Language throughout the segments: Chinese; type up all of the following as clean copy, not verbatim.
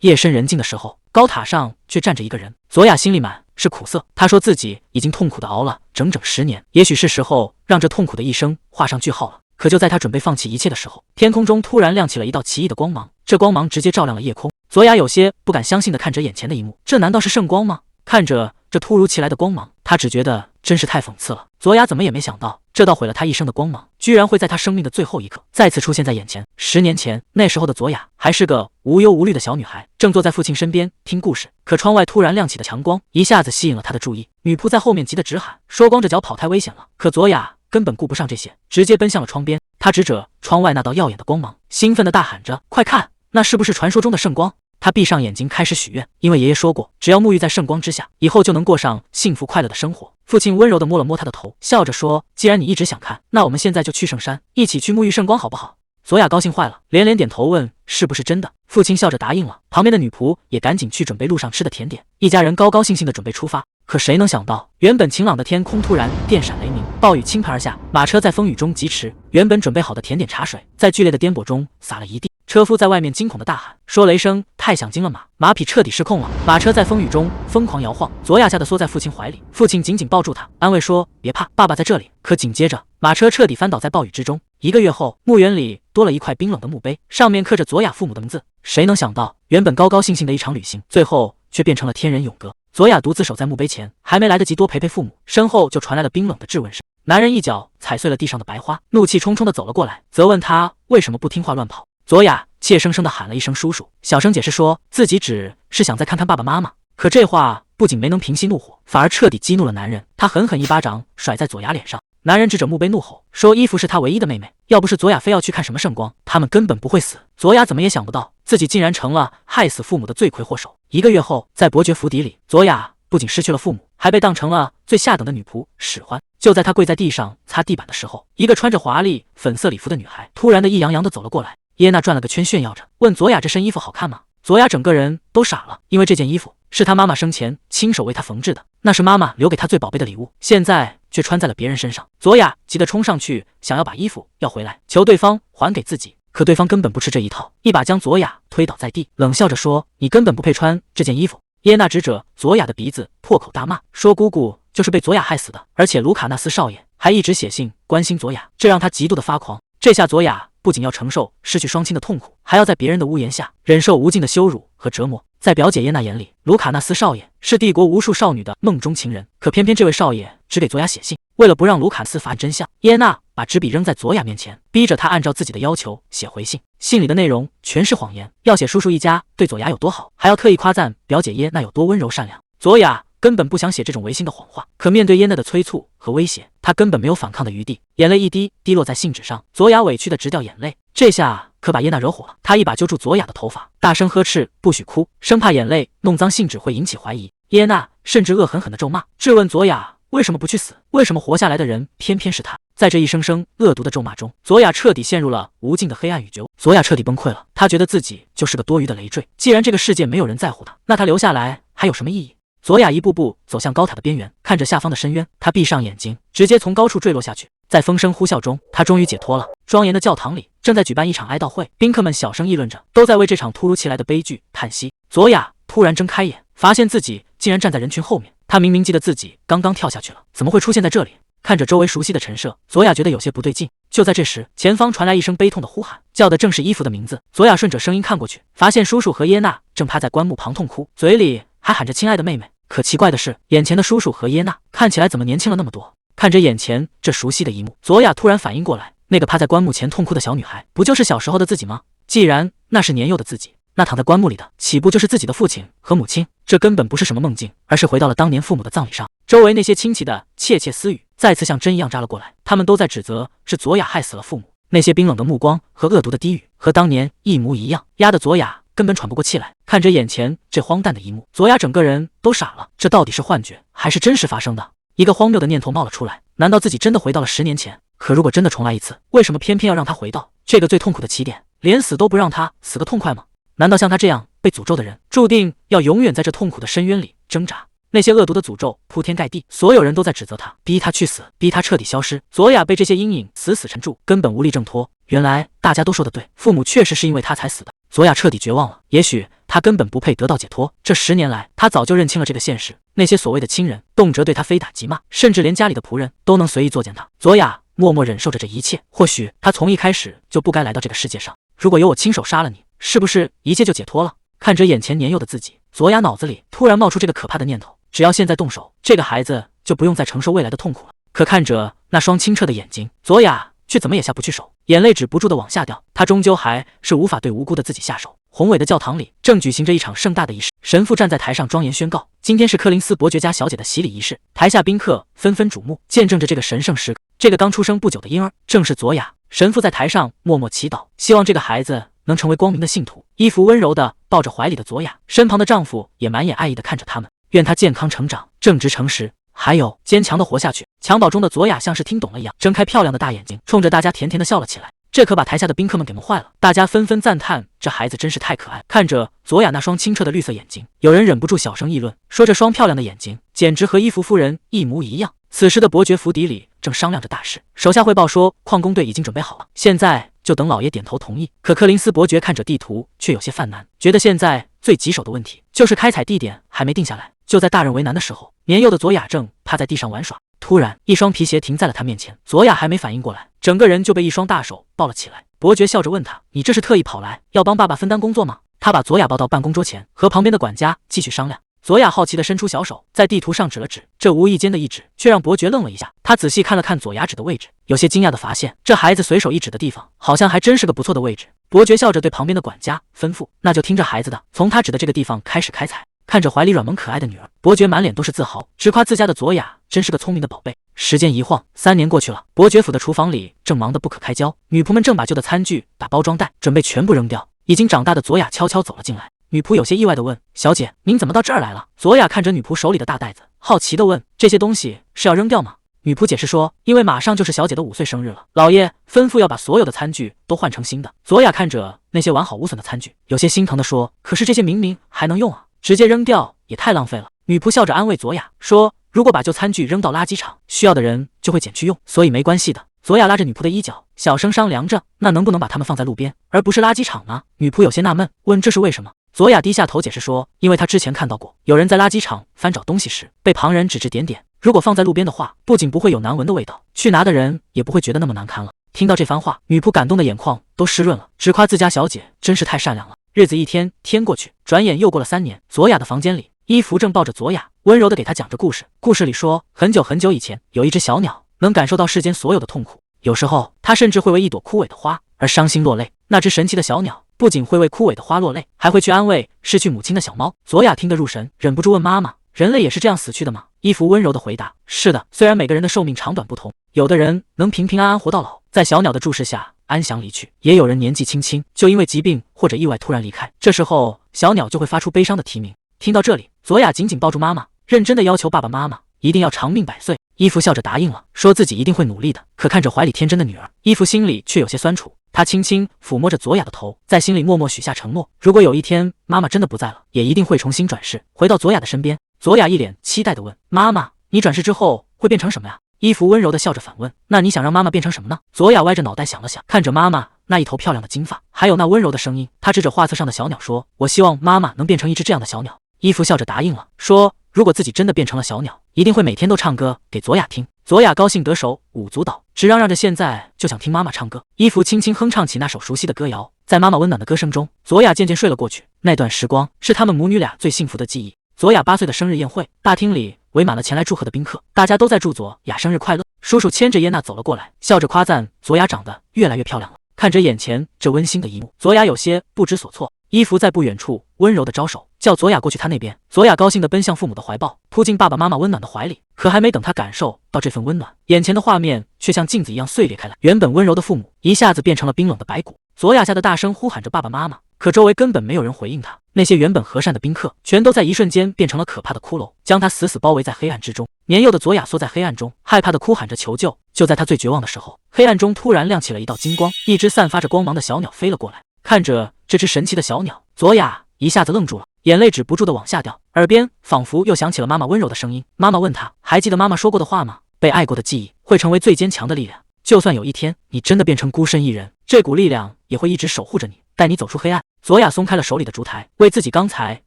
夜深人静的时候，高塔上却站着一个人。佐雅心里满是苦涩，她说自己已经痛苦地熬了整整10年，也许是时候让这痛苦的一生画上句号了。可就在她准备放弃一切的时候，天空中突然亮起了一道奇异的光芒，这光芒直接照亮了夜空。佐雅有些不敢相信地看着眼前的一幕，这难道是圣光吗？看着这突如其来的光芒，她只觉得真是太讽刺了。佐雅怎么也没想到，这道毁了她一生的光芒，居然会在她生命的最后一刻再次出现在眼前。10年前，那时候的佐雅还是个无忧无虑的小女孩，正坐在父亲身边听故事。可窗外突然亮起的强光，一下子吸引了她的注意。女仆在后面急得直喊：“说光着脚跑太危险了！”可佐雅根本顾不上这些，直接奔向了窗边。她指着窗外那道耀眼的光芒，兴奋地大喊着：“快看，那是不是传说中的圣光？”他闭上眼睛开始许愿，因为爷爷说过，只要沐浴在圣光之下，以后就能过上幸福快乐的生活。父亲温柔地摸了摸他的头，笑着说：“既然你一直想看，那我们现在就去圣山，一起去沐浴圣光好不好？”佐雅高兴坏了，连连点头问：“是不是真的？”父亲笑着答应了。旁边的女仆也赶紧去准备路上吃的甜点，一家人高高兴兴地准备出发。可谁能想到，原本晴朗的天空突然电闪雷鸣，暴雨倾盆而下，马车在风雨中疾驰，原本准备好的甜点茶水在剧烈的颠簸中洒了一地。车夫在外面惊恐地大喊，说雷声太响惊了马，马匹彻底失控了。马车在风雨中疯狂摇晃，佐雅吓得缩在父亲怀里，父亲紧紧抱住她，安慰说：“别怕，爸爸在这里。”可紧接着，马车彻底翻倒在暴雨之中。1个月后，墓园里多了一块冰冷的墓碑，上面刻着佐雅父母的名字。谁能想到，原本高高兴兴的一场旅行，最后却变成了天人永隔。佐雅独自守在墓碑前，还没来得及多陪陪父母，身后就传来了冰冷的质问声。男人一脚踩碎了地上的白花，怒气冲冲地走了过来，责问他为什么不听话乱跑。佐雅怯生生地喊了一声叔叔，小声解释说自己只是想再看看爸爸妈妈。可这话不仅没能平息怒火，反而彻底激怒了男人。他狠狠一巴掌甩在佐雅脸上。男人指着墓碑怒吼说：“伊芙是他唯一的妹妹，要不是佐雅非要去看什么圣光，他们根本不会死。”佐雅怎么也想不到，自己竟然成了害死父母的罪魁祸首。1个月后，在伯爵府邸里，佐雅不仅失去了父母，还被当成了最下等的女仆使唤。就在她跪在地上擦地板的时候，一个穿着华丽粉色礼服的女孩突然的意洋洋地走了过来。耶娜转了个圈，炫耀着问佐雅：“这身衣服好看吗？”佐雅整个人都傻了，因为这件衣服是她妈妈生前亲手为她缝制的，那是妈妈留给她最宝贝的礼物，现在却穿在了别人身上。佐雅急得冲上去，想要把衣服要回来，求对方还给自己。可对方根本不吃这一套，一把将佐雅推倒在地，冷笑着说：“你根本不配穿这件衣服。”耶娜指着佐雅的鼻子破口大骂，说：“姑姑就是被佐雅害死的，而且卢卡纳斯少爷还一直写信关心佐雅，这让他极度的发狂。”这下佐雅不仅要承受失去双亲的痛苦，还要在别人的屋檐下忍受无尽的羞辱和折磨。在表姐耶娜眼里，卢卡纳斯少爷是帝国无数少女的梦中情人，可偏偏这位少爷只给佐雅写信。为了不让卢卡斯发现真相，耶娜把纸笔扔在佐雅面前，逼着她按照自己的要求写回信。信里的内容全是谎言，要写叔叔一家对佐雅有多好，还要特意夸赞表姐耶娜有多温柔善良。佐雅根本不想写这种违心的谎话，可面对耶娜的催促和威胁，她根本没有反抗的余地，眼泪一滴滴落在信纸上。佐雅委屈的直掉眼泪，这下可把耶娜惹火了，她一把揪住佐雅的头发，大声呵斥不许哭，生怕眼泪弄脏信纸会引起怀疑。耶娜甚至恶狠狠地咒骂，质问佐雅为什么不去死，为什么活下来的人偏偏是她。在这一声声恶毒的咒骂中，佐雅彻底陷入了无尽的黑暗与绝望。佐雅彻底崩溃了，她觉得自己就是个多余的累赘，既然这个世界没有人在乎她，那她留下来还有什么意义？佐雅一步步走向高塔的边缘，看着下方的深渊，她闭上眼睛，直接从高处坠落下去。在风声呼啸中，她终于解脱了。庄严的教堂里正在举办一场哀悼会，宾客们小声议论着，都在为这场突如其来的悲剧叹息。佐雅突然睁开眼，发现自己竟然站在人群后面。她明明记得自己刚刚跳下去了，怎么会出现在这里？看着周围熟悉的陈设，佐雅觉得有些不对劲。就在这时，前方传来一声悲痛的呼喊，叫的正是伊芙的名字。佐雅顺着声音看过去，发现叔叔和耶娜正趴在棺木旁痛哭，嘴里还喊着亲爱的妹妹。可奇怪的是，眼前的叔叔和耶娜看起来怎么年轻了那么多？看着眼前这熟悉的一幕，佐雅突然反应过来，那个趴在棺木前痛哭的小女孩，不就是小时候的自己吗？既然那是年幼的自己，那躺在棺木里的岂不就是自己的父亲和母亲？这根本不是什么梦境，而是回到了当年父母的葬礼上。周围那些亲戚的窃窃私语再次像针一样扎了过来，他们都在指责是佐雅害死了父母。那些冰冷的目光和恶毒的低语和当年一模一样，压得佐雅根本喘不过气来。看着眼前这荒诞的一幕，佐雅整个人都傻了，这到底是幻觉还是真实发生的？一个荒谬的念头冒了出来，难道自己真的回到了10年前？可如果真的重来一次，为什么偏偏要让他回到这个最痛苦的起点？连死都不让他死个痛快吗？难道像他这样被诅咒的人，注定要永远在这痛苦的深渊里挣扎？那些恶毒的诅咒铺天盖地，所有人都在指责他，逼他去死，逼他彻底消失。佐雅被这些阴影死死沉住，根本无力挣脱。原来大家都说的对，父母确实是因为他才死的。佐雅彻底绝望了，也许他他根本不配得到解脱。这10年来，他早就认清了这个现实。那些所谓的亲人，动辄对他非打即骂，甚至连家里的仆人都能随意作践他。佐雅默默忍受着这一切。或许他从一开始就不该来到这个世界上。如果由我亲手杀了你，是不是一切就解脱了？看着眼前年幼的自己，佐雅脑子里突然冒出这个可怕的念头：只要现在动手，这个孩子就不用再承受未来的痛苦了。可看着那双清澈的眼睛，佐雅却怎么也下不去手，眼泪止不住的往下掉。他终究还是无法对无辜的自己下手。宏伟的教堂里正举行着一场盛大的仪式，神父站在台上庄严宣告：今天是柯林斯伯爵家小姐的洗礼仪式。台下宾客纷纷瞩目，见证着这个神圣时刻。这个刚出生不久的婴儿正是佐雅。神父在台上默默祈祷，希望这个孩子能成为光明的信徒。衣服温柔的抱着怀里的佐雅，身旁的丈夫也满眼爱意的看着他们，愿他健康成长，正直诚实，还有坚强的活下去。襁褓中的佐雅像是听懂了一样，睁开漂亮的大眼睛，冲着大家甜甜的笑了起来。这可把台下的宾客们给闷坏了，大家纷纷赞叹这孩子真是太可爱。看着佐雅那双清澈的绿色眼睛，有人忍不住小声议论，说这双漂亮的眼睛简直和伊芙夫人一模一样。此时的伯爵府邸里正商量着大事，手下汇报说矿工队已经准备好了，现在就等老爷点头同意。可柯林斯伯爵看着地图却有些犯难，觉得现在最棘手的问题就是开采地点还没定下来。就在大人为难的时候，年幼的佐雅正趴在地上玩耍，突然一双皮鞋停在了他面前，佐雅还没反应过来，整个人就被一双大手抱了起来。伯爵笑着问他：你这是特意跑来要帮爸爸分担工作吗？他把佐雅抱到办公桌前，和旁边的管家继续商量。佐雅好奇地伸出小手，在地图上指了指，这无意间的一指却让伯爵愣了一下。他仔细看了看佐雅指的位置，有些惊讶地发现，这孩子随手一指的地方好像还真是个不错的位置。伯爵笑着对旁边的管家吩咐：那就听着孩子的，从他指的这个地方开始开采。看着怀里软萌可爱的女儿，伯爵满脸都是自豪，直夸自家的佐雅真是个聪明的宝贝。时间一晃，3年过去了，伯爵府的厨房里正忙得不可开交，女仆们正把旧的餐具打包装袋，准备全部扔掉。已经长大的佐雅悄悄走了进来，女仆有些意外地问：小姐，您怎么到这儿来了？佐雅看着女仆手里的大袋子，好奇地问：这些东西是要扔掉吗？女仆解释说：因为马上就是小姐的5岁生日了，老爷吩咐要把所有的餐具都换成新的。佐雅看着那些完好无损的餐具，有些心疼地说：可是这些明明还能用啊，直接扔掉也太浪费了。女仆笑着安慰佐雅说：如果把旧餐具扔到垃圾场，需要的人就会捡去用，所以没关系的。佐雅拉着女仆的衣角，小声商量着：那能不能把它们放在路边，而不是垃圾场呢？女仆有些纳闷，问这是为什么？佐雅低下头解释说：因为她之前看到过，有人在垃圾场翻找东西时，被旁人指指点点，如果放在路边的话，不仅不会有难闻的味道，去拿的人也不会觉得那么难堪了。听到这番话，女仆感动的眼眶都湿润了，直夸自家小姐真是太善良了。日子一天天过去，转眼又过了3年。佐雅的房间里，伊芙正抱着佐雅，温柔地给她讲着故事。故事里说，很久很久以前，有一只小鸟能感受到世间所有的痛苦，有时候它甚至会为一朵枯萎的花而伤心落泪。那只神奇的小鸟不仅会为枯萎的花落泪，还会去安慰失去母亲的小猫。佐雅听得入神，忍不住问妈妈：人类也是这样死去的吗？伊芙温柔地回答：是的，虽然每个人的寿命长短不同，有的人能平平安安活到老，在小鸟的注视下安详离去，也有人年纪轻轻就因为疾病或者意外突然离开，这时候小鸟就会发出悲伤的啼鸣。听到这里，佐雅紧紧抱住妈妈，认真地要求爸爸妈妈一定要长命百岁。伊芙笑着答应了，说自己一定会努力的。可看着怀里天真的女儿，伊芙心里却有些酸楚。她轻轻抚摸着佐雅的头，在心里默默许下承诺：如果有一天妈妈真的不在了，也一定会重新转世，回到佐雅的身边。佐雅一脸期待地问：妈妈，你转世之后会变成什么呀？伊芙温柔地笑着反问：那你想让妈妈变成什么呢？佐雅歪着脑袋想了想，看着妈妈那一头漂亮的金发，还有那温柔的声音，她指着画册上的小鸟说：我希望妈妈能变成一只这样的小鸟。伊芙笑着答应了，说如果自己真的变成了小鸟，一定会每天都唱歌给佐雅听。佐雅高兴得手舞足蹈，直嚷嚷着现在就想听妈妈唱歌。伊芙轻轻哼唱起那首熟悉的歌谣，在妈妈温暖的歌声中，佐雅渐渐睡了过去。那段时光是他们母女俩最幸福的记忆。佐雅8岁的生日宴会，大厅里围满了前来祝贺的宾客，大家都在祝佐雅生日快乐。叔叔牵着耶娜走了过来，笑着夸赞佐雅长得越来越漂亮了。看着眼前这温馨的一幕，佐雅有些不知所措。伊芙在不远处温柔地招手，叫佐雅过去他那边。佐雅高兴地奔向父母的怀抱，扑进爸爸妈妈温暖的怀里。可还没等她感受到这份温暖，眼前的画面却像镜子一样碎裂开来。原本温柔的父母一下子变成了冰冷的白骨。佐雅吓得大声呼喊着爸爸妈妈，可周围根本没有人回应她。那些原本和善的宾客全都在一瞬间变成了可怕的骷髅，将她死死包围在黑暗之中。年幼的佐雅缩在黑暗中，害怕地哭喊着求救。就在她最绝望的时候，黑暗中突然亮起了一道金光，一只散发着光芒的小鸟飞了过来。看着这只神奇的小鸟，佐雅一下子愣住了，眼泪止不住地往下掉，耳边仿佛又响起了妈妈温柔的声音。妈妈问她：还记得妈妈说过的话吗？被爱过的记忆会成为最坚强的力量，就算有一天你真的变成孤身一人，这股力量也会一直守护着你。带你走出黑暗。佐雅松开了手里的烛台，为自己刚才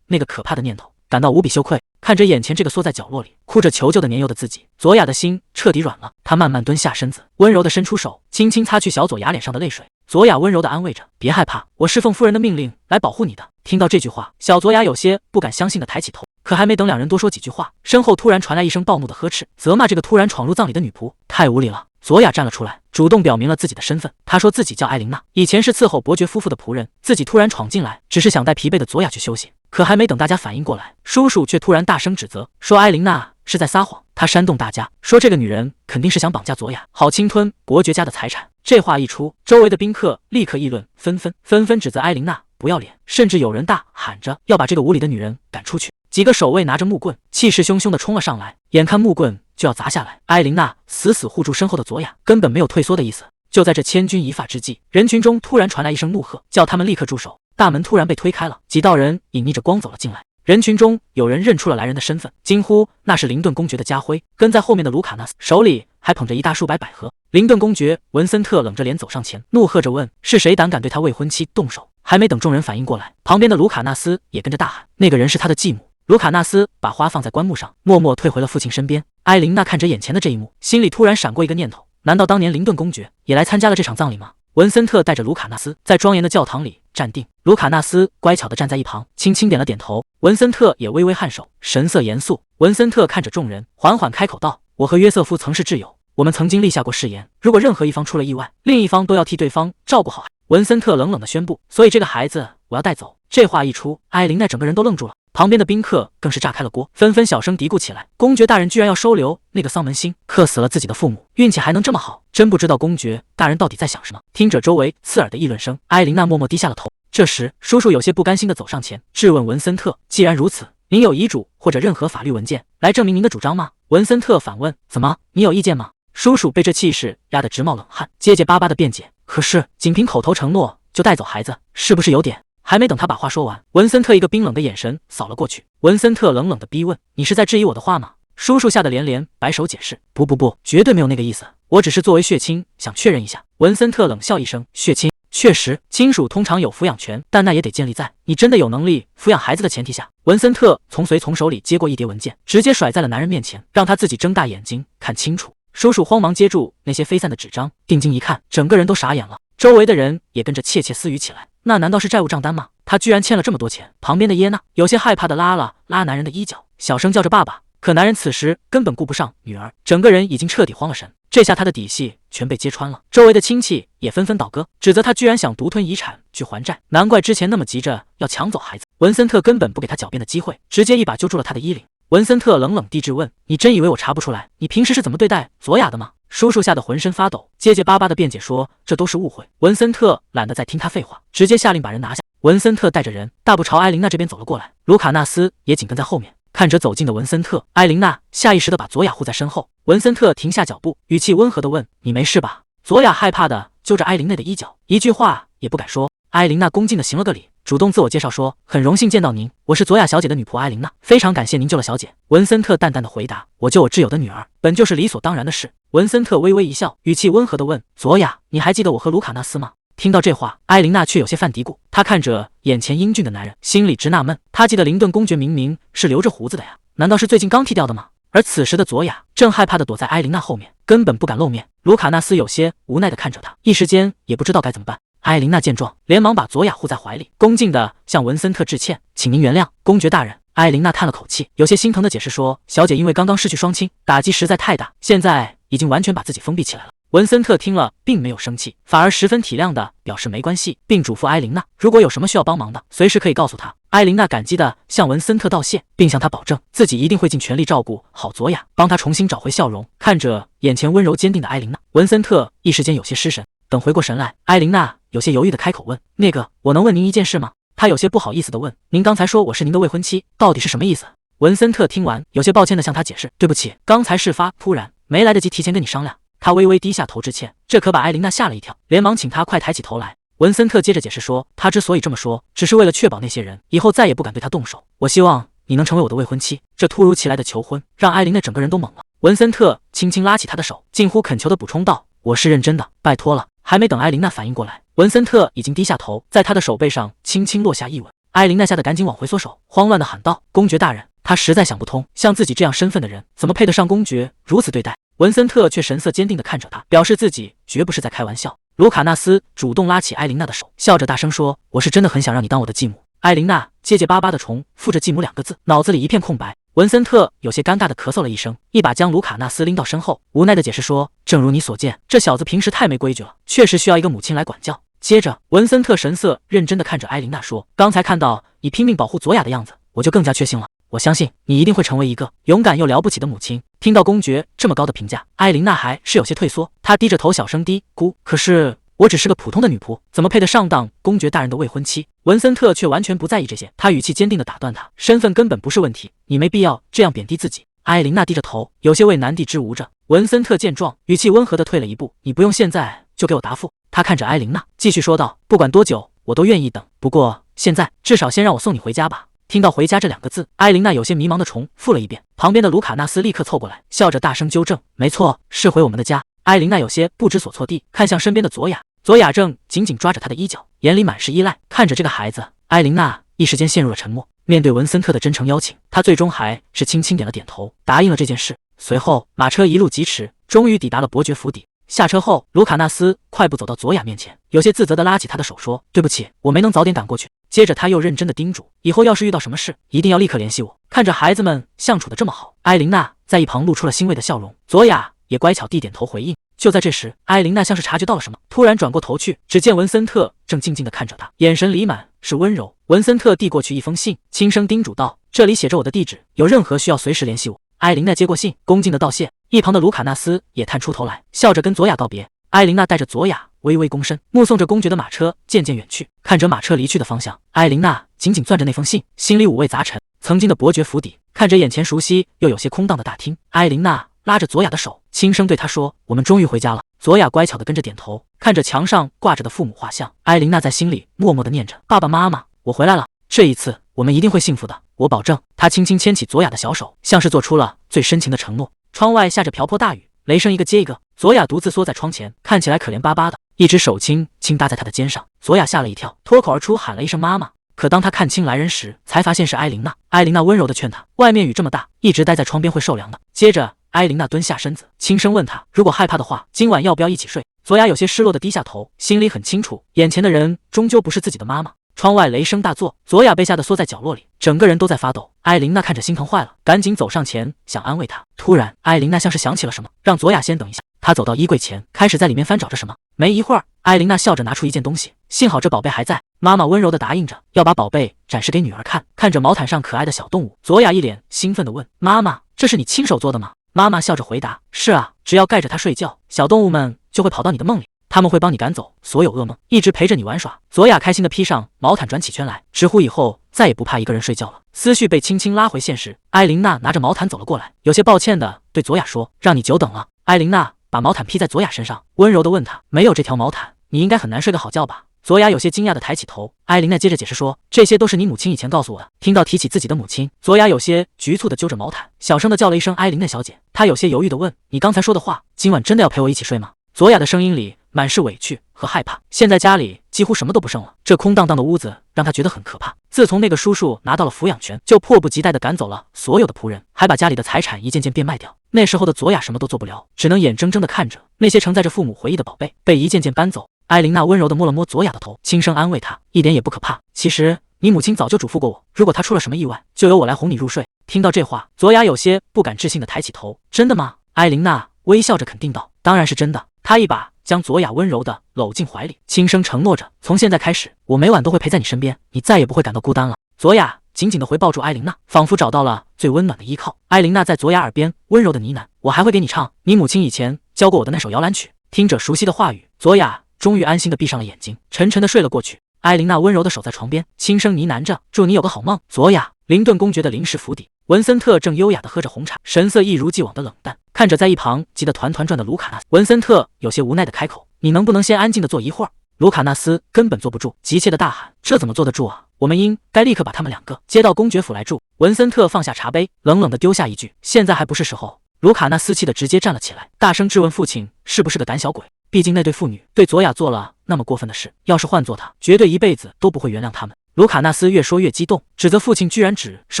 那个可怕的念头感到无比羞愧。看着眼前这个缩在角落里哭着求救的年幼的自己，佐雅的心彻底软了。她慢慢蹲下身子，温柔地伸出手，轻轻擦去小佐雅脸上的泪水。佐雅温柔地安慰着：“别害怕，我是奉夫人的命令来保护你的。”听到这句话，小佐雅有些不敢相信地抬起头。可还没等两人多说几句话，身后突然传来一声暴怒的呵斥，责骂这个突然闯入葬礼的女仆太无礼了。佐雅站了出来，主动表明了自己的身份。她说自己叫艾琳娜，以前是伺候伯爵夫妇的仆人，自己突然闯进来，只是想带疲惫的佐雅去休息。可还没等大家反应过来，叔叔却突然大声指责，说艾琳娜是在撒谎。他煽动大家说这个女人肯定是想绑架佐雅，好侵吞伯爵家的财产。这话一出，周围的宾客立刻议论纷纷，指责艾琳娜不要脸，甚至有人大喊着要把这个无礼的女人赶出去。几个守卫拿着木棍，气势汹汹地冲了上来，眼看木棍就要砸下来，艾琳娜死死护住身后的佐雅，根本没有退缩的意思。就在这千钧一发之际，人群中突然传来一声怒喝，叫他们立刻住手。大门突然被推开了，几道人隐匿着光走了进来。人群中有人认出了来人的身份，惊呼那是林顿公爵的家徽。跟在后面的卢卡纳斯手里还捧着一大束白百合。林顿公爵文森特冷着脸走上前，怒喝着问：是谁胆敢对他未婚妻动手？还没等众人反应过来，旁边的卢卡纳斯也跟着大喊：那个人是他的继母。卢卡纳斯把花放在棺木上，默默退回了父亲身边。艾琳娜看着眼前的这一幕，心里突然闪过一个念头：难道当年林顿公爵也来参加了这场葬礼吗？文森特带着卢卡纳斯在庄严的教堂里站定，卢卡纳斯乖巧地站在一旁，轻轻点了点头。文森特也微微颔首，神色严肃。文森特看着众人，缓缓开口道：我和约瑟夫曾是挚友，我们曾经立下过誓言，如果任何一方出了意外，另一方都要替对方照顾好。文森特冷冷地宣布：所以这个孩子我要带走。这话一出，艾琳娜整个人都愣住了，旁边的宾客更是炸开了锅，纷纷小声嘀咕起来：公爵大人居然要收留那个丧门星，克死了自己的父母，运气还能这么好，真不知道公爵大人到底在想什么。听着周围刺耳的议论声，艾琳娜默默低下了头。这时叔叔有些不甘心地走上前质问文森特：既然如此，您有遗嘱或者任何法律文件来证明您的主张吗？文森特反问：怎么，你有意见吗？叔叔被这气势压得直冒冷汗，结结巴巴地辩解：可是仅凭口头承诺就带走孩子，是不是有点……还没等他把话说完，文森特一个冰冷的眼神扫了过去。文森特冷冷地逼问：你是在质疑我的话吗？叔叔吓得连连摆手解释：不，绝对没有那个意思，我只是作为血亲想确认一下。文森特冷笑一声：血亲？确实，亲属通常有抚养权，但那也得建立在你真的有能力抚养孩子的前提下。文森特从随从手里接过一叠文件，直接甩在了男人面前，让他自己睁大眼睛看清楚。叔叔慌忙接住那些飞散的纸张，定睛一看，整个人都傻眼了。周围的人也跟着窃窃私语起来，那难道是债务账单吗？他居然欠了这么多钱。旁边的耶娜有些害怕的拉了拉男人的衣角，小声叫着爸爸。可男人此时根本顾不上女儿，整个人已经彻底慌了神。这下他的底细全被揭穿了，周围的亲戚也纷纷倒戈，指责他居然想独吞遗产去还债，难怪之前那么急着要抢走孩子。文森特根本不给他狡辩的机会，直接一把揪住了他的衣领。文森特冷冷地质问：你真以为我查不出来你平时是怎么对待佐雅的吗？叔叔吓得浑身发抖，结结巴巴的辩解说：这都是误会。文森特懒得再听他废话，直接下令把人拿下。文森特带着人大步朝艾琳娜这边走了过来，卢卡纳斯也紧跟在后面。看着走近的文森特，艾琳娜下意识地把佐雅护在身后。文森特停下脚步，语气温和地问：你没事吧？佐雅害怕地揪着艾琳娜的衣角，一句话也不敢说。艾琳娜恭敬地行了个礼，主动自我介绍说：很荣幸见到您，我是佐雅小姐的女仆艾琳娜，非常感谢您救了小姐。文森特淡淡地回答：我救我挚友的女儿，本就是理所当然的事。文森特微微一笑，语气温和地问：佐雅，你还记得我和卢卡纳斯吗？听到这话，艾琳娜却有些犯嘀咕。她看着眼前英俊的男人，心里直纳闷。她记得林顿公爵明明是留着胡子的呀，难道是最近刚剃掉的吗？而此时的佐雅正害怕地躲在艾琳娜后面，根本不敢露面。卢卡纳斯有些无奈地看着她，一时间也不知道该怎么办。艾琳娜见状，连忙把佐雅护在怀里，恭敬地向文森特致歉：请您原谅，公爵大人。艾琳娜叹了口气，有些心疼地解释说：小姐因为刚刚失去双亲，打击实在太大，现在已经完全把自己封闭起来了。文森特听了并没有生气，反而十分体谅地表示没关系，并嘱咐艾琳娜如果有什么需要帮忙的，随时可以告诉她。艾琳娜感激地向文森特道谢，并向他保证自己一定会尽全力照顾好佐雅，帮她重新找回笑容。看着眼前温柔坚定的艾琳娜，文森特一时间有些失神。等回过神来，艾琳娜有些犹豫地开口问：那个，我能问您一件事吗？她有些不好意思地问：您刚才说我是您的未婚妻，到底是什么意思？文森特听完，有些抱歉地向她解释：对不起，刚才事发突然，没来得及提前跟你商量。他微微低下头致歉，这可把艾琳娜吓了一跳，连忙请她快抬起头来。文森特接着解释说，他之所以这么说，只是为了确保那些人以后再也不敢对他动手。我希望你能成为我的未婚妻。这突如其来的求婚让艾琳娜整个人都懵了。文森特轻轻拉起她的手，近乎恳求地补充道：我是认真的，拜托了。还没等艾琳娜反应过来，文森特已经低下头，在他的手背上轻轻落下一吻。艾琳娜吓得赶紧往回缩手，慌乱地喊道：“公爵大人！”他实在想不通，像自己这样身份的人，怎么配得上公爵如此对待？文森特却神色坚定地看着他，表示自己绝不是在开玩笑。卢卡纳斯主动拉起艾琳娜的手，笑着大声说：“我是真的很想让你当我的继母。”艾琳娜结结巴巴地重复着“继母”2个字，脑子里一片空白。文森特有些尴尬地咳嗽了一声，一把将卢卡纳斯拎到身后，无奈地解释说：“正如你所见，这小子平时太没规矩了，确实需要一个母亲来管教。”接着，文森特神色认真地看着艾琳娜说：“刚才看到你拼命保护佐雅的样子，我就更加确信了。我相信你一定会成为一个勇敢又了不起的母亲。”听到公爵这么高的评价，艾琳娜还是有些退缩，她低着头小声嘀咕：“可是我只是个普通的女仆，怎么配得上当公爵大人的未婚妻？”文森特却完全不在意这些，他语气坚定地打断他：“身份根本不是问题，你没必要这样贬低自己。”艾琳娜低着头，有些为难地支吾着。文森特见状，语气温和地退了一步：“你不用现在就给我答复。”他看着艾琳娜，继续说道：“不管多久，我都愿意等。不过现在至少先让我送你回家吧。”听到回家这2个字，艾琳娜有些迷茫地重复了一遍。旁边的卢卡纳斯立刻凑过来，笑着大声纠正：“没错，是回我们的家。”艾琳娜有些不知所措地看向身边的佐雅，佐雅正紧紧抓着她的衣角，眼里满是依赖。看着这个孩子，艾琳娜一时间陷入了沉默。面对文森特的真诚邀请，她最终还是轻轻点了点头，答应了这件事。随后马车一路疾驰，终于抵达了伯爵府邸。下车后，卢卡纳斯快步走到佐雅面前，有些自责地拉起她的手说：“对不起，我没能早点赶过去。”接着他又认真地叮嘱：“以后要是遇到什么事，一定要立刻联系我。”看着孩子们相处得这么好，艾琳娜在一旁露出了欣慰的笑容，佐雅也乖巧地点头回应。就在这时，艾琳娜像是察觉到了什么，突然转过头去，只见文森特正静静地看着她，眼神里满是温柔。文森特递过去一封信，轻声叮嘱道：“这里写着我的地址，有任何需要随时联系我。”艾琳娜接过信，恭敬地道谢。一旁的卢卡纳斯也探出头来，笑着跟佐雅道别。艾琳娜带着佐雅微微躬身，目送着公爵的马车渐渐远去。看着马车离去的方向，艾琳娜紧紧攥着那封信，心里五味杂陈。曾经的伯爵府邸，看着眼前熟悉又有些空荡的大厅，艾琳娜拉着佐雅的手，轻声对她说：“我们终于回家了。”佐雅乖巧地跟着点头。看着墙上挂着的父母画像，艾琳娜在心里默默地念着：“爸爸妈妈，我回来了。这一次我们一定会幸福的，我保证。”她轻轻牵起佐雅的小手，像是做出了最深情的承诺。窗外下着瓢泼大雨，雷声一个接一个。佐雅独自缩在窗前，看起来可怜巴巴的，一只手轻轻搭在她的肩上。佐雅吓了一跳，脱口而出喊了一声妈妈。可当她看清来人时，才发现是艾琳娜。艾琳娜温柔地劝她，外面雨这么大，一直待在窗边会受凉的。接着艾琳娜蹲下身子，轻声问她，如果害怕的话，今晚要不要一起睡？佐雅有些失落地低下头，心里很清楚，眼前的人终究不是自己的妈妈。窗外雷声大作，佐雅被吓得缩在角落里，整个人都在发抖。艾琳娜看着心疼坏了，赶紧走上前想安慰她。突然，艾琳娜像是想起了什么，让佐雅先等一下。她走到衣柜前，开始在里面翻找着什么。没一会儿，艾琳娜笑着拿出一件东西，幸好这宝贝还在。妈妈温柔地答应着，要把宝贝展示给女儿看。看着毛毯上可爱的小动物，佐雅一脸兴奋地问：“妈妈，这是你亲手做的吗？”妈妈笑着回答：“是啊，只要盖着它睡觉，小动物们就会跑到你的梦里。他们会帮你赶走所有噩梦，一直陪着你玩耍。”佐雅开心地披上毛毯，转起圈来，直呼以后再也不怕一个人睡觉了。思绪被轻轻拉回现实，艾琳娜拿着毛毯走了过来，有些抱歉地对佐雅说：“让你久等了。”艾琳娜把毛毯披在佐雅身上，温柔地问她：“没有这条毛毯，你应该很难睡个好觉吧？”佐雅有些惊讶地抬起头，艾琳娜接着解释说：“这些都是你母亲以前告诉我的。”听到提起自己的母亲，佐雅有些局促地揪着毛毯，小声地叫了一声：“艾琳娜小姐。”她有些犹豫地问：“你刚才说的话，今晚真的要陪我一起睡吗？”佐雅的声音里满是委屈和害怕。现在家里几乎什么都不剩了，这空荡荡的屋子让她觉得很可怕。自从那个叔叔拿到了抚养权，就迫不及待地赶走了所有的仆人，还把家里的财产一件件变卖掉。那时候的佐雅什么都做不了，只能眼睁睁地看着那些承载着父母回忆的宝贝被一件件搬走。艾琳娜温柔地摸了摸佐雅的头，轻声安慰她：“一点也不可怕。其实你母亲早就嘱咐过我，如果她出了什么意外，就由我来哄你入睡。”听到这话，佐雅有些不敢置信地抬起头：“真的吗？”艾琳娜微笑着肯定道：“当然是真的。”她一把将佐雅温柔地搂进怀里，轻声承诺着：“从现在开始，我每晚都会陪在你身边，你再也不会感到孤单了。”佐雅紧紧地回抱住艾琳娜，仿佛找到了最温暖的依靠。艾琳娜在佐雅耳边温柔地呢喃：“我还会给你唱你母亲以前教过我的那首摇篮曲。”听着熟悉的话语，佐雅终于安心地闭上了眼睛，沉沉地睡了过去。艾琳娜温柔地守在床边，轻声呢喃着：“祝你有个好梦。”佐雅，林顿公爵的临时府邸，文森特正优雅地喝着红茶，神色一如既往的冷淡。看着在一旁急得团团转的卢卡纳斯，文森特有些无奈地开口：“你能不能先安静地坐一会儿？”卢卡纳斯根本坐不住，急切地大喊：“这怎么坐得住啊？我们应该立刻把他们2个接到公爵府来住。”文森特放下茶杯，冷冷地丢下一句：“现在还不是时候。”卢卡纳斯气得直接站了起来，大声质问父亲是不是个胆小鬼。毕竟那对父女对佐雅做了那么过分的事，要是换做他，绝对一辈子都不会原谅他们。卢卡纳斯越说越激动，指责父亲居然只是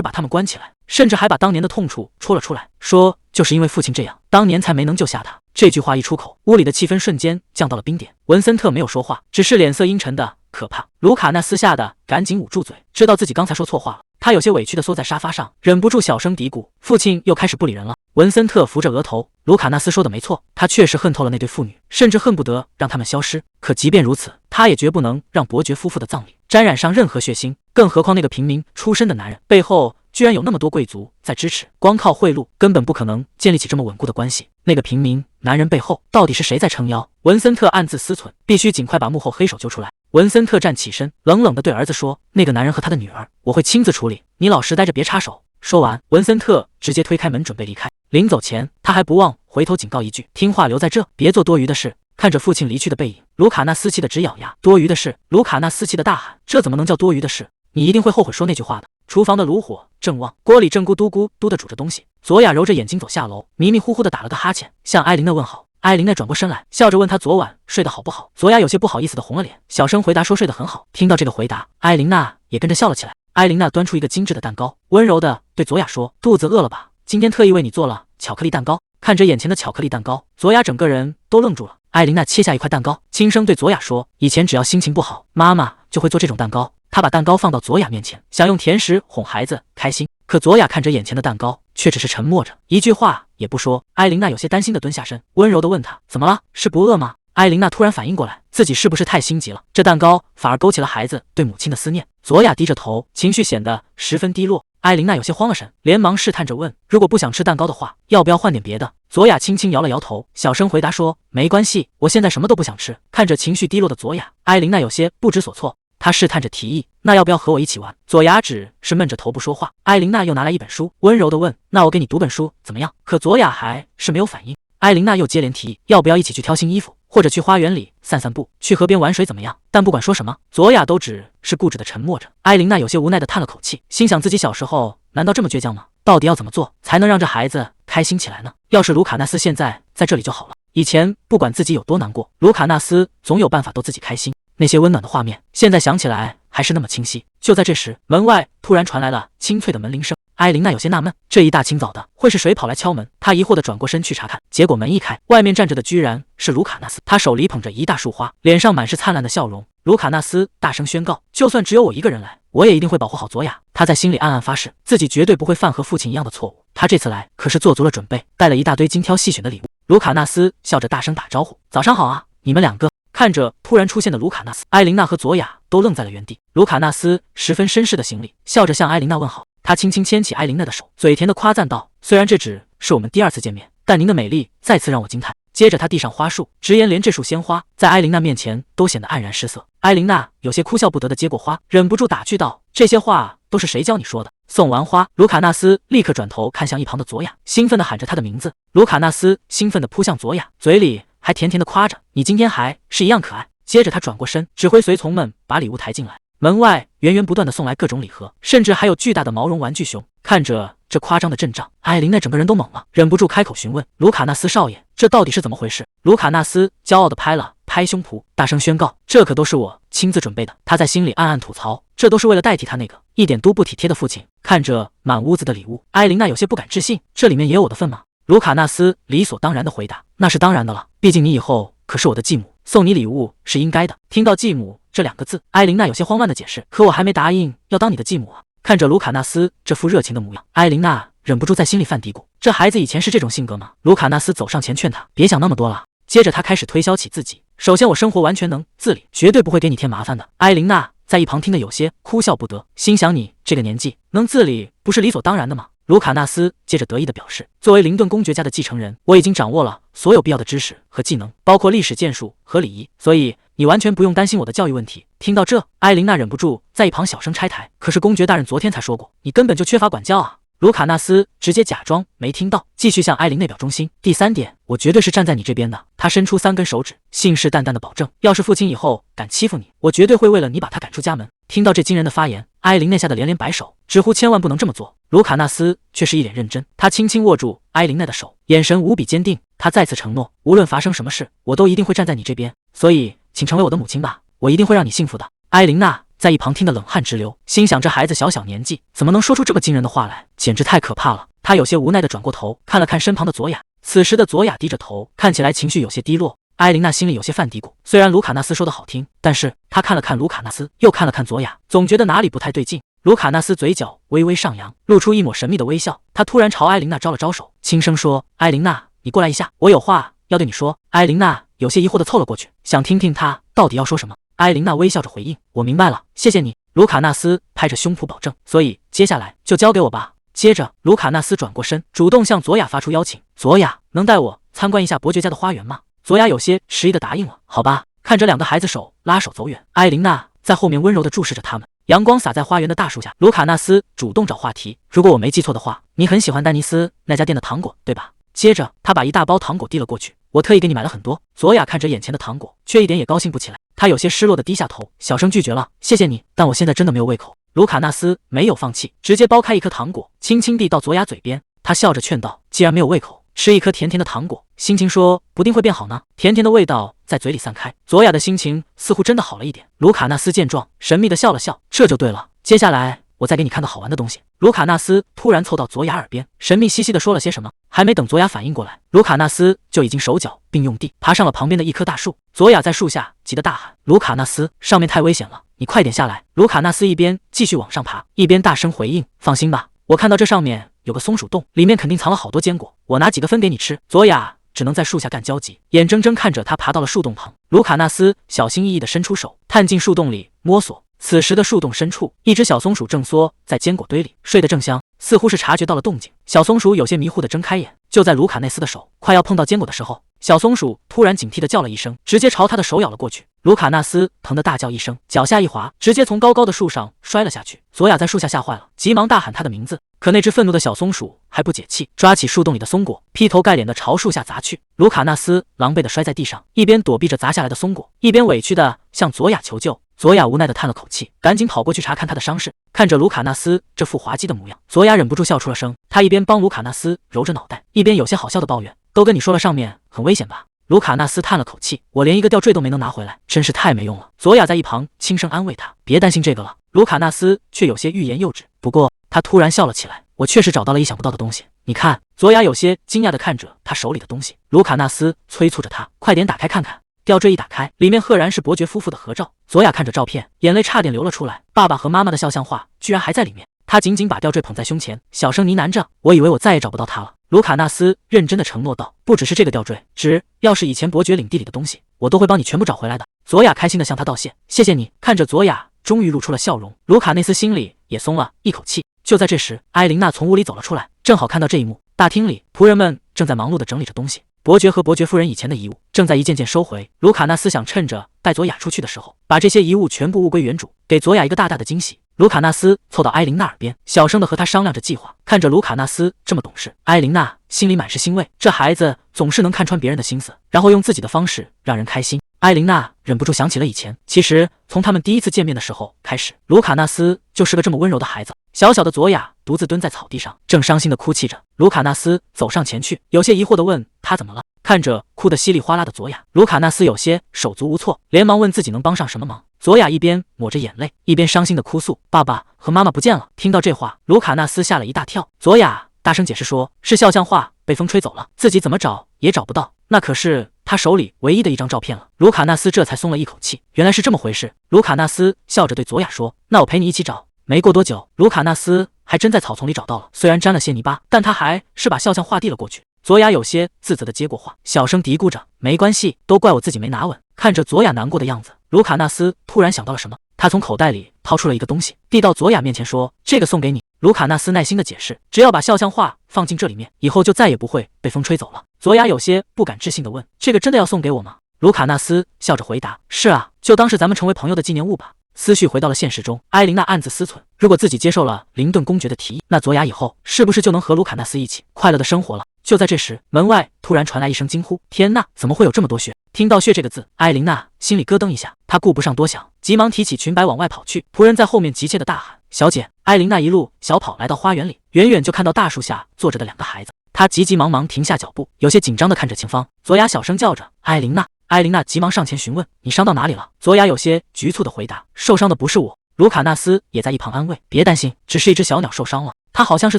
把他们关起来，甚至还把当年的痛处戳了出来，说就是因为父亲这样，当年才没能救下他。这句话一出口，屋里的气氛瞬间降到了冰点。文森特没有说话，只是脸色阴沉的可怕。卢卡纳斯吓得赶紧捂住嘴，知道自己刚才说错话了。他有些委屈地缩在沙发上，忍不住小声嘀咕：“父亲又开始不理人了。”文森特扶着额头，卢卡纳斯说的没错，他确实恨透了那对父女，甚至恨不得让他们消失。可即便如此，他也绝不能让伯爵夫妇的葬礼沾染上任何血腥，更何况那个平民出身的男人背后居然有那么多贵族在支持，光靠贿赂根本不可能建立起这么稳固的关系。那个平民男人背后到底是谁在撑腰？文森特暗自思忖，必须尽快把幕后黑手揪出来。文森特站起身，冷冷地对儿子说：“那个男人和他的女儿，我会亲自处理，你老实待着，别插手。”说完，文森特直接推开门准备离开。临走前，他还不忘回头警告一句：“听话留在这，别做多余的事。”看着父亲离去的背影，卢卡纳斯气得直咬牙。多余的事？卢卡纳斯气得大喊：“这怎么能叫多余的事？你一定会后悔说那句话的。”厨房的炉火正旺，锅里正咕嘟咕嘟地煮着东西。佐雅揉着眼睛走下楼，迷迷糊糊地打了个哈欠，向艾琳娜问好。艾琳娜转过身来，笑着问她昨晚睡得好不好。佐雅有些不好意思地红了脸，小声回答说睡得很好。听到这个回答，艾琳娜也跟着笑了起来。艾琳娜端出一个精致的蛋糕，温柔地对佐雅说：“肚子饿了吧？今天特意为你做了巧克力蛋糕。”看着眼前的巧克力蛋糕，佐雅整个人都愣住了。艾琳娜切下一块蛋糕，轻声对佐雅说：“以前只要心情不好，妈妈就会做这种蛋糕。”她把蛋糕放到佐雅面前，想用甜食哄孩子开心。可佐雅看着眼前的蛋糕，却只是沉默着，一句话也不说。艾琳娜有些担心地蹲下身，温柔地问她：“怎么了？是不饿吗？”艾琳娜突然反应过来，自己是不是太心急了？这蛋糕反而勾起了孩子对母亲的思念。佐雅低着头，情绪显得十分低落。艾琳娜有些慌了神，连忙试探着问：“如果不想吃蛋糕的话，要不要换点别的？”佐雅轻轻摇了摇头，小声回答说：“没关系，我现在什么都不想吃。”看着情绪低落的佐雅，艾琳娜有些不知所措。她试探着提议：“那要不要和我一起玩？”佐雅只是闷着头不说话。艾琳娜又拿来一本书，温柔地问：“那我给你读本书怎么样？”可佐雅还是没有反应。艾琳娜又接连提议：“要不要一起去挑新衣服，或者去花园里散散步，去河边玩水怎么样？”但不管说什么，佐雅都只是固执地沉默着。艾琳娜有些无奈地叹了口气，心想自己小时候难道这么倔强吗？到底要怎么做才能让这孩子开心起来呢？要是卢卡纳斯现在在这里就好了。以前不管自己有多难过，卢卡纳斯总有办法逗自己开心。那些温暖的画面，现在想起来还是那么清晰。就在这时，门外突然传来了清脆的门铃声。艾琳娜有些纳闷，这一大清早的，会是谁跑来敲门？她疑惑地转过身去查看，结果门一开，外面站着的居然是卢卡纳斯。他手里捧着一大束花，脸上满是灿烂的笑容。卢卡纳斯大声宣告：“就算只有我一个人来，我也一定会保护好佐雅。”他在心里暗暗发誓，自己绝对不会犯和父亲一样的错误。他这次来可是做足了准备，带了一大堆精挑细选的礼物。卢卡纳斯笑着大声打招呼：“早上好啊，你们两个。”看着突然出现的卢卡纳斯，艾琳娜和佐雅都愣在了原地。卢卡纳斯十分绅士的行礼，笑着向艾琳娜问好。他轻轻牵起艾琳娜的手，嘴甜的夸赞道：“虽然这只是我们第二次见面，但您的美丽再次让我惊叹。”接着他递上花束，直言连这束鲜花在艾琳娜面前都显得黯然失色。艾琳娜有些哭笑不得地接过花，忍不住打趣道：“这些话都是谁教你说的？”送完花，卢卡纳斯立刻转头看向一旁的佐雅，兴奋地喊着她的名字。卢卡纳斯兴奋地扑向佐雅，嘴里还甜甜地夸着：“你今天还是一样可爱。”接着他转过身，指挥随从们把礼物抬进来。门外源源不断地送来各种礼盒，甚至还有巨大的毛绒玩具熊。看着这夸张的阵仗，艾琳娜整个人都懵了，忍不住开口询问：“卢卡纳斯少爷，这到底是怎么回事？”卢卡纳斯骄傲地拍了拍胸脯，大声宣告：“这可都是我亲自准备的。”他在心里暗暗吐槽，这都是为了代替他那个一点都不体贴的父亲。看着满屋子的礼物，艾琳娜有些不敢置信，这里面也有我的份吗？卢卡纳斯理所当然地回答：“那是当然的了，毕竟你以后可是我的继母，送你礼物是应该的。”听到继母这两个字，艾琳娜有些慌乱地解释：“可我还没答应要当你的继母啊！”看着卢卡纳斯这副热情的模样，艾琳娜忍不住在心里犯嘀咕：这孩子以前是这种性格吗？卢卡纳斯走上前劝他：“别想那么多了。”接着他开始推销起自己：“首先我生活完全能自理，绝对不会给你添麻烦的。”艾琳娜在一旁听得有些哭笑不得，心想：你这个年纪能自理不是理所当然的吗？卢卡纳斯接着得意地表示：“作为林顿公爵家的继承人，我已经掌握了所有必要的知识和技能，包括历史建树和礼仪，所以你完全不用担心我的教育问题。”听到这，艾琳娜忍不住在一旁小声拆台：“可是公爵大人昨天才说过，你根本就缺乏管教啊！”卢卡纳斯直接假装没听到，继续向艾琳娜表忠心。第三点，我绝对是站在你这边的。他伸出3根手指，信誓旦旦地保证，要是父亲以后敢欺负你，我绝对会为了你把他赶出家门。听到这惊人的发言，艾琳娜吓得连连摆手，直呼千万不能这么做。卢卡纳斯却是一脸认真，他轻轻握住艾琳娜的手，眼神无比坚定。他再次承诺，无论发生什么事，我都一定会站在你这边。所以，请成为我的母亲吧，我一定会让你幸福的。埃琳娜在一旁听得冷汗直流，心想这孩子小小年纪怎么能说出这么惊人的话来，简直太可怕了。他有些无奈地转过头，看了看身旁的佐雅。此时的佐雅低着头，看起来情绪有些低落。埃琳娜心里有些犯嘀咕，虽然卢卡纳斯说的好听，但是她看了看卢卡纳斯，又看了看佐雅，总觉得哪里不太对劲。卢卡纳斯嘴角微微上扬，露出一抹神秘的微笑。他突然朝埃琳娜招了招手，轻声说：“埃琳娜，你过来一下，我有话要对你说。”埃琳娜有些疑惑地凑了过去，想听听他到底要说什么。埃琳娜微笑着回应：“我明白了，谢谢你。”卢卡纳斯拍着胸脯保证：“所以接下来就交给我吧。”接着，卢卡纳斯转过身，主动向佐雅发出邀请：“佐雅，能带我参观一下伯爵家的花园吗？”佐雅有些迟疑地答应了：“好吧。”看着两个孩子手拉手走远，埃琳娜在后面温柔地注视着他们。阳光洒在花园的大树下，卢卡纳斯主动找话题：“如果我没记错的话，你很喜欢丹尼斯那家店的糖果，对吧？”接着，他把一大包糖果递了过去：“我特意给你买了很多。”佐雅看着眼前的糖果，却一点也高兴不起来。他有些失落地低下头，小声拒绝了：“谢谢你，但我现在真的没有胃口。”卢卡纳斯没有放弃，直接剥开一颗糖果，轻轻地到佐雅嘴边。他笑着劝道：“既然没有胃口，吃一颗甜甜的糖果，心情说不定会变好呢。”甜甜的味道在嘴里散开，佐雅的心情似乎真的好了一点。卢卡纳斯见状，神秘地笑了笑：“这就对了，接下来我再给你看个好玩的东西。”卢卡纳斯突然凑到佐雅耳边，神秘兮兮地说了些什么。还没等佐雅反应过来，卢卡纳斯就已经手脚并用地爬上了旁边的一棵大树。佐雅在树下急得大喊：“卢卡纳斯，上面太危险了，你快点下来！”卢卡纳斯一边继续往上爬，一边大声回应：“放心吧，我看到这上面有个松鼠洞，里面肯定藏了好多坚果，我拿几个分给你吃。”佐雅只能在树下干焦急，眼睁睁看着他爬到了树洞旁。卢卡纳斯小心翼翼地伸出手，探进树洞里摸索。此时的树洞深处，一只小松鼠正缩在坚果堆里，睡得正香，似乎是察觉到了动静。小松鼠有些迷糊地睁开眼，就在卢卡内斯的手快要碰到坚果的时候，小松鼠突然警惕地叫了一声，直接朝他的手咬了过去。卢卡纳斯疼得大叫一声，脚下一滑，直接从高高的树上摔了下去。佐雅在树下吓坏了，急忙大喊他的名字，可那只愤怒的小松鼠还不解气，抓起树洞里的松果，劈头盖脸地朝树下砸去。卢卡纳斯狼狈地摔在地上，一边躲避着砸下来的松果，一边委屈地向佐雅求救。佐雅无奈地叹了口气，赶紧跑过去查看他的伤势。看着卢卡纳斯这副滑稽的模样，佐雅忍不住笑出了声。他一边帮卢卡纳斯揉着脑袋，一边有些好笑地抱怨：“都跟你说了，上面很危险吧？”卢卡纳斯叹了口气：“我连一个吊坠都没能拿回来，真是太没用了。”佐雅在一旁轻声安慰他：“别担心这个了。”卢卡纳斯却有些欲言又止，不过他突然笑了起来：“我确实找到了意想不到的东西，你看。”佐雅有些惊讶地看着他手里的东西，卢卡纳斯催促着他：“快点打开看看。”吊坠一打开，里面赫然是伯爵夫妇的合照。佐雅看着照片，眼泪差点流了出来。爸爸和妈妈的肖像画居然还在里面。他紧紧把吊坠捧在胸前，小声呢喃着：“我以为我再也找不到它了。”卢卡纳斯认真的承诺道：“不只是这个吊坠，只要是以前伯爵领地里的东西，我都会帮你全部找回来的。”佐雅开心的向他道谢：“谢谢你。”看着佐雅终于露出了笑容，卢卡内斯心里也松了一口气。就在这时，埃琳娜从屋里走了出来，正好看到这一幕。大厅里，仆人们正在忙碌地整理着东西。伯爵和伯爵夫人以前的遗物正在一件件收回。卢卡纳斯想趁着带佐雅出去的时候，把这些遗物全部物归原主，给佐雅一个大大的惊喜。卢卡纳斯凑到埃琳娜耳边，小声地和她商量着计划。看着卢卡纳斯这么懂事，埃琳娜心里满是欣慰。这孩子总是能看穿别人的心思，然后用自己的方式让人开心。埃琳娜忍不住想起了以前，其实从他们第一次见面的时候开始，卢卡纳斯就是个这么温柔的孩子。小小的佐雅独自蹲在草地上，正伤心地哭泣着。卢卡纳斯走上前去，有些疑惑地问他怎么了。看着哭得稀里哗啦的佐雅，卢卡纳斯有些手足无措，连忙问自己能帮上什么忙。佐雅一边抹着眼泪，一边伤心地哭诉：“爸爸和妈妈不见了。”听到这话，卢卡纳斯吓了一大跳。佐雅大声解释说：“是肖像画被风吹走了，自己怎么找也找不到，那可是他手里唯一的一张照片了。”卢卡纳斯这才松了一口气，原来是这么回事。卢卡纳斯笑着对佐雅说：“那我陪你一起找。”没过多久，卢卡纳斯还真在草丛里找到了，虽然沾了些泥巴，但他还是把肖像画递了过去。佐雅有些自责地接过画，小声嘀咕着：“没关系，都怪我自己没拿稳。”看着佐雅难过的样子，卢卡纳斯突然想到了什么，他从口袋里掏出了一个东西，递到佐雅面前说：“这个送给你。”卢卡纳斯耐心地解释：“只要把肖像画放进这里面，以后就再也不会被风吹走了。”佐雅有些不敢置信地问：“这个真的要送给我吗？”卢卡纳斯笑着回答：“是啊，就当是咱们成为朋友的纪念物吧。”思绪回到了现实中，埃琳娜暗自思忖：如果自己接受了林顿公爵的提议，那佐雅以后是不是就能和卢卡纳斯一起快乐的生活了？就在这时，门外突然传来一声惊呼：“天呐，怎么会有这么多血？”听到“血”这个字，埃琳娜心里咯噔一下，她顾不上多想，急忙提起裙摆往外跑去。仆人在后面急切地大喊：“小姐！”埃琳娜一路小跑来到花园里，远远就看到大树下坐着的两个孩子。他急急忙忙停下脚步，有些紧张地看着前方。佐雅小声叫着：“艾琳娜！”艾琳娜急忙上前询问：“你伤到哪里了？”佐雅有些局促地回答：“受伤的不是我。”卢卡纳斯也在一旁安慰：“别担心，只是一只小鸟受伤了，它好像是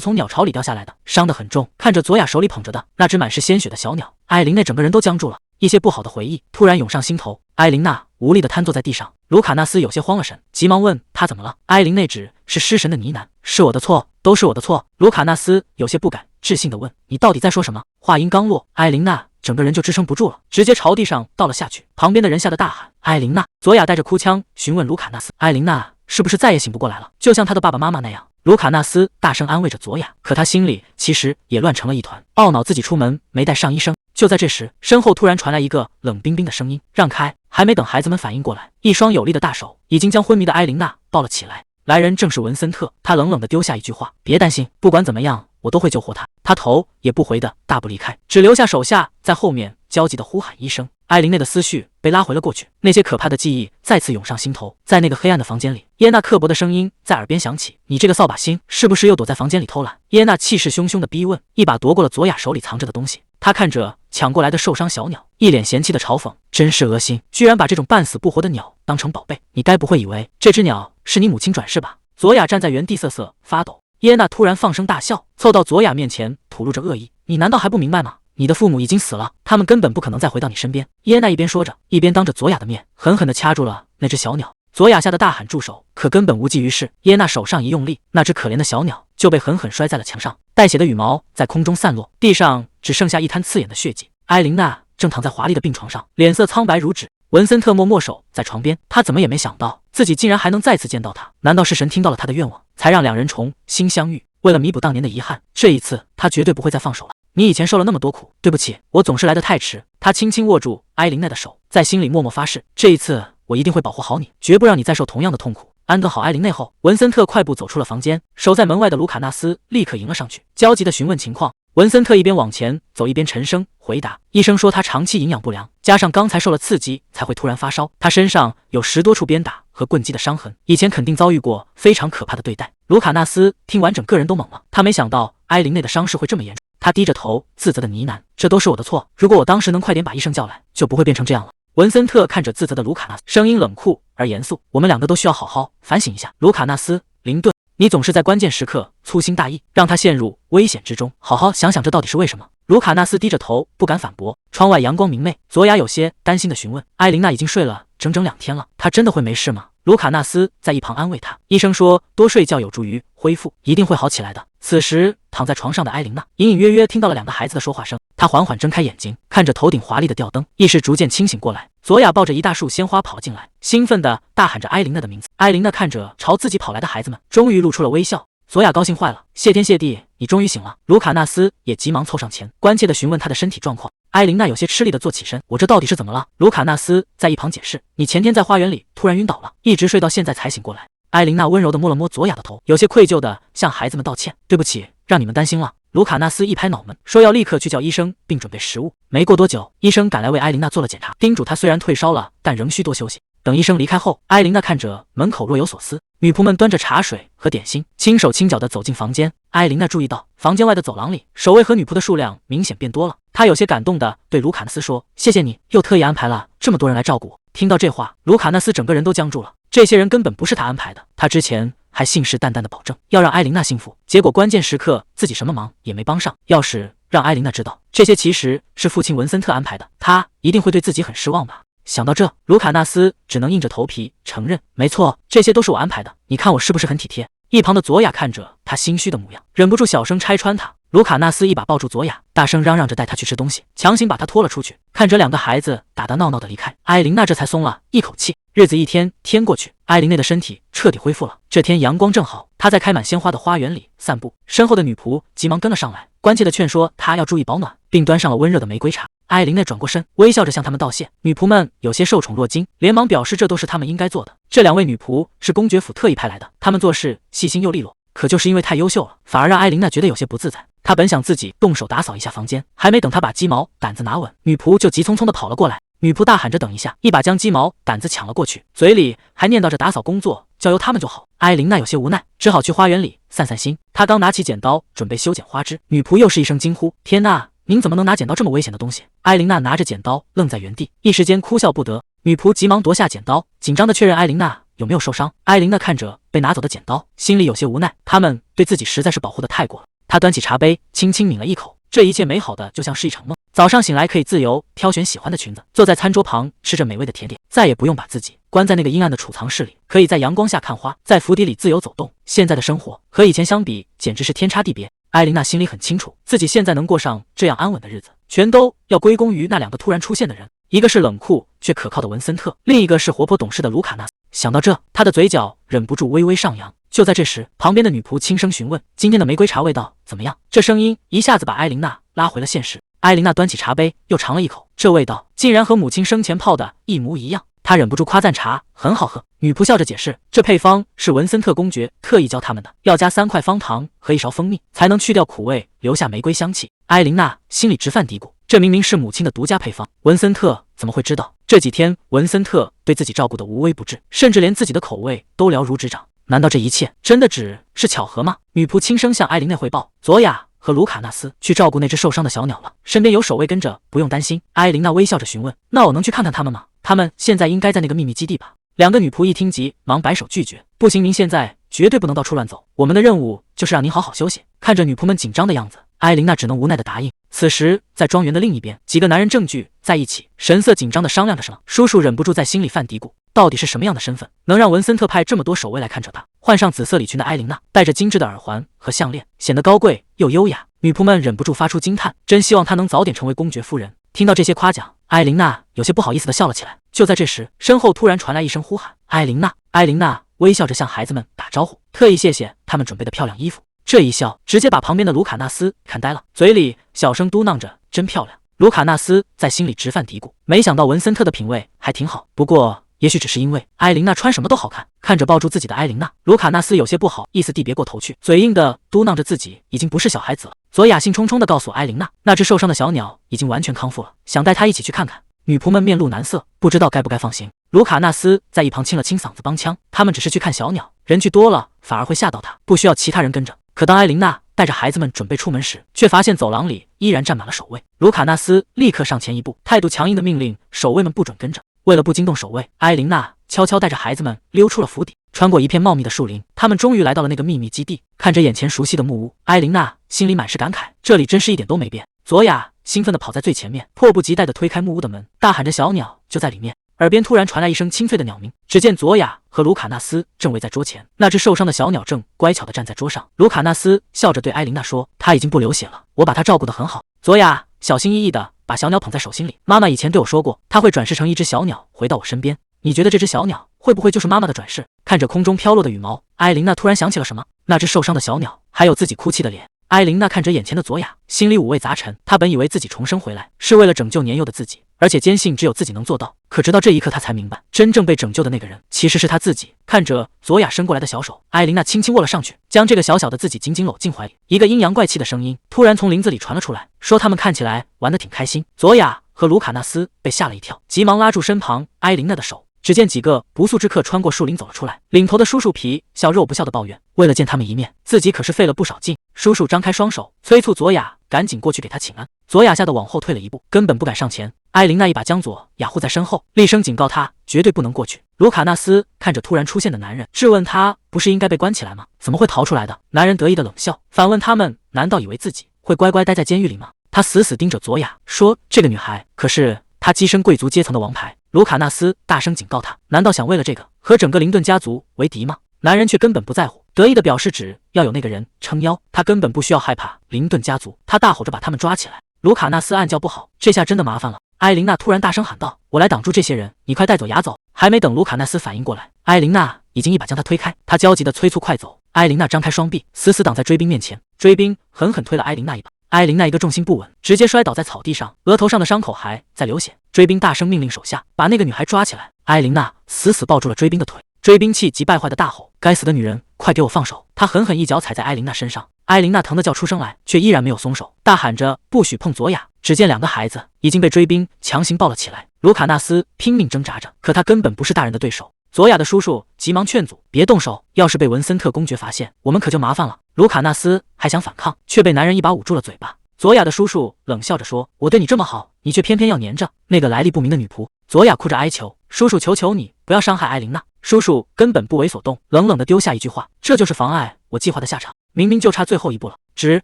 从鸟巢里掉下来的，伤得很重。”看着佐雅手里捧着的那只满是鲜血的小鸟，艾琳娜整个人都僵住了，一些不好的回忆突然涌上心头。艾琳娜无力地瘫坐在地上，卢卡纳斯有些慌了神，急忙问她怎么了。艾琳娜只是失神的呢喃：“是我的错，都是我的错。”卢卡纳斯有些不敢置信地问：“你到底在说什么？”话音刚落，艾琳娜整个人就支撑不住了，直接朝地上倒了下去。旁边的人吓得大喊：“艾琳娜！”佐雅带着哭腔询问卢卡纳斯：“艾琳娜是不是再也醒不过来了？就像她的爸爸妈妈那样？”卢卡纳斯大声安慰着佐雅，可他心里其实也乱成了一团，懊恼自己出门没带上医生。就在这时，身后突然传来一个冷冰冰的声音：“让开！”还没等孩子们反应过来，一双有力的大手已经将昏迷的艾琳娜抱了起来。来人正是文森特，他冷冷地丢下一句话：“别担心，不管怎么样，我都会救活他。”他头也不回的大步离开，只留下手下在后面焦急地呼喊医生。艾琳内的思绪被拉回了过去，那些可怕的记忆再次涌上心头。在那个黑暗的房间里，耶娜刻薄的声音在耳边响起：“你这个扫把星，是不是又躲在房间里偷懒？”耶娜气势汹汹地逼问，一把夺过了佐雅手里藏着的东西。她看着抢过来的受伤小鸟，一脸嫌弃的嘲讽：“真是恶心，居然把这种半死不活的鸟当成宝贝！你该不会以为这只鸟是你母亲转世吧？”佐雅站在原地瑟瑟发抖。耶娜突然放声大笑，凑到佐雅面前吐露着恶意：“你难道还不明白吗？你的父母已经死了，他们根本不可能再回到你身边。”耶娜一边说着，一边当着佐雅的面狠狠地掐住了那只小鸟。佐雅吓得大喊住手，可根本无济于事。耶娜手上一用力，那只可怜的小鸟就被狠狠摔在了墙上，带血的羽毛在空中散落，地上只剩下一滩刺眼的血迹。艾琳娜正躺在华丽的病床上，脸色苍白如纸。文森特默守在床边，他怎么也没想到自己竟然还能再次见到他。难道是神听到了他的愿望，才让两人重新相遇？为了弥补当年的遗憾，这一次他绝对不会再放手了。你以前受了那么多苦，对不起，我总是来得太迟。他轻轻握住艾琳娜的手，在心里默默发誓，这一次我一定会保护好你，绝不让你再受同样的痛苦。安顿好艾琳娜后，文森特快步走出了房间，守在门外的卢卡纳斯立刻迎了上去，焦急地询问情况。文森特一边往前走，一边沉声回答：“医生说他长期营养不良，加上刚才受了刺激，才会突然发烧。他身上有10多处鞭打和棍击的伤痕，以前肯定遭遇过非常可怕的对待。”卢卡纳斯听完整个人都懵了，他没想到艾琳内的伤势会这么严重。他低着头自责的呢喃：“这都是我的错，如果我当时能快点把医生叫来，就不会变成这样了。”文森特看着自责的卢卡纳斯，声音冷酷而严肃：“我们两个都需要好好反省一下。”卢卡纳斯，林顿，你总是在关键时刻粗心大意，让他陷入危险之中。好好想想，这到底是为什么？卢卡纳斯低着头，不敢反驳。窗外阳光明媚，佐雅有些担心地询问：“艾琳娜已经睡了整整2天了，她真的会没事吗？”卢卡纳斯在一旁安慰他：“医生说多睡觉有助于恢复，一定会好起来的。”此时躺在床上的艾琳娜隐隐约约听到了2个孩子的说话声，她缓缓睁开眼睛，看着头顶华丽的吊灯，意识逐渐清醒过来。佐雅抱着一大束鲜花跑进来，兴奋地大喊着艾琳娜的名字。艾琳娜看着朝自己跑来的孩子们，终于露出了微笑。佐雅高兴坏了：“谢天谢地，你终于醒了。”卢卡纳斯也急忙凑上前，关切地询问她的身体状况。艾琳娜有些吃力地坐起身：“我这到底是怎么了？”卢卡纳斯在一旁解释：“你前天在花园里突然晕倒了，一直睡到现在才醒过来。”艾琳娜温柔地摸了摸佐雅的头，有些愧疚地向孩子们道歉：“对不起，让你们担心了。”卢卡纳斯一拍脑门，说要立刻去叫医生并准备食物。没过多久，医生赶来为艾琳娜做了检查，叮嘱她虽然退烧了，但仍需多休息。等医生离开后，艾琳娜看着门口若有所思。女仆们端着茶水和点心，轻手轻脚地走进房间。艾琳娜注意到房间外的走廊里，守卫和女仆的数量明显变多了。她有些感动地对卢卡纳斯说：“谢谢你，又特意安排了这么多人来照顾我。”听到这话，卢卡纳斯整个人都僵住了。这些人根本不是他安排的，他之前还信誓旦旦地保证要让艾琳娜幸福，结果关键时刻自己什么忙也没帮上。要是让艾琳娜知道这些其实是父亲文森特安排的，他一定会对自己很失望吧。想到这，卢卡纳斯只能硬着头皮承认：“没错，这些都是我安排的，你看我是不是很体贴？”一旁的佐雅看着他心虚的模样，忍不住小声拆穿他。卢卡纳斯一把抱住佐雅，大声嚷嚷着带他去吃东西，强行把他拖了出去。看着2个孩子打打闹闹的离开，艾琳娜这才松了一口气。日子一天天过去，艾琳娜的身体彻底恢复了。这天阳光正好，她在开满鲜花的花园里散步，身后的女仆急忙跟了上来，关切地劝说她要注意保暖，并端上了温热的玫瑰茶。艾琳娜转过身，微笑着向他们道谢。女仆们有些受宠若惊，连忙表示这都是他们应该做的。这2位女仆是公爵府特意派来的，她们做事细心又利落，可就是因为太优秀了，反而让艾琳娜觉得有些不自在。她本想自己动手打扫一下房间，还没等她把鸡毛掸子拿稳，女仆就急匆匆地跑了过来。女仆大喊着等一下，一把将鸡毛掸子抢了过去，嘴里还念叨着打扫工作交由他们就好。埃琳娜有些无奈，只好去花园里散散心。她刚拿起剪刀准备修剪花枝，女仆又是一声惊呼：“天哪！您怎么能拿剪刀这么危险的东西？”埃琳娜拿着剪刀愣在原地，一时间哭笑不得。女仆急忙夺下剪刀，紧张地确认埃琳娜有没有受伤。埃琳娜看着被拿走的剪刀，心里有些无奈，他们对自己实在是保护得太过了。她端起茶杯，轻轻抿了一口，这一切美好的就像是一场梦。早上醒来可以自由挑选喜欢的裙子，坐在餐桌旁吃着美味的甜点，再也不用把自己关在那个阴暗的储藏室里，可以在阳光下看花，在府邸里自由走动。现在的生活和以前相比，简直是天差地别。埃琳娜心里很清楚，自己现在能过上这样安稳的日子，全都要归功于那两个突然出现的人，一个是冷酷却可靠的文森特，另一个是活泼懂事的卢卡纳斯。想到这，他的嘴角忍不住微微上扬。就在这时，旁边的女仆轻声询问：“今天的玫瑰茶味道怎么样？”这声音一下子把埃琳娜拉回了现实。埃琳娜端起茶杯，又尝了一口，这味道竟然和母亲生前泡的一模一样。她忍不住夸赞茶很好喝。女仆笑着解释，这配方是文森特公爵特意教他们的，要加3块方糖和1勺蜂蜜，才能去掉苦味，留下玫瑰香气。埃琳娜心里直犯嘀咕，这明明是母亲的独家配方，文森特怎么会知道？这几天文森特对自己照顾得无微不至，甚至连自己的口味都了如指掌。难道这一切真的只是巧合吗？女仆轻声向埃琳娜汇报，佐雅和卢卡纳斯去照顾那只受伤的小鸟了，身边有守卫跟着，不用担心。埃琳娜微笑着询问，那我能去看看他们吗？他们现在应该在那个秘密基地吧？两个女仆一听急忙摆手拒绝，不行，您现在绝对不能到处乱走，我们的任务就是让您好好休息。看着女仆们紧张的样子，埃琳娜只能无奈地答应。此时在庄园的另一边，几个男人正聚在一起，神色紧张地商量着什么。叔叔忍不住在心里犯嘀咕，到底是什么样的身份能让文森特派这么多守卫来看着他？换上紫色礼裙的埃琳娜，戴着精致的耳环和项链，显得高贵又优雅。女仆们忍不住发出惊叹，真希望她能早点成为公爵夫人。听到这些夸奖，埃琳娜有些不好意思地笑了起来。就在这时，身后突然传来一声呼喊：“埃琳娜！”埃琳娜微笑着向孩子们打招呼，特意谢谢他们准备的漂亮衣服。这一笑直接把旁边的卢卡纳斯看呆了，嘴里小声嘟囔着：“真漂亮。”卢卡纳斯在心里直犯嘀咕，没想到文森特的品味还挺好，不过也许只是因为埃琳娜穿什么都好看。看着抱住自己的埃琳娜，卢卡纳斯有些不好意思地别过头去，嘴硬的嘟囔着自己已经不是小孩子了。佐雅兴冲冲地告诉埃琳娜，那只受伤的小鸟已经完全康复了，想带她一起去看看。女仆们面露难色，不知道该不该放行。卢卡纳斯在一旁清了清嗓子帮腔，他们只是去看小鸟，人去多了反而会吓到他，不需要其他人跟着。可当埃琳娜带着孩子们准备出门时，却发现走廊里依然站满了守卫。卢卡纳斯立刻上前一步，态度强硬地命令守卫们不准跟着。为了不惊动守卫，埃琳娜悄悄带着孩子们溜出了府邸，穿过一片茂密的树林，他们终于来到了那个秘密基地。看着眼前熟悉的木屋，埃琳娜心里满是感慨，这里真是一点都没变。佐雅兴奋地跑在最前面，迫不及待地推开木屋的门，大喊着小鸟就在里面。耳边突然传来一声清脆的鸟鸣，只见佐雅和卢卡纳斯正围在桌前，那只受伤的小鸟正乖巧地站在桌上。卢卡纳斯笑着对埃琳娜说，他已经不流血了，我把他照顾得很好。佐雅小心翼翼地把小鸟捧在手心里，妈妈以前对我说过，她会转世成一只小鸟回到我身边，你觉得这只小鸟会不会就是妈妈的转世？看着空中飘落的羽毛，埃琳娜突然想起了什么，那只受伤的小鸟，还有自己哭泣的脸。埃琳娜看着眼前的佐雅，心里五味杂陈。她本以为自己重生回来是为了拯救年幼的自己，而且坚信只有自己能做到。可直到这一刻，她才明白，真正被拯救的那个人其实是她自己。看着佐雅伸过来的小手，埃琳娜轻轻握了上去，将这个小小的自己紧紧搂进怀里。一个阴阳怪气的声音突然从林子里传了出来，说他们看起来玩得挺开心。佐雅和卢卡纳斯被吓了一跳，急忙拉住身旁埃琳娜的手。只见几个不速之客穿过树林走了出来，领头的叔叔皮笑肉不笑的抱怨，为了见他们一面，自己可是费了不少劲。叔叔张开双手，催促佐雅赶紧过去给他请安。佐雅吓得往后退了一步，根本不敢上前。埃琳娜一把将佐雅护在身后，厉声警告他绝对不能过去。卢卡纳斯看着突然出现的男人，质问他不是应该被关起来吗？怎么会逃出来的？男人得意的冷笑，反问他们难道以为自己会乖乖待在监狱里吗？他死死盯着佐雅，说这个女孩可是他跻身贵族阶层的王牌。卢卡纳斯大声警告他，难道想为了这个和整个林顿家族为敌吗？男人却根本不在乎，得意的表示只要有那个人撑腰，他根本不需要害怕林顿家族。他大吼着把他们抓起来。卢卡纳斯暗叫不好，这下真的麻烦了。埃琳娜突然大声喊道，我来挡住这些人，你快带走雅走。还没等卢卡纳斯反应过来，埃琳娜已经一把将他推开。他焦急地催促快走。埃琳娜张开双臂，死死挡在追兵面前。追兵狠狠推了埃琳娜一把，埃琳娜一个重心不稳，直接摔倒在草地上，额头上的伤口还在流血。追兵大声命令手下把那个女孩抓起来。埃琳娜死死抱住了追兵的腿。追兵气急败坏的大吼，该死的女人，快给我放手。他狠狠一脚踩在埃琳娜身上，埃琳娜疼得叫出声来，却依然没有松手，大喊着不许碰佐雅。只见两个孩子已经被追兵强行抱了起来。卢卡纳斯拼命挣扎着，可他根本不是大人的对手。佐雅的叔叔急忙劝阻：“别动手，要是被文森特公爵发现，我们可就麻烦了。”卢卡纳斯还想反抗，却被男人一把捂住了嘴巴。佐雅的叔叔冷笑着说：“我对你这么好，你却偏偏要黏着那个来历不明的女仆。”佐雅哭着哀求：“叔叔，求求你不要伤害艾琳娜。”叔叔根本不为所动，冷冷地丢下一句话：“这就是妨碍我计划的下场。明明就差最后一步了，只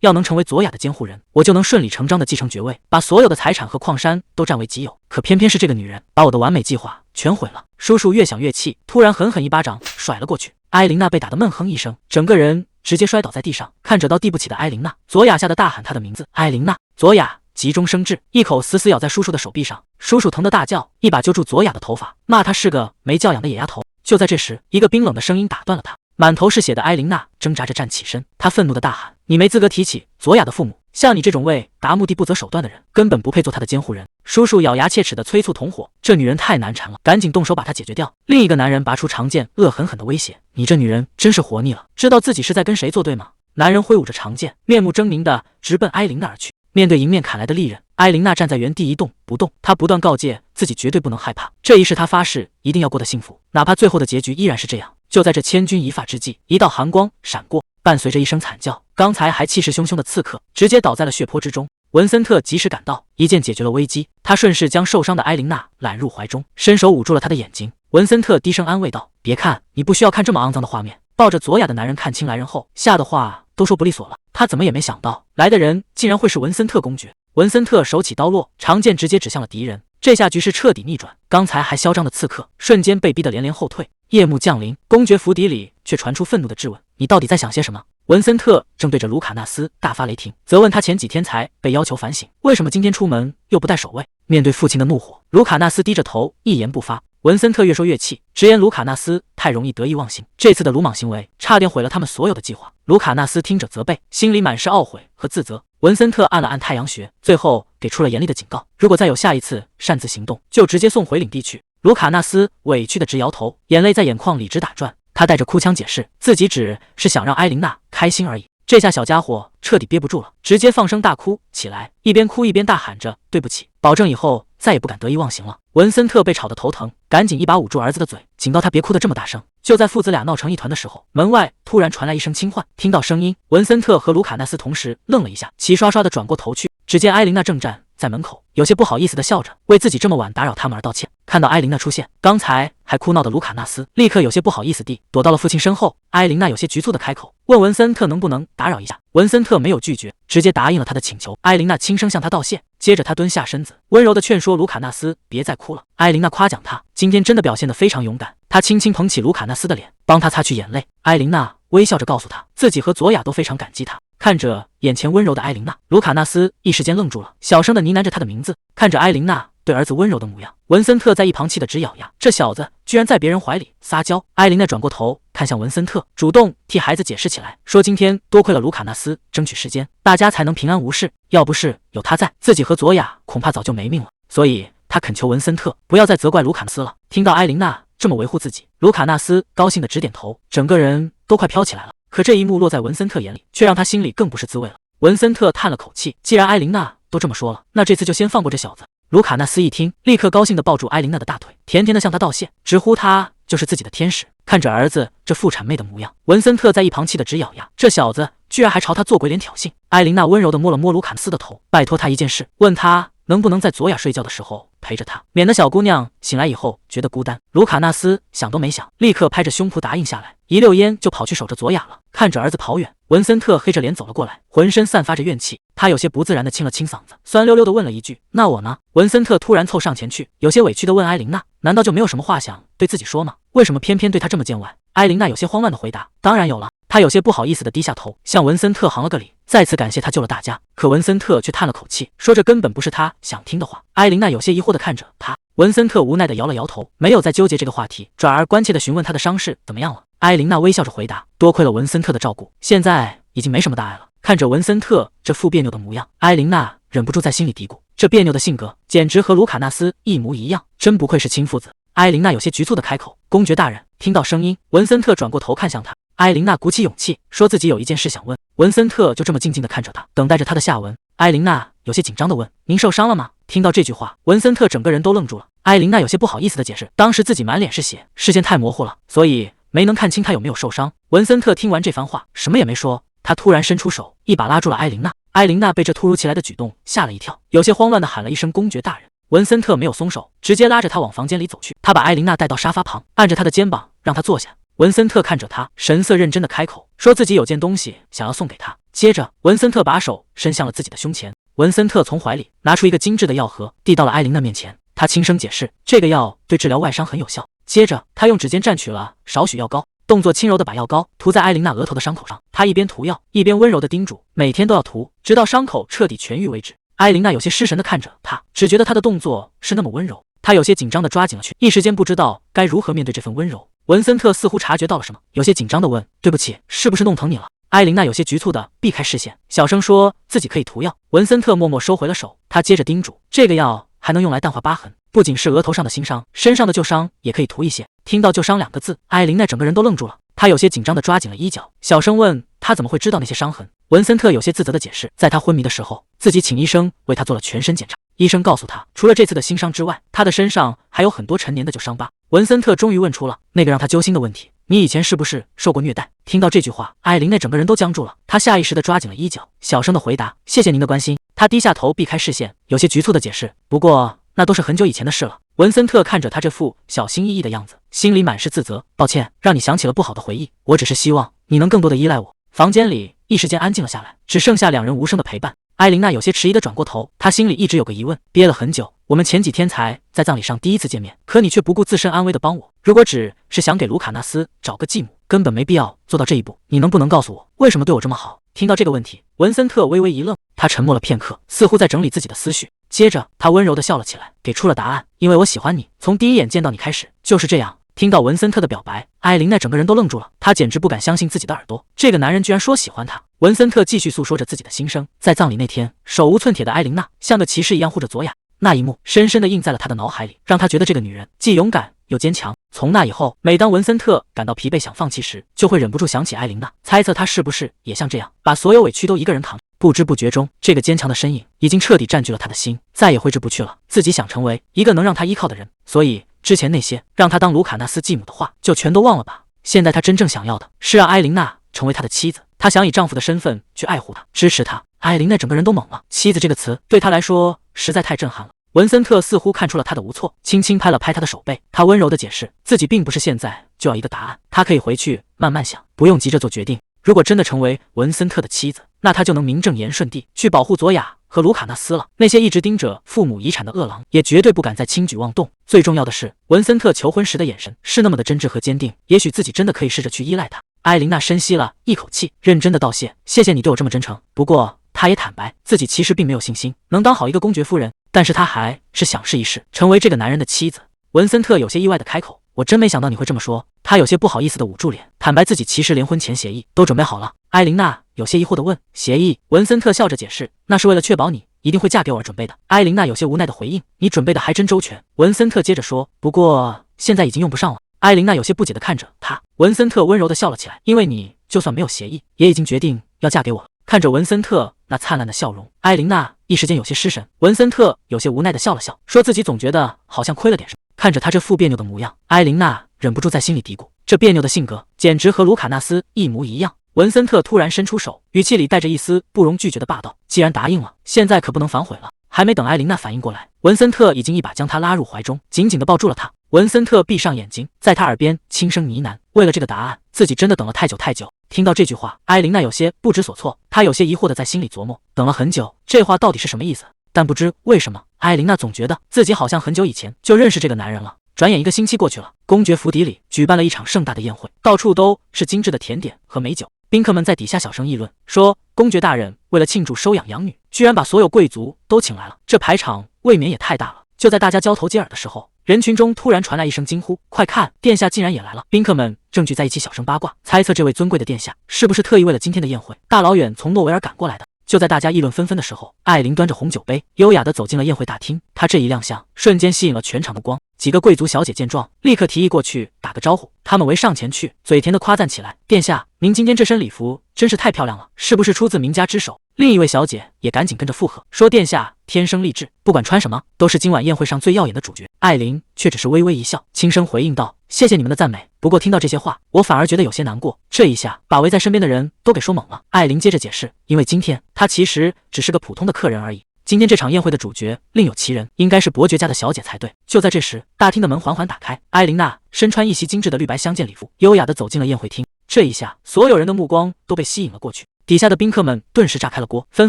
要能成为佐雅的监护人，我就能顺理成章地继承爵位，把所有的财产和矿山都占为己有。可偏偏是这个女人，把我的完美计划全毁了。”叔叔越想越气，突然狠狠一巴掌甩了过去。艾琳娜被打得闷哼一声，整个人直接摔倒在地上。看着到地不起的艾琳娜，佐雅吓得大喊她的名字：“艾琳娜！”佐雅急中生智，一口死死咬在叔叔的手臂上。叔叔疼得大叫，一把揪住佐雅的头发，骂她是个没教养的野丫头。就在这时，一个冰冷的声音打断了他。满头是血的艾琳娜挣扎着站起身，她愤怒地大喊：“你没资格提起佐雅的父母！像你这种为达目的不择手段的人，根本不配做她的监护人！”叔叔咬牙切齿地催促同伙：“这女人太难缠了，赶紧动手把她解决掉！”另一个男人拔出长剑，恶狠狠地威胁：“你这女人真是活腻了，知道自己是在跟谁作对吗？”男人挥舞着长剑，面目狰狞地直奔艾琳娜而去。面对迎面砍来的利刃，艾琳娜站在原地一动不动。她不断告诫自己绝对不能害怕，这一世她发誓一定要过得幸福，哪怕最后的结局依然是这样。就在这千钧一发之际，一道寒光闪过，伴随着一声惨叫，刚才还气势汹汹的刺客直接倒在了血泊之中。文森特及时赶到，一剑解决了危机。他顺势将受伤的艾琳娜揽入怀中，伸手捂住了她的眼睛。文森特低声安慰道：“别看，你不需要看这么肮脏的画面。”抱着佐雅的男人看清来人后，吓得话都说不利索了。他怎么也没想到，来的人竟然会是文森特公爵。文森特手起刀落，长剑直接指向了敌人。这下局势彻底逆转，刚才还嚣张的刺客瞬间被逼得连连后退。夜幕降临，公爵府邸里却传出愤怒的质问：“你到底在想些什么？”文森特正对着卢卡纳斯大发雷霆，责问他前几天才被要求反省，为什么今天出门又不带守卫？面对父亲的怒火，卢卡纳斯低着头一言不发。文森特越说越气，直言卢卡纳斯太容易得意忘形，这次的鲁莽行为差点毁了他们所有的计划。卢卡纳斯听着责备，心里满是懊悔和自责。文森特按了按太阳穴，最后给出了严厉的警告：如果再有下一次擅自行动，就直接送回领地去。卢卡纳斯委屈的直摇头，眼泪在眼眶里直打转。他带着哭腔解释，自己只是想让艾琳娜开心而已。这下小家伙彻底憋不住了，直接放声大哭起来，一边哭一边大喊着：“对不起，保证以后再也不敢得意忘形了。”文森特被吵得头疼，赶紧一把捂住儿子的嘴，警告他别哭得这么大声。就在父子俩闹成一团的时候，门外突然传来一声轻唤。听到声音，文森特和卢卡纳斯同时愣了一下，齐刷刷地转过头去，只见艾琳娜正站在门口，有些不好意思地笑着，为自己这么晚打扰他们而道歉。看到艾琳娜出现，刚才还哭闹的卢卡纳斯立刻有些不好意思地躲到了父亲身后。艾琳娜有些局促地开口，问文森特能不能打扰一下。文森特没有拒绝，直接答应了他的请求。艾琳娜轻声向他道谢，接着他蹲下身子，温柔地劝说卢卡纳斯别再哭了。艾琳娜夸奖他今天真的表现得非常勇敢，她轻轻捧起卢卡纳斯的脸，帮他擦去眼泪。艾琳娜微笑着告诉他，自己和佐雅都非常感激他。看着眼前温柔的艾琳娜，卢卡纳斯一时间愣住了，小声地呢喃着她的名字。看着艾琳娜对儿子温柔的模样，文森特在一旁气得直咬牙，这小子居然在别人怀里撒娇。艾琳娜转过头看向文森特，主动替孩子解释起来，说今天多亏了卢卡纳斯争取时间，大家才能平安无事，要不是有他在，自己和佐雅恐怕早就没命了。所以他恳求文森特不要再责怪卢卡纳斯了。听到艾琳娜这么维护自己，卢卡纳斯高兴地直点头，整个人都快飘起来了。可这一幕落在文森特眼里，却让他心里更不是滋味了。文森特叹了口气，既然艾琳娜都这么说了，那这次就先放过这小子。卢卡纳斯一听，立刻高兴地抱住艾琳娜的大腿，甜甜地向她道谢，直呼她就是自己的天使。看着儿子这妇产妹的模样，文森特在一旁气得直咬牙，这小子居然还朝他做鬼脸挑衅。艾琳娜温柔地摸了摸卢卡纳斯的头，拜托他一件事，问他能不能在佐雅睡觉的时候陪着她，免得小姑娘醒来以后觉得孤单。卢卡纳斯想都没想，立刻拍着胸脯答应下来，一溜烟就跑去守着佐雅了。看着儿子跑远，文森特黑着脸走了过来，浑身散发着怨气。他有些不自然地清了清嗓子，酸溜溜地问了一句：“那我呢？”文森特突然凑上前去，有些委屈地问艾琳娜：“难道就没有什么话想对自己说吗？为什么偏偏对他这么见外？”艾琳娜有些慌乱地回答：“当然有了。”她有些不好意思地低下头，向文森特行了个礼，再次感谢他救了大家。可文森特却叹了口气，说这根本不是他想听的话。艾琳娜有些疑惑地看着他，文森特无奈地摇了摇头，没有再纠结这个话题，转而关切地询问他的伤势怎么样了。艾琳娜微笑着回答：“多亏了文森特的照顾，现在已经没什么大碍了。”看着文森特这副别扭的模样，艾琳娜忍不住在心里嘀咕：这别扭的性格简直和卢卡纳斯一模一样，真不愧是亲父子。艾琳娜有些局促地开口：“公爵大人。”听到声音，文森特转过头看向他。艾琳娜鼓起勇气说自己有一件事想问。文森特就这么静静地看着他，等待着他的下文。艾琳娜有些紧张地问：“您受伤了吗？”听到这句话，文森特整个人都愣住了，艾琳娜有些不好意思的解释，当时自己满脸是血，视线太模糊了，所以没能看清她有没有受伤。文森特听完这番话，什么也没说，他突然伸出手，一把拉住了艾琳娜。艾琳娜被这突如其来的举动吓了一跳，有些慌乱的喊了一声公爵大人。文森特没有松手，直接拉着她往房间里走去。他把艾琳娜带到沙发旁，按着她的肩膀让她坐下。文森特看着她，神色认真的开口，说自己有件东西想要送给她。接着文森特把手伸向了自己的胸前，文森特从怀里拿出一个精致的药盒，递到了艾琳娜面前。他轻声解释，这个药对治疗外伤很有效。接着他用指尖蘸取了少许药膏，动作轻柔的把药膏涂在艾琳娜额头的伤口上。他一边涂药，一边温柔的叮嘱，每天都要涂，直到伤口彻底痊愈为止。艾琳娜有些失神的看着他，只觉得他的动作是那么温柔，他有些紧张的抓紧了拳，一时间不知道该如何面对这份温柔。文森特似乎察觉到了什么，有些紧张的问，对不起，是不是弄疼你了？艾琳娜有些局促的避开视线，小声说自己可以涂药。文森特默默收回了手，他接着叮嘱，这个药还能用来淡化疤痕，不仅是额头上的新伤，身上的旧伤也可以涂一些。听到旧伤两个字，艾琳娜整个人都愣住了，她有些紧张的抓紧了衣角，小声问他怎么会知道那些伤痕。文森特有些自责的解释，在他昏迷的时候，自己请医生为他做了全身检查，医生告诉他，除了这次的新伤之外，他的身上还有很多陈年的旧伤疤。文森特终于问出了那个让他揪心的问题，你以前是不是受过虐待？听到这句话，艾琳娜整个人都僵住了，她下意识的抓紧了衣角，小声的回答，谢谢您的关心。她低下头避开视线，有些局促的解释，不过那都是很久以前的事了。文森特看着她这副小心翼翼的样子，心里满是自责，抱歉让你想起了不好的回忆，我只是希望你能更多的依赖我。房间里一时间安静了下来，只剩下两人无声的陪伴。艾琳娜有些迟疑的转过头，她心里一直有个疑问，憋了很久，我们前几天才在葬礼上第一次见面，可你却不顾自身安危的帮我，如果只是想给卢卡纳斯找个继母，根本没必要做到这一步，你能不能告诉我为什么对我这么好？听到这个问题，文森特微微一愣，他沉默了片刻，似乎在整理自己的思绪，接着他温柔的笑了起来，给出了答案，因为我喜欢你，从第一眼见到你开始就是这样。听到文森特的表白，艾琳娜整个人都愣住了，她简直不敢相信自己的耳朵，这个男人居然说喜欢她。文森特继续诉说着自己的心声，在葬礼那天，手无寸铁的艾琳娜像个骑士一样护着佐雅，那一幕深深地印在了他的脑海里，让他觉得这个女人既勇敢又坚强。从那以后，每当文森特感到疲惫想放弃时，就会忍不住想起艾琳娜，猜测她是不是也像这样，把所有委屈都一个人扛。不知不觉中，这个坚强的身影已经彻底占据了他的心，再也挥之不去了。自己想成为一个能让他依靠的人，所以之前那些让他当卢卡纳斯继母的话，就全都忘了吧。现在他真正想要的是让艾琳娜成为他的妻子，他想以丈夫的身份去爱护她，支持她。艾琳娜整个人都懵了，妻子这个词对他来说实在太震撼了。文森特似乎看出了他的无措，轻轻拍了拍他的手背，他温柔地解释，自己并不是现在就要一个答案，他可以回去慢慢想，不用急着做决定。如果真的成为文森特的妻子，那他就能名正言顺地去保护佐雅和卢卡纳斯了。那些一直盯着父母遗产的恶狼，也绝对不敢再轻举妄动。最重要的是，文森特求婚时的眼神是那么的真挚和坚定，也许自己真的可以试着去依赖他。艾琳娜深吸了一口气，认真的道谢，谢谢你对我这么真诚。不过，她也坦白自己其实并没有信心能当好一个公爵夫人，但是她还是想试一试成为这个男人的妻子。文森特有些意外的开口，我真没想到你会这么说。他有些不好意思的捂住脸，坦白自己其实连婚前协议都准备好了。艾琳娜有些疑惑的问，协议？文森特笑着解释，那是为了确保你一定会嫁给我而准备的。艾琳娜有些无奈的回应，你准备的还真周全。文森特接着说，不过现在已经用不上了。艾琳娜有些不解的看着他，文森特温柔的笑了起来，因为你就算没有协议，也已经决定要嫁给我了。看着文森特那灿烂的笑容，艾琳娜一时间有些失神。文森特有些无奈的笑了笑，说自己总觉得好像亏了点什么。看着他这副别扭的模样，艾琳娜忍不住在心里嘀咕，这别扭的性格简直和卢卡纳斯一模一样。文森特突然伸出手，语气里带着一丝不容拒绝的霸道，既然答应了，现在可不能反悔了。还没等艾琳娜反应过来，文森特已经一把将她拉入怀中，紧紧地抱住了她。文森特闭上眼睛，在她耳边轻声呢喃，为了这个答案，自己真的等了太久太久。听到这句话，艾琳娜有些不知所措，她有些疑惑的在心里琢磨，等了很久，这话到底是什么意思？但不知为什么，艾琳娜总觉得自己好像很久以前就认识这个男人了。转眼1个星期过去了，公爵府邸里举办了一场盛大的宴会，到处都是精致的甜点和美酒。宾客们在底下小声议论，说公爵大人为了庆祝收养养女，居然把所有贵族都请来了，这排场未免也太大了。就在大家交头接耳的时候，人群中突然传来一声惊呼，快看，殿下竟然也来了！宾客们正聚在一起小声八卦，猜测这位尊贵的殿下是不是特意为了今天的宴会，大老远从诺维尔赶过来的。就在大家议论纷纷的时候，艾琳端着红酒杯，优雅地走进了宴会大厅。她这一亮相，瞬间吸引了全场的光。几个贵族小姐见状，立刻提议过去打个招呼。他们围上前去，嘴甜地夸赞起来：“殿下，您今天这身礼服真是太漂亮了，是不是出自名家之手？”另一位小姐也赶紧跟着附和，说殿下天生丽质，不管穿什么都是今晚宴会上最耀眼的主角。艾琳却只是微微一笑，轻声回应道：“谢谢你们的赞美，不过听到这些话，我反而觉得有些难过。”这一下把围在身边的人都给说懵了。艾琳接着解释，因为今天她其实只是个普通的客人而已。今天这场宴会的主角另有其人，应该是伯爵家的小姐才对。就在这时，大厅的门缓缓打开，艾琳娜身穿一袭精致的绿白相间礼服，优雅地走进了宴会厅。这一下，所有人的目光都被吸引了过去。底下的宾客们顿时炸开了锅，纷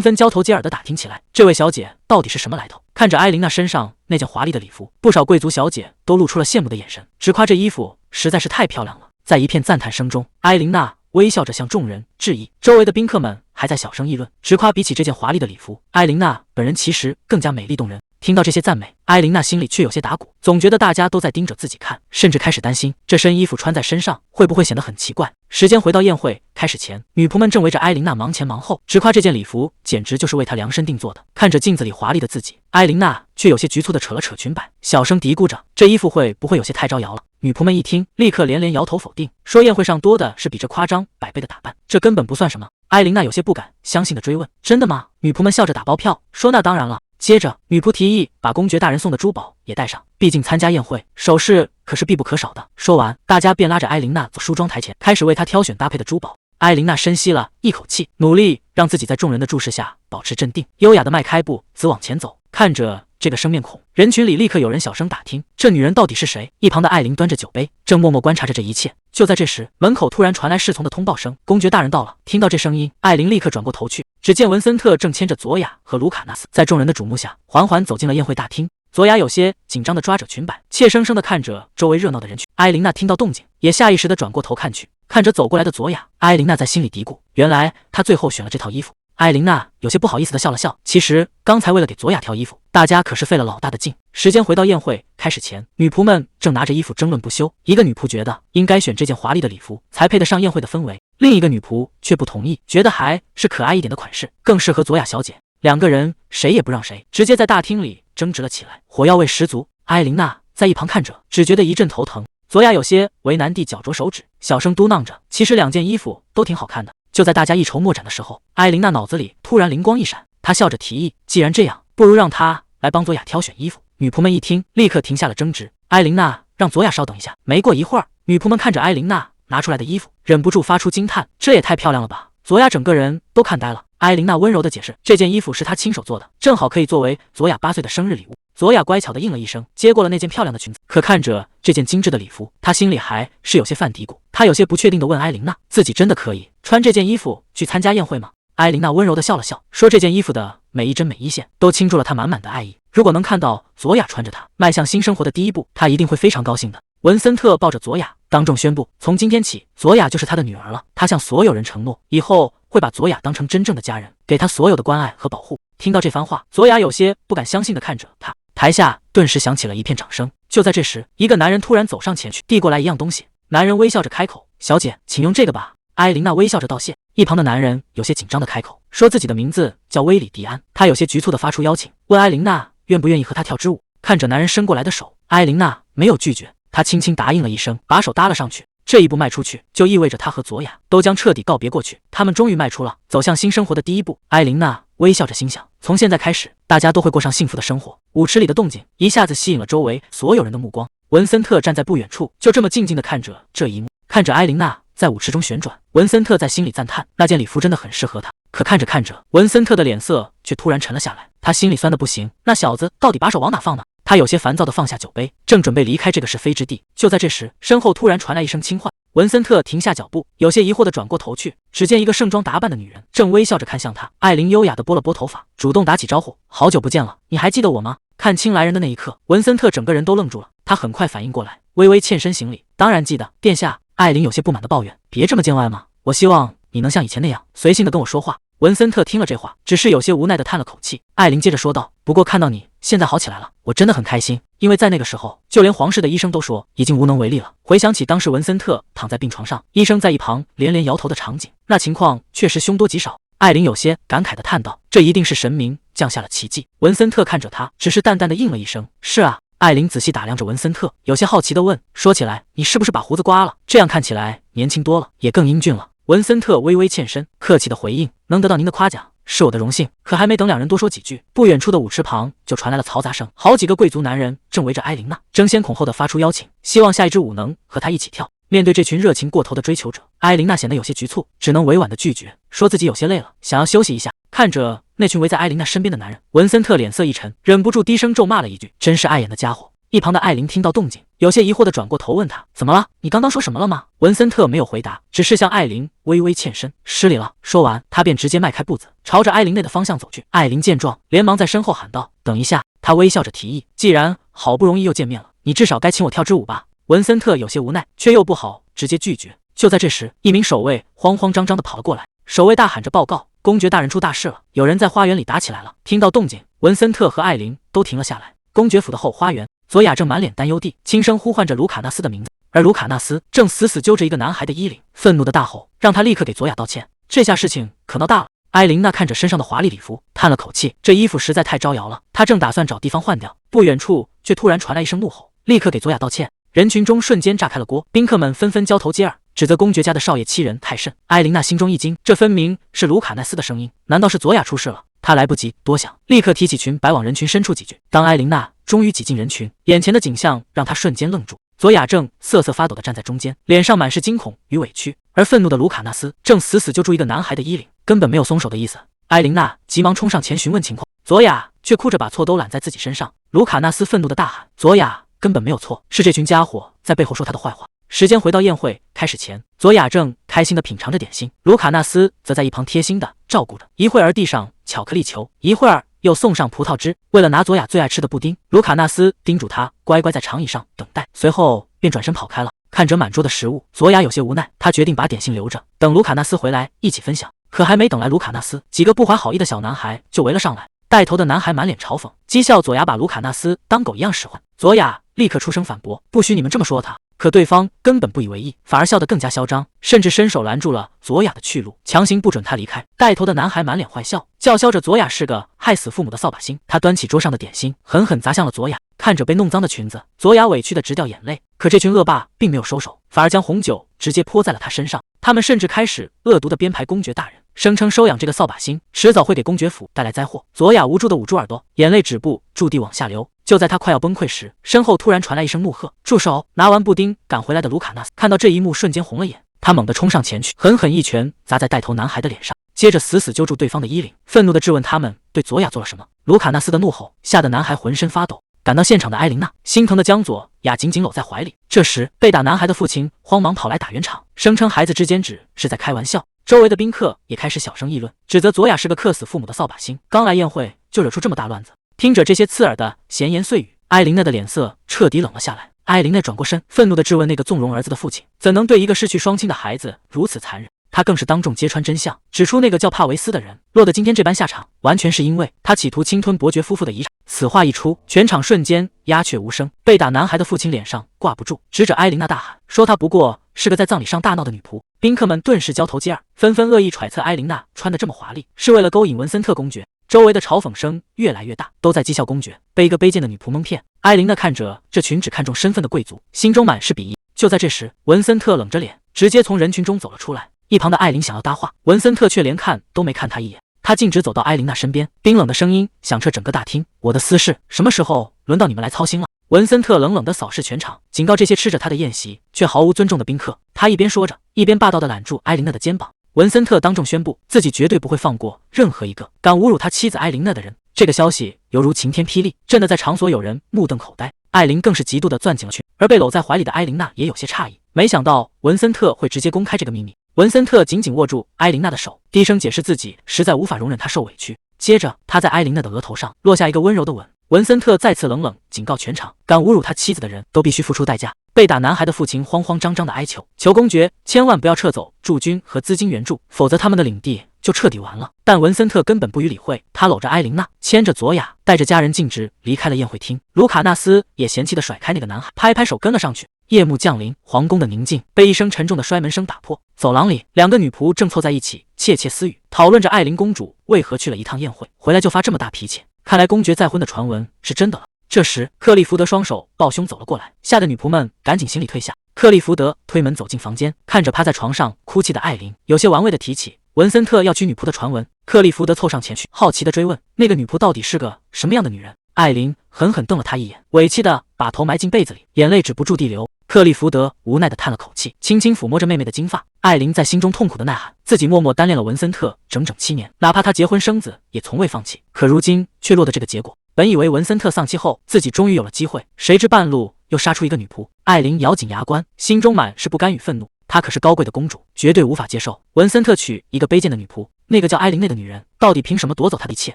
纷交头接耳地打听起来，这位小姐到底是什么来头？看着艾琳娜身上那件华丽的礼服，不少贵族小姐都露出了羡慕的眼神，直夸这衣服实在是太漂亮了。在一片赞叹声中，艾琳娜微笑着向众人致意，周围的宾客们还在小声议论，直夸比起这件华丽的礼服，艾琳娜本人其实更加美丽动人。听到这些赞美，艾琳娜心里却有些打鼓，总觉得大家都在盯着自己看，甚至开始担心这身衣服穿在身上会不会显得很奇怪。时间回到宴会开始前，女仆们正围着艾琳娜忙前忙后，直夸这件礼服简直就是为她量身定做的。看着镜子里华丽的自己，艾琳娜却有些局促地扯了扯裙摆，小声嘀咕着：“这衣服会不会有些太招摇了？”女仆们一听，立刻连连摇头否定，说宴会上多的是比这夸张100倍的打扮，这根本不算什么。艾琳娜有些不敢相信地追问：“真的吗？”女仆们笑着打包票，说：“那当然了。”接着，女仆提议把公爵大人送的珠宝也带上，毕竟参加宴会，首饰可是必不可少的。说完，大家便拉着艾琳娜走梳妆台前，开始为她挑选搭配的珠宝。艾琳娜深吸了一口气，努力让自己在众人的注视下保持镇定，优雅地迈开步子往前走。看着这个生面孔，人群里立刻有人小声打听这女人到底是谁。一旁的艾琳端着酒杯，正默默观察着这一切。就在这时，门口突然传来侍从的通报声：“公爵大人到了。”听到这声音，艾琳立刻转过头去，只见文森特正牵着佐雅和卢卡纳斯，在众人的瞩目下缓缓走进了宴会大厅。佐雅有些紧张地抓着裙摆，怯生生地看着周围热闹的人群。艾琳娜听到动静，也下意识地转过头看去，看着走过来的佐雅，艾琳娜在心里嘀咕：原来她最后选了这套衣服。艾琳娜有些不好意思地笑了笑，其实刚才为了给佐雅挑衣服，大家可是费了老大的劲。时间回到宴会开始前，女仆们正拿着衣服争论不休。一个女仆觉得应该选这件华丽的礼服才配得上宴会的氛围，另一个女仆却不同意，觉得还是可爱一点的款式更适合佐雅小姐。两个人谁也不让谁，直接在大厅里争执了起来，火药味十足。艾琳娜在一旁看着，只觉得一阵头疼。佐雅有些为难地绞着手指，小声嘟囔着：“其实两件衣服都挺好看的。”就在大家一筹莫展的时候，艾琳娜脑子里突然灵光一闪，她笑着提议：“既然这样，不如让她来帮佐雅挑选衣服。”女仆们一听，立刻停下了争执。艾琳娜让佐雅稍等一下。没过一会儿，女仆们看着艾琳娜拿出来的衣服，忍不住发出惊叹：“这也太漂亮了吧！”佐雅整个人都看呆了。艾琳娜温柔地解释：“这件衣服是她亲手做的，正好可以作为佐雅8岁的生日礼物。”佐雅乖巧地应了一声，接过了那件漂亮的裙子。可看着这件精致的礼服，她心里还是有些犯嘀咕。她有些不确定地问艾琳娜：“自己真的可以穿这件衣服去参加宴会吗？”艾琳娜温柔地笑了笑，说：“这件衣服的每一针每一线都倾注了她满满的爱意。如果能看到佐雅穿着它迈向新生活的第一步，她一定会非常高兴的。”文森特抱着佐雅，当众宣布：“从今天起，佐雅就是他的女儿了。他向所有人承诺，以后会把佐雅当成真正的家人，给她所有的关爱和保护。”听到这番话，佐雅有些不敢相信地看着他。台下顿时响起了一片掌声。就在这时，一个男人突然走上前去，递过来一样东西。男人微笑着开口：“小姐，请用这个吧。”艾琳娜微笑着道谢。一旁的男人有些紧张地开口，说自己的名字叫威里迪安。他有些局促地发出邀请，问艾琳娜愿不愿意和他跳支舞。看着男人伸过来的手，艾琳娜没有拒绝，她轻轻答应了一声，把手搭了上去。这一步迈出去，就意味着他和佐雅都将彻底告别过去。他们终于迈出了走向新生活的第一步。艾琳娜微笑着心想，从现在开始，大家都会过上幸福的生活。舞池里的动静一下子吸引了周围所有人的目光。文森特站在不远处，就这么静静地看着这一幕，看着艾琳娜在舞池中旋转。文森特在心里赞叹，那件礼服真的很适合她。可看着看着，文森特的脸色却突然沉了下来，他心里酸得不行，那小子到底把手往哪放呢？他有些烦躁地放下酒杯，正准备离开这个是非之地。就在这时，身后突然传来一声轻唤。文森特停下脚步，有些疑惑地转过头去，只见一个盛装打扮的女人正微笑着看向他。艾琳优雅地拨了拨头发，主动打起招呼：“好久不见了，你还记得我吗？”看清来人的那一刻，文森特整个人都愣住了。他很快反应过来，微微欠身行礼：“当然记得，殿下。”艾琳有些不满地抱怨：“别这么见外嘛，我希望你能像以前那样随性地跟我说话。”文森特听了这话，只是有些无奈地叹了口气。艾琳接着说道：“不过看到你现在好起来了，我真的很开心，因为在那个时候，就连皇室的医生都说已经无能为力了。”回想起当时文森特躺在病床上，医生在一旁连连摇头的场景，那情况确实凶多吉少。艾琳有些感慨地叹道：“这一定是神明降下了奇迹。”文森特看着他，只是淡淡地应了一声：“是啊。”艾琳仔细打量着文森特，有些好奇地问：“说起来，你是不是把胡子刮了？这样看起来年轻多了，也更英俊了。”文森特微微欠身，客气地回应：“能得到您的夸奖，是我的荣幸。可还没等两人多说几句，不远处的舞池旁就传来了嘈杂声，好几个贵族男人正围着埃琳娜，争先恐后的发出邀请，希望下一支舞能和她一起跳。面对这群热情过头的追求者，埃琳娜显得有些局促，只能委婉的拒绝，说自己有些累了，想要休息一下。看着那群围在埃琳娜身边的男人，文森特脸色一沉，忍不住低声咒骂了一句：“真是碍眼的家伙。”一旁的艾琳听到动静，有些疑惑的转过头问他：“怎么了？你刚刚说什么了吗？”文森特没有回答，只是向艾琳微微欠身：“失礼了。”说完，他便直接迈开步子，朝着艾琳内的方向走去。艾琳见状，连忙在身后喊道：“等一下！”他微笑着提议：“既然好不容易又见面了，你至少该请我跳支舞吧。”文森特有些无奈，却又不好直接拒绝。就在这时，一名守卫慌慌张张地跑了过来，守卫大喊着报告：“公爵大人出大事了！有人在花园里打起来了！”听到动静，文森特和艾琳都停了下来。公爵府的后花园，佐雅正满脸担忧地轻声呼唤着卢卡纳斯的名字，而卢卡纳斯正死死揪着一个男孩的衣领，愤怒的大吼，让他立刻给佐雅道歉。这下事情可闹大了。埃琳娜看着身上的华丽礼服，叹了口气，这衣服实在太招摇了。她正打算找地方换掉，不远处却突然传来一声怒吼，立刻给佐雅道歉。人群中瞬间炸开了锅，宾客们纷纷交头接耳，指责公爵家的少爷欺人太甚。埃琳娜心中一惊，这分明是卢卡奈斯的声音，难道是佐雅出事了？她来不及多想，立刻提起裙摆往人群深处挤去。当埃琳娜终于挤进人群，眼前的景象让她瞬间愣住。佐雅正瑟瑟发抖地站在中间，脸上满是惊恐与委屈，而愤怒的卢卡纳斯正死死揪住一个男孩的衣领，根本没有松手的意思。埃琳娜急忙冲上前询问情况，佐雅却哭着把错都揽在自己身上。卢卡纳斯愤怒地大喊：“佐雅根本没有错，是这群家伙在背后说他的坏话。”时间回到宴会开始前，佐雅正开心地品尝着点心，卢卡纳斯则在一旁贴心地照顾着。一会儿递上巧克力球，一会儿又送上葡萄汁。为了拿佐雅最爱吃的布丁，卢卡纳斯叮嘱他乖乖在长椅上等待，随后便转身跑开了。看着满桌的食物，佐雅有些无奈，他决定把点心留着，等卢卡纳斯回来一起分享。可还没等来卢卡纳斯，几个不怀好意的小男孩就围了上来。带头的男孩满脸嘲讽，讥笑佐雅把卢卡纳斯当狗一样使唤。佐雅立刻出声反驳：“不许你们这么说他！”可对方根本不以为意，反而笑得更加嚣张，甚至伸手拦住了佐雅的去路，强行不准他离开。带头的男孩满脸坏笑，叫嚣着佐雅是个害死父母的扫把星。他端起桌上的点心，狠狠砸向了佐雅。看着被弄脏的裙子，佐雅委屈得直掉眼泪。可这群恶霸并没有收手，反而将红酒直接泼在了他身上。他们甚至开始恶毒地编排公爵大人，声称收养这个扫把星迟早会给公爵府带来灾祸。佐雅无助地捂住耳朵，眼泪止不住地往下流。就在他快要崩溃时，身后突然传来一声怒喝：“住手！”拿完布丁赶回来的卢卡纳斯看到这一幕，瞬间红了眼。他猛地冲上前去，狠狠一拳砸在带头男孩的脸上，接着死死揪住对方的衣领，愤怒地质问他们对佐雅做了什么。卢卡纳斯的怒吼吓得男孩浑身发抖。赶到现场的埃琳娜心疼地将佐雅紧紧搂在怀里。这时，被打男孩的父亲慌忙跑来打圆场，声称孩子之间只是在开玩笑。周围的宾客也开始小声议论，指责佐雅是个克死父母的扫把星，刚来宴会就惹出这么大乱子。听着这些刺耳的闲言碎语，埃琳娜的脸色彻底冷了下来。埃琳娜转过身，愤怒地质问那个纵容儿子的父亲，怎能对一个失去双亲的孩子如此残忍？他更是当众揭穿真相，指出那个叫帕维斯的人落得今天这般下场，完全是因为他企图侵吞伯爵夫妇的遗产。此话一出，全场瞬间鸦雀无声。被打男孩的父亲脸上挂不住，指着埃琳娜大喊，说她不过是个在葬礼上大闹的女仆。宾客们顿时交头接耳，纷纷恶意揣测埃琳娜穿得这么华丽，是为了勾引文森特公爵。周围的嘲讽声越来越大，都在讥笑公爵被一个卑贱的女仆蒙骗。埃琳娜看着这群只看重身份的贵族，心中满是鄙夷。就在这时，文森特冷着脸直接从人群中走了出来。一旁的艾琳想要搭话，文森特却连看都没看他一眼。他径直走到埃琳娜身边，冰冷的声音响彻整个大厅：“我的私事什么时候轮到你们来操心了？”文森特冷冷地扫视全场，警告这些吃着他的宴席却毫无尊重的宾客。他一边说着，一边霸道地揽住埃琳娜的肩膀。文森特当众宣布，自己绝对不会放过任何一个敢侮辱他妻子埃琳娜的人。这个消息犹如晴天霹雳，震得在场所有人目瞪口呆。艾琳更是极度地攥紧了裙，而被搂在怀里的埃琳娜也有些诧异，没想到文森特会直接公开这个秘密。文森特紧紧握住埃琳娜的手，低声解释自己实在无法容忍她受委屈。接着，他在埃琳娜的额头上落下一个温柔的吻。文森特再次冷冷警告全场，敢侮辱他妻子的人都必须付出代价。被打男孩的父亲慌慌张张地哀求，求公爵千万不要撤走驻军和资金援助，否则他们的领地就彻底完了。但文森特根本不予理会，他搂着埃琳娜，牵着佐雅，带着家人径直离开了宴会厅。卢卡纳斯也嫌弃地甩开那个男孩，拍拍手跟了上去。夜幕降临，皇宫的宁静被一声沉重的摔门声打破。走廊里，两个女仆正凑在一起窃窃私语，讨论着艾琳公主为何去了一趟宴会，回来就发这么大脾气。看来公爵再婚的传闻是真的了。这时，克利福德双手抱胸走了过来，吓得女仆们赶紧行礼退下。克利福德推门走进房间，看着趴在床上哭泣的艾琳，有些玩味地提起文森特要娶女仆的传闻。克利福德凑上前去，好奇地追问那个女仆到底是个什么样的女人。艾琳狠狠瞪了他一眼，委屈地把头埋进被子里，眼泪止不住地流。克利福德无奈地叹了口气，轻轻抚摸着妹妹的金发。艾琳在心中痛苦地呐喊，自己默默单恋了文森特整整7年，哪怕他结婚生子，也从未放弃。可如今却落得这个结果。本以为文森特丧妻后，自己终于有了机会，谁知半路又杀出一个女仆。艾琳咬紧牙关，心中满是不甘与愤怒。她可是高贵的公主，绝对无法接受文森特娶一个卑贱的女仆。那个叫艾琳娜的女人，到底凭什么夺走她的一切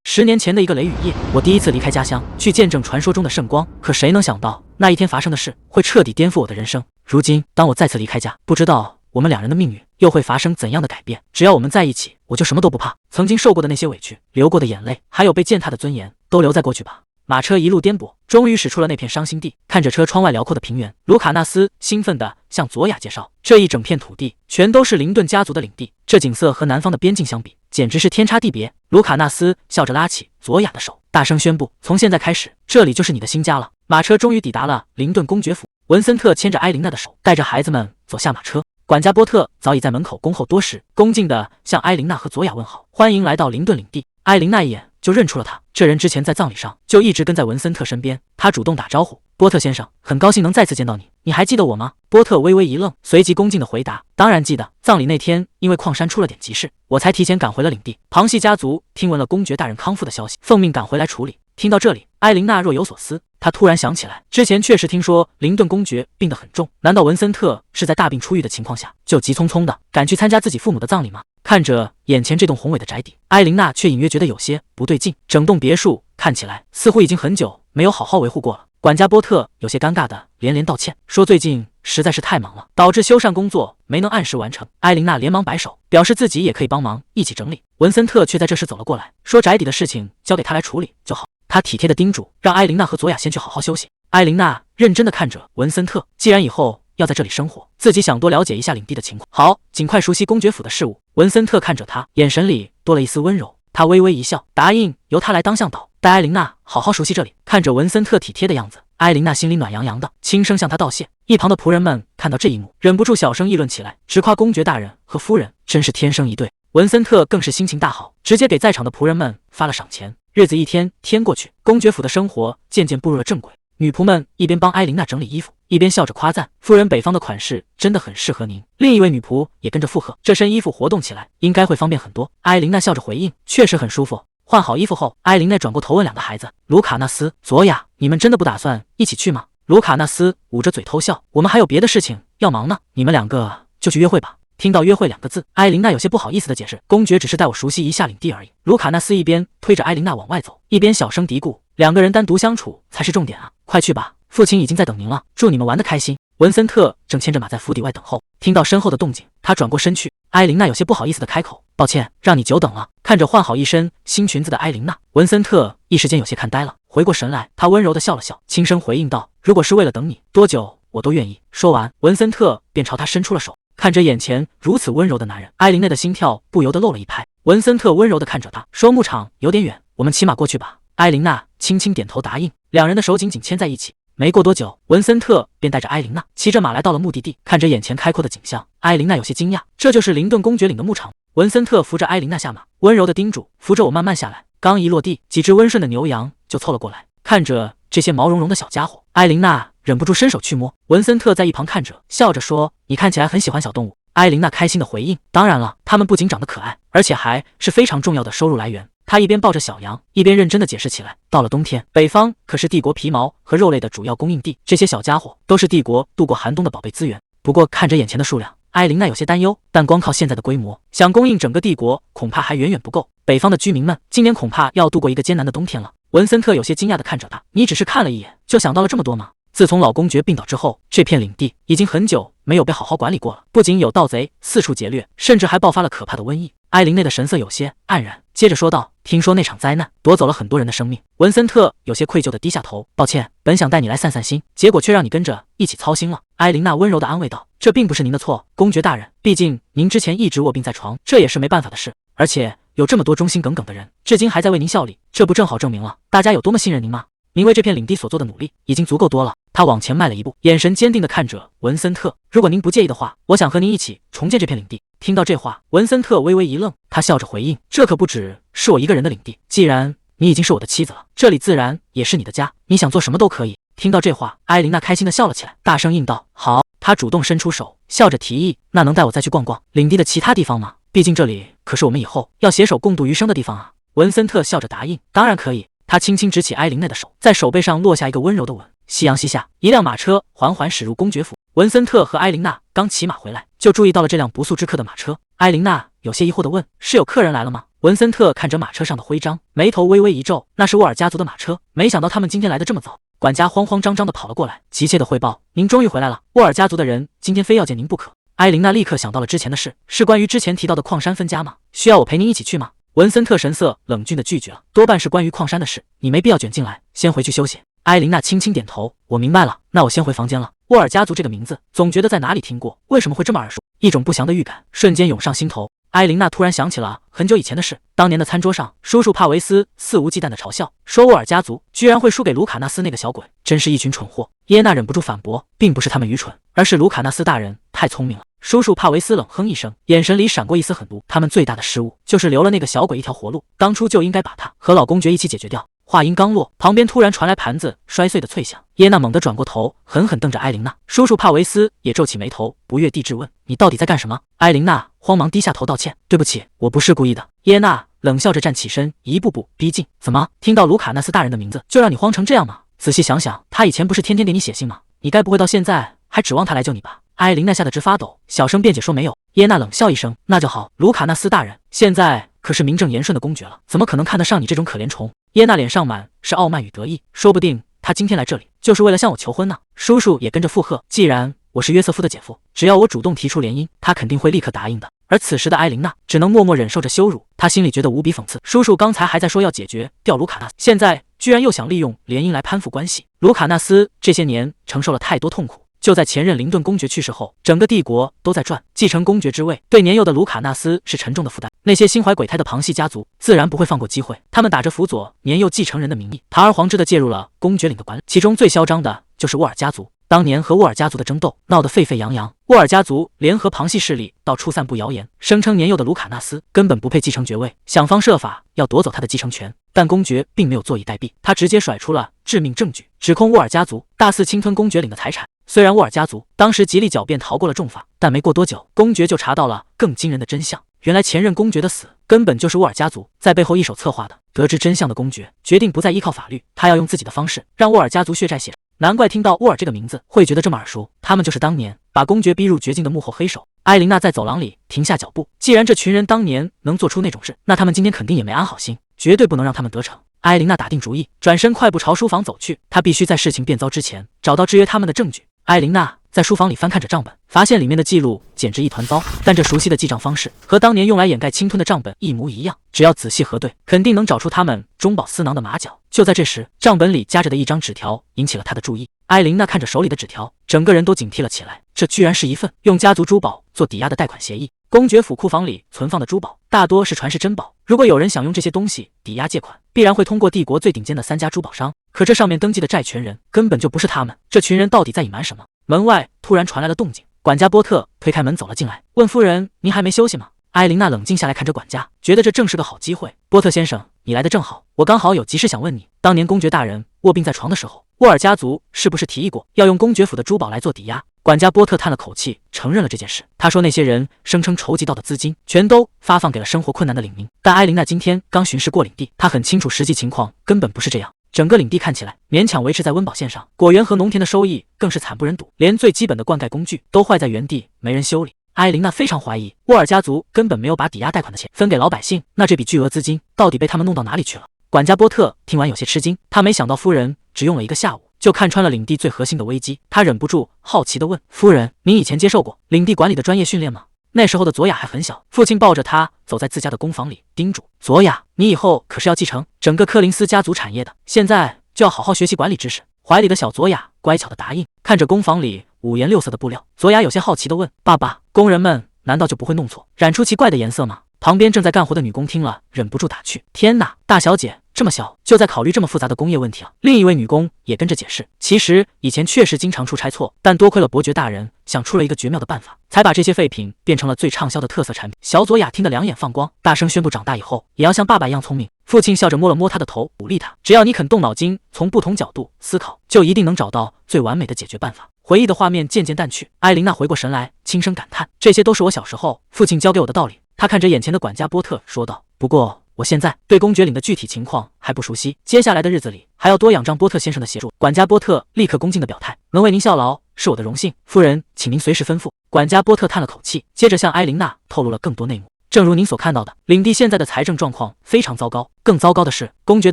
？10年前的一个雷雨夜，我第一次离开家乡，去见证传说中的圣光。可谁能想到，那一天发生的事，会彻底颠覆我的人生。如今，当我再次离开家，不知道我们2人的命运又会发生怎样的改变。只要我们在一起，我就什么都不怕。曾经受过的那些委屈，流过的眼泪，还有被践踏的尊严，都留在过去吧。马车一路颠簸，终于驶出了那片伤心地。看着车窗外辽阔的平原，卢卡纳斯兴奋地向佐雅介绍，这一整片土地全都是林顿家族的领地，这景色和南方的边境相比，简直是天差地别。卢卡纳斯笑着拉起佐雅的手，大声宣布，从现在开始，这里就是你的新家了。马车终于抵达了林顿公爵府，文森特牵着埃琳娜的手，带着孩子们走下马车。管家波特早已在门口恭候多时，恭敬地向埃琳娜和佐雅问好，欢迎来到林顿领地。埃琳娜一眼就认出了他，这人之前在葬礼上就一直跟在文森特身边。他主动打招呼，波特先生，很高兴能再次见到你，你还记得我吗？波特微微一愣，随即恭敬地回答，当然记得，葬礼那天因为矿山出了点急事，我才提前赶回了领地。旁系家族听闻了公爵大人康复的消息，奉命赶回来处理。听到这里，埃琳娜若有所思，她突然想起来，之前确实听说林顿公爵病得很重，难道文森特是在大病初愈的情况下，就急匆匆的赶去参加自己父母的葬礼吗？看着眼前这栋宏伟的宅邸，埃琳娜却隐约觉得有些不对劲，整栋别墅看起来似乎已经很久没有好好维护过了。管家波特有些尴尬的连连道歉，说最近实在是太忙了，导致修缮工作没能按时完成。埃琳娜连忙摆手，表示自己也可以帮忙一起整理。文森特却在这时走了过来，说宅邸的事情交给他来处理就好。他体贴的叮嘱，让埃琳娜和佐雅先去好好休息。埃琳娜认真的看着文森特，既然以后要在这里生活，自己想多了解一下领地的情况，好，尽快熟悉公爵府的事务。文森特看着他，眼神里多了一丝温柔。他微微一笑，答应由他来当向导，带埃琳娜好好熟悉这里。看着文森特体贴的样子，埃琳娜心里暖洋洋的，轻声向他道谢。一旁的仆人们看到这一幕，忍不住小声议论起来，直夸公爵大人和夫人真是天生一对。文森特更是心情大好，直接给在场的仆人们发了赏钱。日子一天天过去，公爵府的生活渐渐步入了正轨。女仆们一边帮埃琳娜整理衣服，一边笑着夸赞：“夫人，北方的款式真的很适合您。”另一位女仆也跟着附和：“这身衣服活动起来应该会方便很多。”埃琳娜笑着回应：“确实很舒服。”换好衣服后，埃琳娜转过头问2个孩子：“卢卡纳斯、佐雅，你们真的不打算一起去吗？”卢卡纳斯捂着嘴偷笑：“我们还有别的事情要忙呢，你们2个就去约会吧。”听到约会2个字，埃琳娜有些不好意思的解释：“公爵只是带我熟悉一下领地而已。”卢卡纳斯一边推着埃琳娜往外走，一边小声嘀咕：“2个人单独相处才是重点啊，快去吧，父亲已经在等您了，祝你们玩得开心。”文森特正牵着马在府邸外等候，听到身后的动静，他转过身去。埃琳娜有些不好意思的开口：“抱歉，让你久等了。”看着换好一身新裙子的埃琳娜，文森特一时间有些看呆了。回过神来，他温柔的笑了笑，轻声回应道：“如果是为了等你，多久我都愿意。”说完，文森特便朝他伸出了手。看着眼前如此温柔的男人，埃琳娜的心跳不由得漏了一拍。文森特温柔地看着她，说：“牧场有点远，我们骑马过去吧。”埃琳娜轻轻点头答应，2人的手紧紧牵在一起。没过多久，文森特便带着埃琳娜骑着马来到了目的地。看着眼前开阔的景象，埃琳娜有些惊讶，这就是林顿公爵领的牧场。文森特扶着埃琳娜下马，温柔地叮嘱：“扶着我慢慢下来。”刚一落地，几只温顺的牛羊就凑了过来。看着这些毛茸茸的小家伙，埃琳娜忍不住伸手去摸。文森特在一旁看着，笑着说：“你看起来很喜欢小动物。”埃琳娜开心地回应：“当然了，它们不仅长得可爱，而且还是非常重要的收入来源。”她一边抱着小羊，一边认真地解释起来：“到了冬天，北方可是帝国皮毛和肉类的主要供应地，这些小家伙都是帝国度过寒冬的宝贝资源。”不过看着眼前的数量，埃琳娜有些担忧，但光靠现在的规模，想供应整个帝国恐怕还远远不够。北方的居民们今年恐怕要度过一个艰难的冬天了。文森特有些惊讶地看着他：“你只是看了一眼，就想到了这么多吗？”自从老公爵病倒之后，这片领地已经很久没有被好好管理过了，不仅有盗贼四处劫掠，甚至还爆发了可怕的瘟疫。埃琳内的神色有些黯然，接着说道：“听说那场灾难夺走了很多人的生命。”文森特有些愧疚地低下头：“抱歉，本想带你来散散心，结果却让你跟着一起操心了。”埃琳娜温柔地安慰道：“这并不是您的错，公爵大人，毕竟您之前一直卧病在床，这也是没办法的事。而且有这么多忠心耿耿的人，至今还在为您效力，这不正好证明了大家有多么信任您吗？您为这片领地所做的努力已经足够多了。”他往前迈了一步，眼神坚定地看着文森特。如果您不介意的话，我想和您一起重建这片领地。听到这话，文森特微微一愣，他笑着回应：这可不只是我一个人的领地，既然你已经是我的妻子了，这里自然也是你的家，你想做什么都可以。听到这话，埃琳娜开心地笑了起来，大声应道：好。她主动伸出手，笑着提议：那能带我再去逛逛领地的其他地方吗？毕竟这里可是我们以后要携手共度余生的地方啊。文森特笑着答应：当然可以。他轻轻执起埃琳娜的手，在手背上落下一个温柔的吻。夕阳西下，一辆马车缓缓驶入公爵府。文森特和埃琳娜刚骑马回来，就注意到了这辆不速之客的马车。埃琳娜有些疑惑地问：是有客人来了吗？文森特看着马车上的徽章，眉头微微一皱，那是沃尔家族的马车，没想到他们今天来得这么早。管家慌慌张张地跑了过来，急切地汇报：您终于回来了，沃尔家族的人今天非要见您不可。埃琳娜立刻想到了之前的事，是关于之前提到的矿山分家吗？需要我陪您一起去吗？文森特神色冷峻地拒绝了，多半是关于矿山的事，你没必要卷进来，先回去休息。埃琳娜轻轻点头，我明白了，那我先回房间了。沃尔家族这个名字，总觉得在哪里听过，为什么会这么耳熟？一种不祥的预感瞬间涌上心头。埃琳娜突然想起了很久以前的事，当年的餐桌上，叔叔帕维斯肆无忌惮地嘲笑，说沃尔家族居然会输给卢卡纳斯那个小鬼，真是一群蠢货。耶娜忍不住反驳，并不是他们愚蠢，而是卢卡纳斯大人太聪明了。叔叔帕维斯冷哼一声，眼神里闪过一丝狠毒，他们最大的失误就是留了那个小鬼一条活路，当初就应该把他和老公爵一起解决掉。话音刚落，旁边突然传来盘子摔碎的脆响。耶娜猛地转过头，狠狠瞪着埃琳娜。叔叔帕维斯也皱起眉头，不悦地质问：你到底在干什么？埃琳娜慌忙低下头道歉：对不起，我不是故意的。耶娜冷笑着站起身，一步步逼近。怎么，听到卢卡纳斯大人的名字就让你慌成这样吗？仔细想想，他以前不是天天给你写信吗？你该不会到现在还指望他来救你吧？埃琳娜吓得直发抖，小声辩解说没有。耶娜冷笑一声：那就好，卢卡纳斯大人现在可是名正言顺的公爵了，怎么可能看得上你这种可怜虫？耶娜脸上满是傲慢与得意，说不定他今天来这里就是为了向我求婚呢。叔叔也跟着附和：既然我是约瑟夫的姐夫，只要我主动提出联姻，他肯定会立刻答应的。而此时的埃琳娜只能默默忍受着羞辱，她心里觉得无比讽刺。叔叔刚才还在说要解决掉卢卡纳斯，现在居然又想利用联姻来攀附关系。卢卡纳斯这些年承受了太多痛苦，就在前任林顿公爵去世后，整个帝国都在转，继承公爵之位对年幼的卢卡纳斯是沉重的负担。那些心怀鬼胎的旁系家族自然不会放过机会，他们打着辅佐年幼继承人的名义，堂而皇之的介入了公爵领的管理。其中最嚣张的就是沃尔家族，当年和沃尔家族的争斗闹得沸沸扬扬，沃尔家族联合旁系势力到处散布谣言，声称年幼的卢卡纳斯根本不配继承爵位，想方设法要夺走他的继承权。但公爵并没有坐以待毙，他直接甩出了致命证据，指控沃尔家族大肆侵吞公爵领的财产。虽然沃尔家族当时极力狡辩逃过了重罚，但没过多久，公爵就查到了更惊人的真相。原来前任公爵的死根本就是沃尔家族在背后一手策划的。得知真相的公爵决定不再依靠法律，他要用自己的方式让沃尔家族血债血偿。难怪听到沃尔这个名字会觉得这么耳熟，他们就是当年把公爵逼入绝境的幕后黑手。埃琳娜在走廊里停下脚步，既然这群人当年能做出那种事，那他们今天肯定也没安好心，绝对不能让他们得逞。埃琳娜打定主意，转身快步朝书房走去，她必须在事情变糟之前找到制约他们的证据。埃琳娜在书房里翻看着账本，发现里面的记录简直一团糟，但这熟悉的记账方式和当年用来掩盖侵吞的账本一模一样，只要仔细核对，肯定能找出他们中饱私囊的马脚。就在这时，账本里夹着的一张纸条引起了他的注意。埃琳娜看着手里的纸条，整个人都警惕了起来，这居然是一份用家族珠宝做抵押的贷款协议。公爵府库房里存放的珠宝大多是传世珍宝，如果有人想用这些东西抵押借款，必然会通过帝国最顶尖的3家珠宝商，可这上面登记的债权人根本就不是他们，这群人到底在隐瞒什么？门外突然传来了动静，管家波特推开门走了进来，问夫人：您还没休息吗？埃琳娜冷静下来看着管家，觉得这正是个好机会。波特先生，你来的正好，我刚好有急事想问你。当年公爵大人卧病在床的时候，沃尔家族是不是提议过要用公爵府的珠宝来做抵押？管家波特叹了口气，承认了这件事。他说那些人声称筹集到的资金全都发放给了生活困难的领民，但埃琳娜今天刚巡视过领地，她很清楚实际情况根本不是这样。整个领地看起来勉强维持在温饱线上，果园和农田的收益更是惨不忍睹，连最基本的灌溉工具都坏在原地，没人修理。埃琳娜非常怀疑沃尔家族根本没有把抵押贷款的钱分给老百姓，那这笔巨额资金到底被他们弄到哪里去了？管家波特听完有些吃惊，他没想到夫人只用了1个下午就看穿了领地最核心的危机。他忍不住好奇地问：夫人，您以前接受过领地管理的专业训练吗？那时候的佐雅还很小，父亲抱着他走在自家的工坊里，叮嘱：佐雅，你以后可是要继承整个柯林斯家族产业的，现在就要好好学习管理知识。怀里的小佐雅乖巧地答应。看着工坊里5颜6色的布料，佐雅有些好奇地问：爸爸，工人们难道就不会弄错，染出奇怪的颜色吗？旁边正在干活的女工听了，忍不住打趣：“天哪，大小姐这么小就在考虑这么复杂的工业问题啊！”另一位女工也跟着解释：“其实以前确实经常出差错，但多亏了伯爵大人想出了一个绝妙的办法，才把这些废品变成了最畅销的特色产品。”小佐雅听得两眼放光，大声宣布：“长大以后也要像爸爸一样聪明。”父亲笑着摸了摸他的头，鼓励他：“只要你肯动脑筋，从不同角度思考，就一定能找到最完美的解决办法。”回忆的画面渐渐淡去，艾琳娜回过神来，轻声感叹：“这些都是我小时候父亲教给我的道理。”她看着眼前的管家波特说道：“不过我现在对公爵领的具体情况还不熟悉，接下来的日子里还要多仰仗波特先生的协助。”管家波特立刻恭敬地表态：“能为您效劳是我的荣幸，夫人，请您随时吩咐。”管家波特叹了口气，接着向艾琳娜透露了更多内幕。正如您所看到的，领地现在的财政状况非常糟糕，更糟糕的是，公爵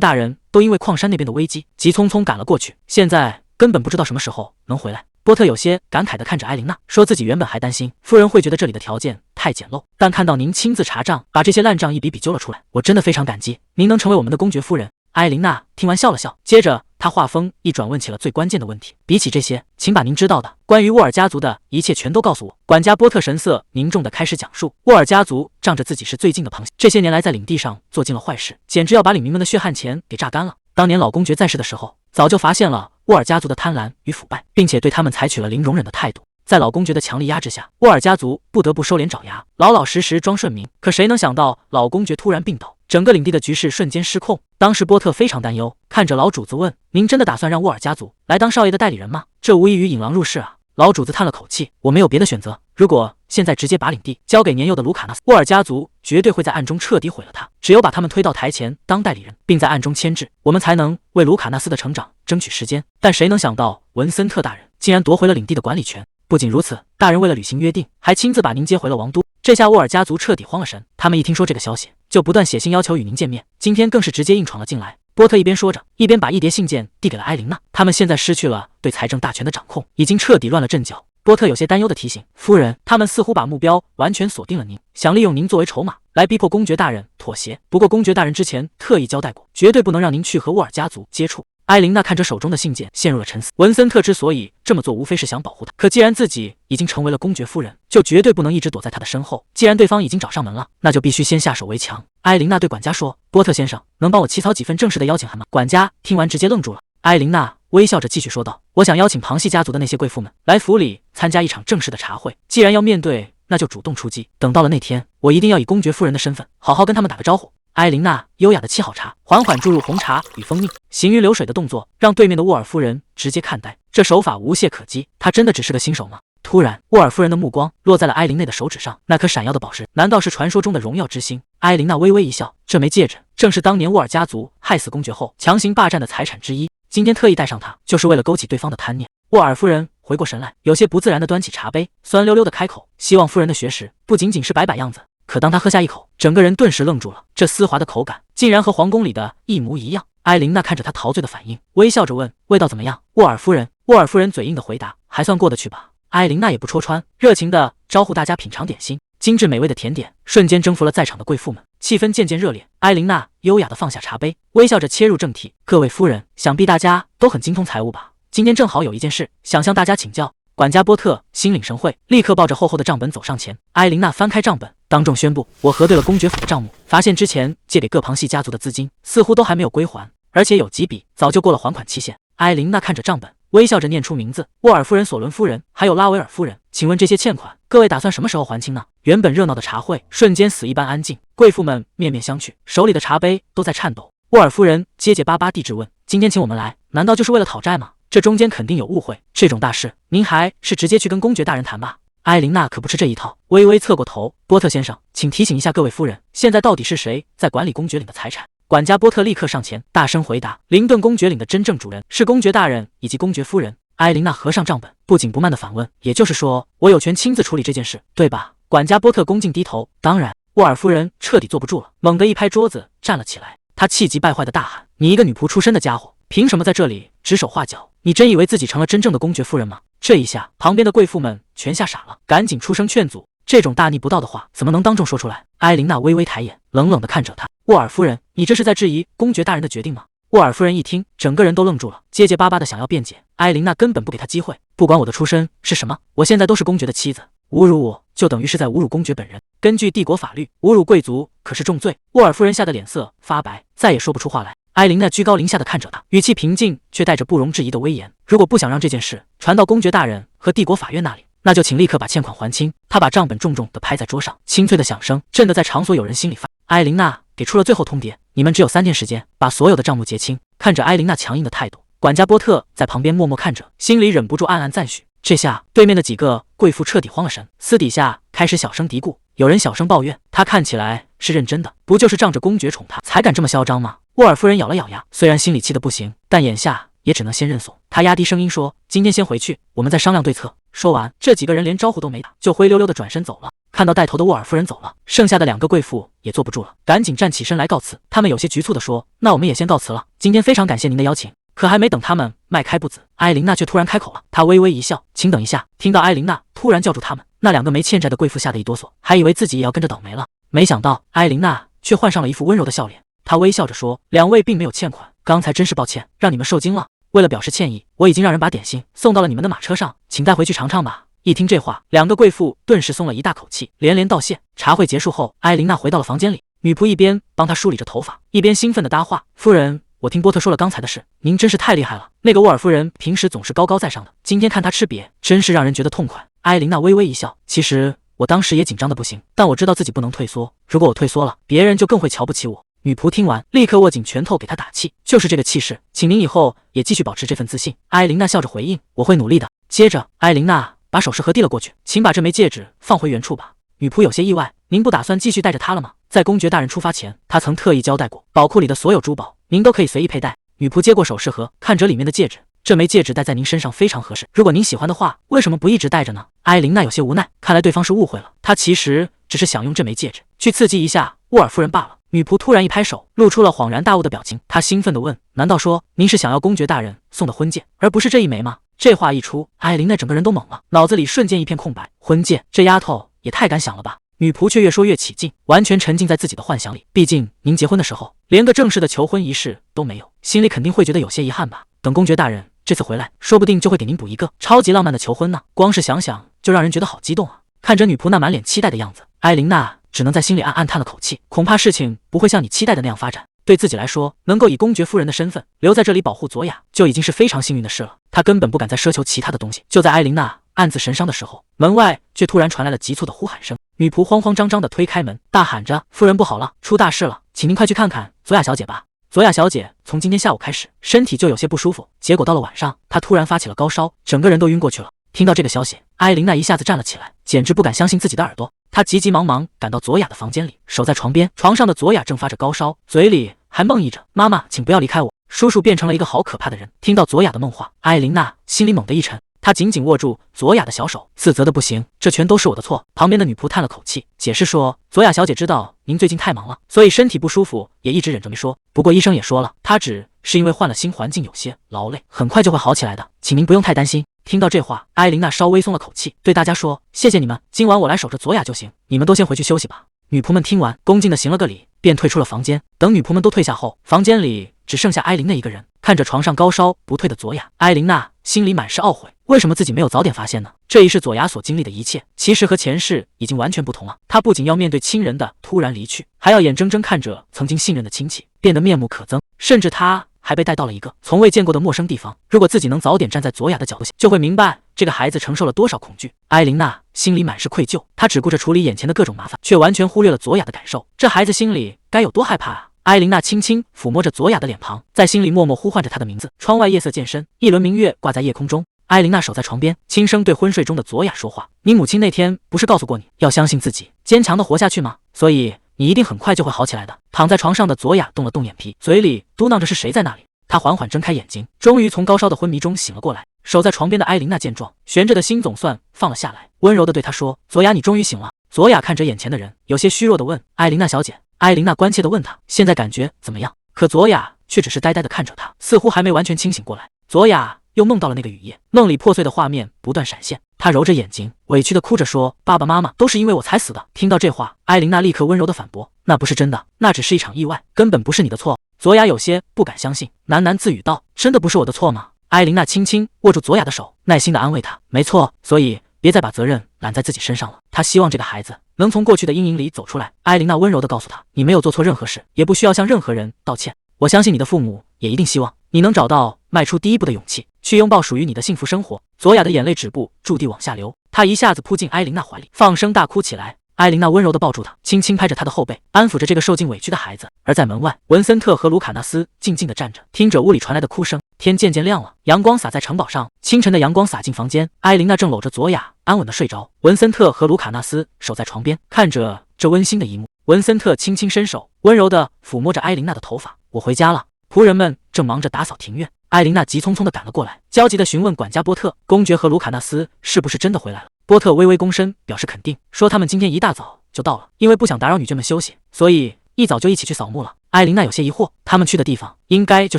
大人都因为矿山那边的危机急匆匆赶了过去，现在根本不知道什么时候能回来。波特有些感慨地看着艾琳娜，说自己原本还担心夫人会觉得这里的条件太简陋，但看到您亲自查账，把这些烂账一笔笔揪了出来，我真的非常感激您能成为我们的公爵夫人。艾琳娜听完笑了笑，接着她话锋一转，问起了最关键的问题：“比起这些，请把您知道的关于沃尔家族的一切全都告诉我。”管家波特神色凝重地开始讲述：沃尔家族仗着自己是最近的旁系，这些年来在领地上做尽了坏事，简直要把领民们的血汗钱给榨干了。当年老公爵在世的时候，早就发现了沃尔家族的贪婪与腐败，并且对他们采取了零容忍的态度。在老公爵的强力压制下，沃尔家族不得不收敛爪牙，老老实实装顺民。可谁能想到，老公爵突然病倒，整个领地的局势瞬间失控。当时波特非常担忧，看着老主子问：“您真的打算让沃尔家族来当少爷的代理人吗？”这无异于引狼入室啊！老主子叹了口气：“我没有别的选择。如果现在直接把领地交给年幼的卢卡纳斯，沃尔家族绝对会在暗中彻底毁了他。只有把他们推到台前当代理人，并在暗中牵制，我们才能为卢卡纳斯的成长争取时间。”但谁能想到，文森特大人竟然夺回了领地的管理权。不仅如此，大人为了履行约定，还亲自把您接回了王都。这下沃尔家族彻底慌了神，他们一听说这个消息，就不断写信要求与您见面，今天更是直接硬闯了进来。波特一边说着，一边把一叠信件递给了艾琳娜。他们现在失去了对财政大权的掌控，已经彻底乱了阵脚。波特有些担忧地提醒：“夫人，他们似乎把目标完全锁定了您，想利用您作为筹码来逼迫公爵大人妥协。不过公爵大人之前特意交代过，绝对不能让您去和沃尔家族接触。”艾琳娜看着手中的信件，陷入了沉思。文森特之所以这么做，无非是想保护她。可既然自己已经成为了公爵夫人，就绝对不能一直躲在他的身后。既然对方已经找上门了，那就必须先下手为强。艾琳娜对管家说：“波特先生，能帮我起草几份正式的邀请函吗？”管家听完直接愣住了。艾琳娜微笑着继续说道：“我想邀请庞系家族的那些贵妇们来府里参加一场正式的茶会。既然要面对，那就主动出击。等到了那天，我一定要以公爵夫人的身份，好好跟他们打个招呼。”艾琳娜优雅地沏好茶，缓缓注入红茶与蜂蜜，行云流水的动作让对面的沃尔夫人直接看呆。这手法无懈可击，她真的只是个新手吗？突然，沃尔夫人的目光落在了艾琳娜的手指上，那颗闪耀的宝石，难道是传说中的荣耀之星？艾琳娜微微一笑，这枚戒指正是当年沃尔家族害死公爵后强行霸占的财产之一，今天特意戴上它，就是为了勾起对方的贪念。沃尔夫人回过神来，有些不自然地端起茶杯，酸溜溜地开口，希望夫人的学识不仅仅是摆摆样子。可当他喝下一口，整个人顿时愣住了，这丝滑的口感竟然和皇宫里的一模一样。艾琳娜看着他陶醉的反应，微笑着问：“味道怎么样？”沃尔夫人嘴硬的回答：“还算过得去吧。”艾琳娜也不戳穿，热情地招呼大家品尝点心。精致美味的甜点瞬间征服了在场的贵妇们，气氛渐渐热烈。艾琳娜优雅地放下茶杯，微笑着切入正题：“各位夫人，想必大家都很精通财务吧？今天正好有一件事想向大家请教。”管家波特心领神会，立刻抱着厚厚的账本走上前。艾琳娜翻开账本，当众宣布：“我核对了公爵府的账目，发现之前借给各旁系家族的资金似乎都还没有归还，而且有几笔早就过了还款期限。”艾琳娜看着账本，微笑着念出名字：沃尔夫人、索伦夫人，还有拉维尔夫人。请问这些欠款，各位打算什么时候还清呢？原本热闹的茶会瞬间死一般安静，贵妇们面面相觑，手里的茶杯都在颤抖。沃尔夫人结结巴巴地质问：“今天请我们来，难道就是为了讨债吗？这中间肯定有误会，这种大事您还是直接去跟公爵大人谈吧。”艾琳娜可不吃这一套，微微侧过头：“波特先生，请提醒一下各位夫人，现在到底是谁在管理公爵领的财产？”管家波特立刻上前，大声回答：“林顿公爵领的真正主人是公爵大人以及公爵夫人。”艾琳娜合上账本，不紧不慢地反问：“也就是说，我有权亲自处理这件事，对吧？”管家波特恭敬低头：“当然。”沃尔夫人彻底坐不住了，猛地一拍桌子，站了起来。她气急败坏地大喊：“你一个女仆出身的家伙，凭什么在这里指手画脚？你真以为自己成了真正的公爵夫人吗？”这一下，旁边的贵妇们全吓傻了，赶紧出声劝阻：“这种大逆不道的话，怎么能当众说出来？”艾琳娜微微抬眼，冷冷地看着他：“沃尔夫人，你这是在质疑公爵大人的决定吗？”沃尔夫人一听，整个人都愣住了，结结巴巴的想要辩解。艾琳娜根本不给他机会：“不管我的出身是什么，我现在都是公爵的妻子，侮辱我就等于是在侮辱公爵本人。”根据帝国法律，侮辱贵族可是重罪。沃尔夫人吓得脸色发白，再也说不出话来。埃琳娜居高临下的看着他，语气平静，却带着不容置疑的威严。如果不想让这件事传到公爵大人和帝国法院那里，那就请立刻把欠款还清。他把账本重重地拍在桌上，清脆的响声震得在场所有人心里发。埃琳娜给出了最后通牒，你们只有3天时间把所有的账目结清。看着埃琳娜强硬的态度，管家波特在旁边默默看着，心里忍不住暗暗赞许。这下对面的几个贵妇彻底慌了神，私底下开始小声嘀咕，有人小声抱怨，他看起来是认真的，不就是仗着公爵宠他才敢这么嚣张吗？沃尔夫人咬了咬牙，虽然心里气得不行，但眼下也只能先认怂。他压低声音说：“今天先回去，我们再商量对策。”说完，这几个人连招呼都没打，就灰溜溜的转身走了。看到带头的沃尔夫人走了，剩下的2个贵妇也坐不住了，赶紧站起身来告辞。他们有些局促地说：“那我们也先告辞了，今天非常感谢您的邀请。”可还没等他们迈开步子，埃琳娜却突然开口了。她微微一笑：“请等一下。”听到埃琳娜突然叫住他们，那2个没欠债的贵妇吓得一哆嗦，还以为自己也要跟着倒霉了。没想到埃琳娜却换上了一副温柔的笑脸。她微笑着说：“2位并没有欠款，刚才真是抱歉，让你们受惊了。为了表示歉意，我已经让人把点心送到了你们的马车上，请带回去尝尝吧。”一听这话，2个贵妇顿时松了一大口气，连连道谢。茶会结束后，埃琳娜回到了房间里，女仆一边帮她梳理着头发，一边兴奋地搭话：“夫人，我听波特说了刚才的事，您真是太厉害了。那个沃尔夫人平时总是高高在上的，今天看她吃瘪，真是让人觉得痛快。”埃琳娜微微一笑：“其实我当时也紧张的不行，但我知道自己不能退缩，如果我退缩了，别人就更会瞧不起我。”女仆听完，立刻握紧拳头给她打气：“就是这个气势，请您以后也继续保持这份自信。”埃琳娜笑着回应：“我会努力的。”接着，埃琳娜把首饰盒递了过去：“请把这枚戒指放回原处吧。”女仆有些意外：“您不打算继续带着它了吗？”在公爵大人出发前，他曾特意交代过，宝库里的所有珠宝您都可以随意佩戴。女仆接过首饰盒，看着里面的戒指：“这枚戒指戴在您身上非常合适，如果您喜欢的话，为什么不一直戴着呢？”埃琳娜有些无奈，看来对方是误会了，她其实只是想用这枚戒指去刺激一下沃尔夫人罢了。女仆突然一拍手，露出了恍然大悟的表情，她兴奋地问：“难道说您是想要公爵大人送的婚戒，而不是这一枚吗？”这话一出，埃琳娜整个人都懵了，脑子里瞬间一片空白。婚戒，这丫头也太敢想了吧！女仆却越说越起劲，完全沉浸在自己的幻想里。毕竟您结婚的时候连个正式的求婚仪式都没有，心里肯定会觉得有些遗憾吧。等公爵大人这次回来，说不定就会给您补一个超级浪漫的求婚呢。光是想想就让人觉得好激动啊！看着女仆那满脸期待的样子，埃琳娜只能在心里暗暗叹了口气，恐怕事情不会像你期待的那样发展。对自己来说，能够以公爵夫人的身份留在这里保护佐雅，就已经是非常幸运的事了。她根本不敢再奢求其他的东西。就在埃琳娜暗自神伤的时候，门外却突然传来了急促的呼喊声。女仆慌慌张张地推开门，大喊着：“夫人不好了，出大事了，请您快去看看佐雅小姐吧。”佐雅小姐从今天下午开始身体就有些不舒服，结果到了晚上，她突然发起了高烧，整个人都晕过去了。听到这个消息，埃琳娜一下子站了起来，简直不敢相信自己的耳朵。她急急忙忙赶到佐雅的房间里，守在床边。床上的佐雅正发着高烧，嘴里还梦呓着：“妈妈，请不要离开我，叔叔变成了一个好可怕的人。”听到佐雅的梦话，埃琳娜心里猛地一沉，她紧紧握住佐雅的小手，自责的不行：“这全都是我的错。”旁边的女仆叹了口气，解释说：“佐雅小姐知道您最近太忙了，所以身体不舒服，也一直忍着没说。不过医生也说了，她只是因为换了新环境，有些劳累，很快就会好起来的，请您不用太担心。”听到这话，埃琳娜稍微松了口气，对大家说：“谢谢你们，今晚我来守着佐雅就行，你们都先回去休息吧。”女仆们听完，恭敬地行了个礼，便退出了房间。等女仆们都退下后，房间里只剩下埃琳娜一个人。看着床上高烧不退的佐雅，埃琳娜心里满是懊悔，为什么自己没有早点发现呢？这一世佐雅所经历的一切，其实和前世已经完全不同了。她不仅要面对亲人的突然离去，还要眼睁睁看着曾经信任的亲戚变得面目可憎，甚至她还被带到了一个从未见过的陌生地方。如果自己能早点站在佐雅的角度下，就会明白这个孩子承受了多少恐惧。埃琳娜心里满是愧疚，她只顾着处理眼前的各种麻烦，却完全忽略了佐雅的感受。这孩子心里该有多害怕啊！埃琳娜轻轻抚摸着佐雅的脸庞，在心里默默呼唤着她的名字。窗外夜色渐深，一轮明月挂在夜空中。埃琳娜守在床边，轻声对昏睡中的佐雅说话：“你母亲那天不是告诉过你要相信自己，坚强的活下去吗？所以你一定很快就会好起来的。”躺在床上的佐雅动了动眼皮，嘴里嘟囔着是谁在那里。她缓缓睁开眼睛，终于从高烧的昏迷中醒了过来。守在床边的埃琳娜见状，悬着的心总算放了下来，温柔地对她说：“佐雅，你终于醒了。”佐雅看着眼前的人，有些虚弱地问：“埃琳娜小姐？”埃琳娜关切地问她：“现在感觉怎么样？”可佐雅却只是呆呆地看着她，似乎还没完全清醒过来。佐雅又梦到了那个雨夜，梦里破碎的画面不断闪现。她揉着眼睛，委屈地哭着说：“爸爸妈妈都是因为我才死的。”听到这话，埃琳娜立刻温柔地反驳：“那不是真的，那只是一场意外，根本不是你的错。”佐雅有些不敢相信，喃喃自语道：“真的不是我的错吗？”埃琳娜轻轻握住佐雅的手，耐心地安慰她：“没错，所以别再把责任揽在自己身上了。他希望这个孩子能从过去的阴影里走出来。艾琳娜温柔地告诉他，你没有做错任何事，也不需要向任何人道歉。我相信你的父母也一定希望你能找到迈出第一步的勇气，去拥抱属于你的幸福生活。佐雅的眼泪止不住地往下流，她一下子扑进艾琳娜怀里，放声大哭起来。艾琳娜温柔地抱住他，轻轻拍着他的后背，安抚着这个受尽委屈的孩子。而在门外，文森特和卢卡纳斯静静地站着，听着屋里传来的哭声。天渐渐亮了，阳光洒在城堡上，清晨的阳光洒进房间。艾琳娜正搂着佐雅安稳地睡着，文森特和卢卡纳斯守在床边，看着这温馨的一幕。文森特轻轻伸手，温柔地抚摸着艾琳娜的头发。我回家了。仆人们正忙着打扫庭院，艾琳娜急匆匆地赶了过来，焦急地询问管家波特，公爵和卢卡纳斯是不是真的回来了。波特微微躬身表示肯定，说他们今天一大早就到了，因为不想打扰女眷们休息，所以一早就一起去扫墓了。艾琳娜有些疑惑，他们去的地方应该就